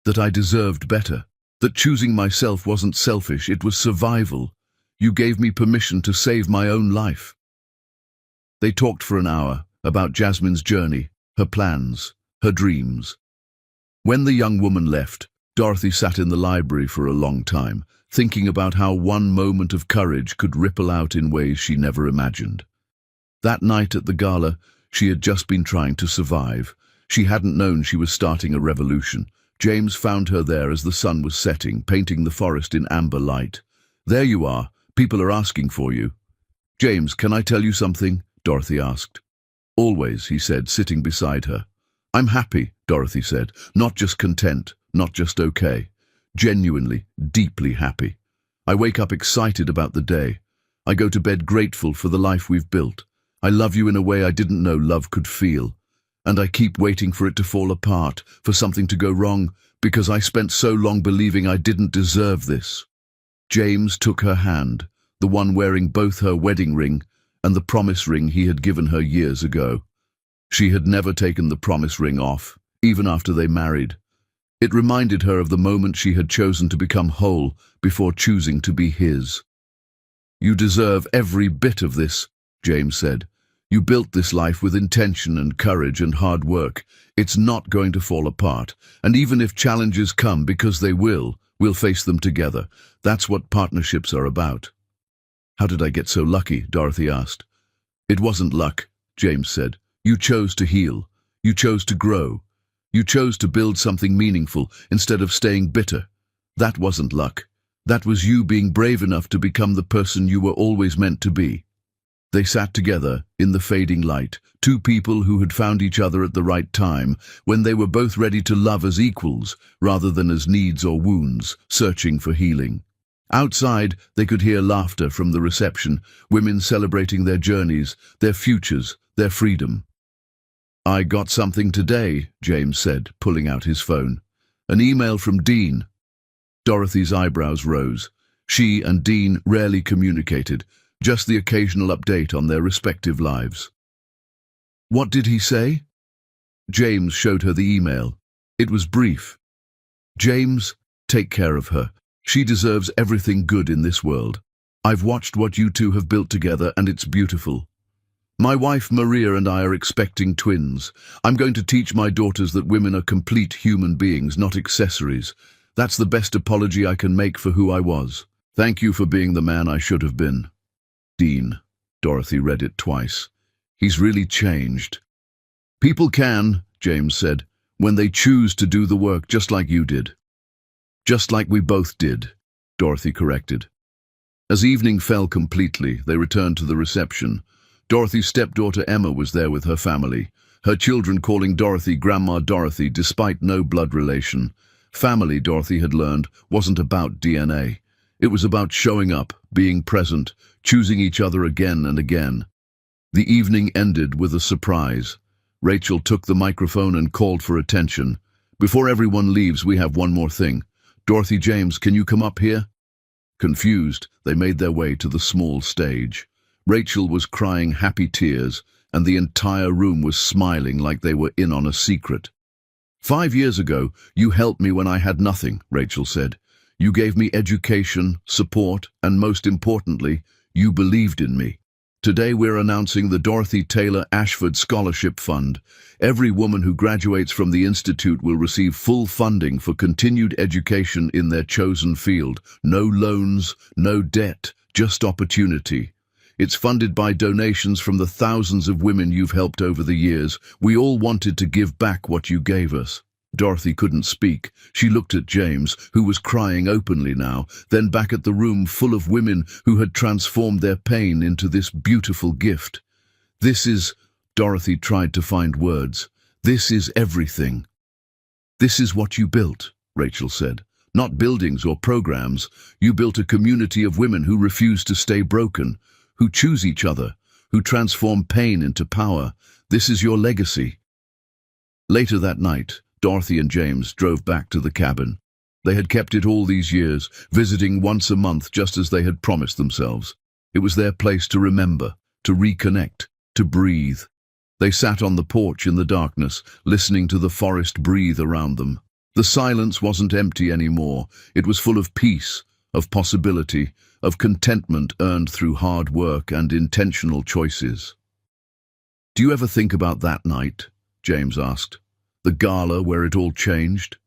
A: "That I deserved better. That choosing myself wasn't selfish, it was survival. You gave me permission to save my own life." They talked for an hour about Jasmine's journey, her plans, her dreams. When the young woman left, Dorothy sat in the library for a long time, thinking about how one moment of courage could ripple out in ways she never imagined. That night at the gala, she had just been trying to survive. She hadn't known she was starting a revolution. James found her there as the sun was setting, painting the forest in amber light. "There you are. People are asking for you." "James, can I tell you something?" Dorothy asked. "Always," he said, sitting beside her. "I'm happy," Dorothy said. "Not just content, not just okay. Genuinely, deeply happy. I wake up excited about the day. I go to bed grateful for the life we've built. I love you in a way I didn't know love could feel. And I keep waiting for it to fall apart, for something to go wrong, because I spent so long believing I didn't deserve this." James took her hand, the one wearing both her wedding ring and the promise ring he had given her years ago. She had never taken the promise ring off, even after they married. It reminded her of the moment she had chosen to become whole before choosing to be his. "You deserve every bit of this," James said. "You built this life with intention and courage and hard work. It's not going to fall apart. And even if challenges come, because they will, we'll face them together. That's what partnerships are about." "How did I get so lucky?" Dorothy asked. "It wasn't luck," James said. "You chose to heal. You chose to grow. You chose to build something meaningful instead of staying bitter. That wasn't luck. That was you being brave enough to become the person you were always meant to be." They sat together in the fading light, two people who had found each other at the right time, when they were both ready to love as equals, rather than as needs or wounds, searching for healing. Outside, they could hear laughter from the reception, women celebrating their journeys, their futures, their freedom. "I got something today," James said, pulling out his phone. "An email from Dean." Dorothy's eyebrows rose. She and Dean rarely communicated, just the occasional update on their respective lives. "What did he say?" James showed her the email. It was brief. "James, take care of her. She deserves everything good in this world. I've watched what you two have built together, and it's beautiful. My wife Maria and I are expecting twins. I'm going to teach my daughters that women are complete human beings, not accessories. That's the best apology I can make for who I was. Thank you for being the man I should have been." Dean. Dorothy read it twice. "He's really changed." "People can," James said, "when they choose to do the work just like you did." "Just like we both did," Dorothy corrected. As evening fell completely, they returned to the reception. Dorothy's stepdaughter Emma was there with her family, her children calling Dorothy Grandma Dorothy despite no blood relation. Family, Dorothy had learned, wasn't about DNA. It was about showing up, being present, choosing each other again and again. The evening ended with a surprise. Rachel took the microphone and called for attention. "Before everyone leaves, we have one more thing. Dorothy, James, can you come up here?" Confused, they made their way to the small stage. Rachel was crying happy tears, and the entire room was smiling like they were in on a secret. "5 years ago, you helped me when I had nothing," Rachel said. "You gave me education, support, and most importantly, you believed in me. Today we're announcing the Dorothy Taylor Ashford Scholarship Fund. Every woman who graduates from the Institute will receive full funding for continued education in their chosen field. No loans, no debt, just opportunity. It's funded by donations from the thousands of women you've helped over the years. We all wanted to give back what you gave us." Dorothy couldn't speak. She looked at James, who was crying openly now, then back at the room full of women who had transformed their pain into this beautiful gift. "This is," Dorothy tried to find words, "this is everything." "This is what you built," Rachel said. "Not buildings or programs. You built a community of women who refuse to stay broken, who choose each other, who transform pain into power. This is your legacy." Later that night, Dorothy and James drove back to the cabin. They had kept it all these years, visiting once a month just as they had promised themselves. It was their place to remember, to reconnect, to breathe. They sat on the porch in the darkness, listening to the forest breathe around them. The silence wasn't empty anymore. It was full of peace, of possibility, of contentment earned through hard work and intentional choices. "Do you ever think about that night?" James asked. "The gala where it all changed?"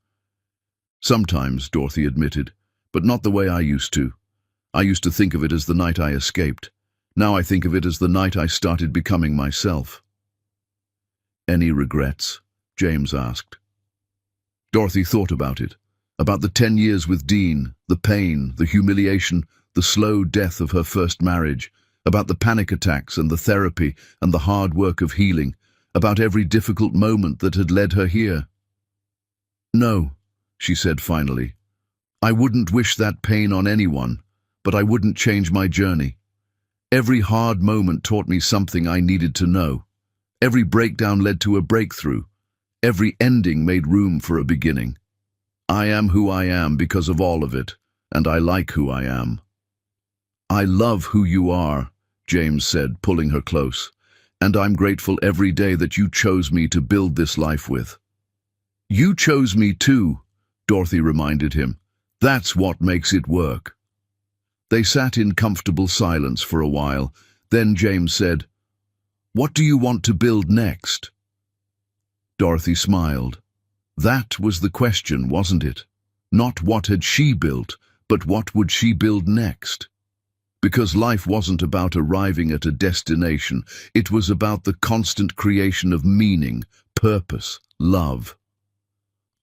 A: "Sometimes," Dorothy admitted, "but not the way I used to. I used to think of it as the night I escaped. Now I think of it as the night I started becoming myself." "Any regrets?" James asked. Dorothy thought about it, about the 10 years with Dean, the pain, the humiliation, the slow death of her first marriage, about the panic attacks and the therapy and the hard work of healing, about every difficult moment that had led her here. "No," she said finally. "I wouldn't wish that pain on anyone, but I wouldn't change my journey. Every hard moment taught me something I needed to know. Every breakdown led to a breakthrough. Every ending made room for a beginning. I am who I am because of all of it, and I like who I am." "I love who you are," James said, pulling her close, "and I'm grateful every day that you chose me to build this life with." "You chose me too," Dorothy reminded him. "That's what makes it work." They sat in comfortable silence for a while. Then James said, "What do you want to build next?" Dorothy smiled. That was the question, wasn't it? Not what had she built, but what would she build next? Because life wasn't about arriving at a destination. It was about the constant creation of meaning, purpose, love.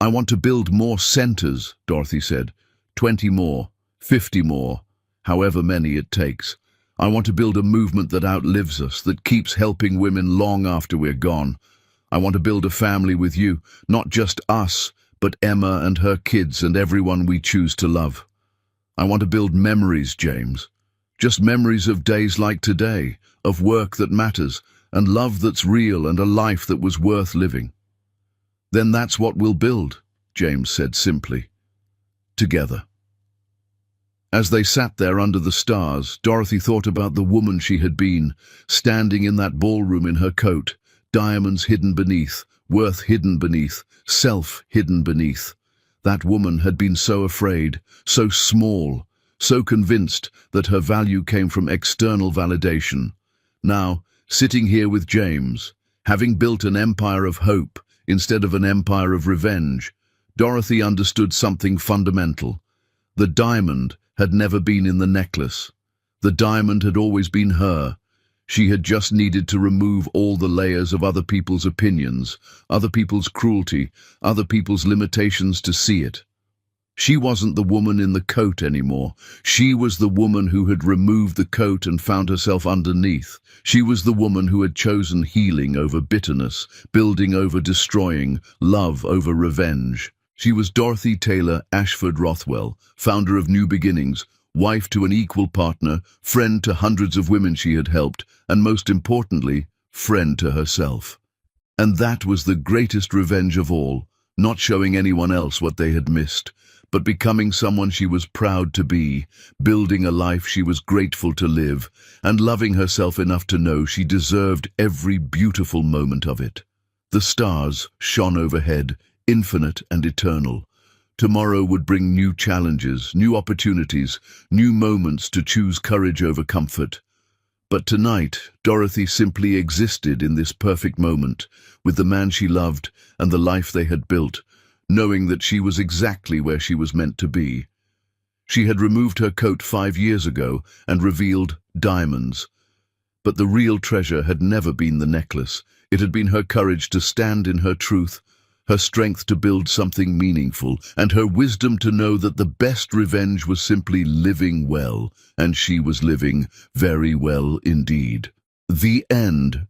A: "I want to build more centers," Dorothy said. 20 more, 50 more, however many it takes. "I want to build a movement that outlives us, that keeps helping women long after we're gone. I want to build a family with you, not just us, but Emma and her kids and everyone we choose to love. I want to build memories, James. Just memories of days like today, of work that matters, and love that's real, and a life that was worth living." "Then that's what we'll build," James said simply. "Together." As they sat there under the stars, Dorothy thought about the woman she had been, standing in that ballroom in her coat, diamonds hidden beneath, worth hidden beneath, self hidden beneath. That woman had been so afraid, so small, so convinced that her value came from external validation. Now, sitting here with James, having built an empire of hope instead of an empire of revenge, Dorothy understood something fundamental. The diamond had never been in the necklace. The diamond had always been her. She had just needed to remove all the layers of other people's opinions, other people's cruelty, other people's limitations to see it. She wasn't the woman in the coat anymore. She was the woman who had removed the coat and found herself underneath. She was the woman who had chosen healing over bitterness, building over destroying, love over revenge. She was Dorothy Taylor Ashford Rothwell, founder of New Beginnings, wife to an equal partner, friend to hundreds of women she had helped, and most importantly, friend to herself. And that was the greatest revenge of all, not showing anyone else what they had missed, but becoming someone she was proud to be, building a life she was grateful to live, and loving herself enough to know she deserved every beautiful moment of it. The stars shone overhead, infinite and eternal. Tomorrow would bring new challenges, new opportunities, new moments to choose courage over comfort. But tonight, Dorothy simply existed in this perfect moment, with the man she loved and the life they had built, knowing that she was exactly where she was meant to be. She had removed her coat 5 years ago and revealed diamonds. But the real treasure had never been the necklace. It had been her courage to stand in her truth, her strength to build something meaningful, and her wisdom to know that the best revenge was simply living well, and she was living very well indeed. The end.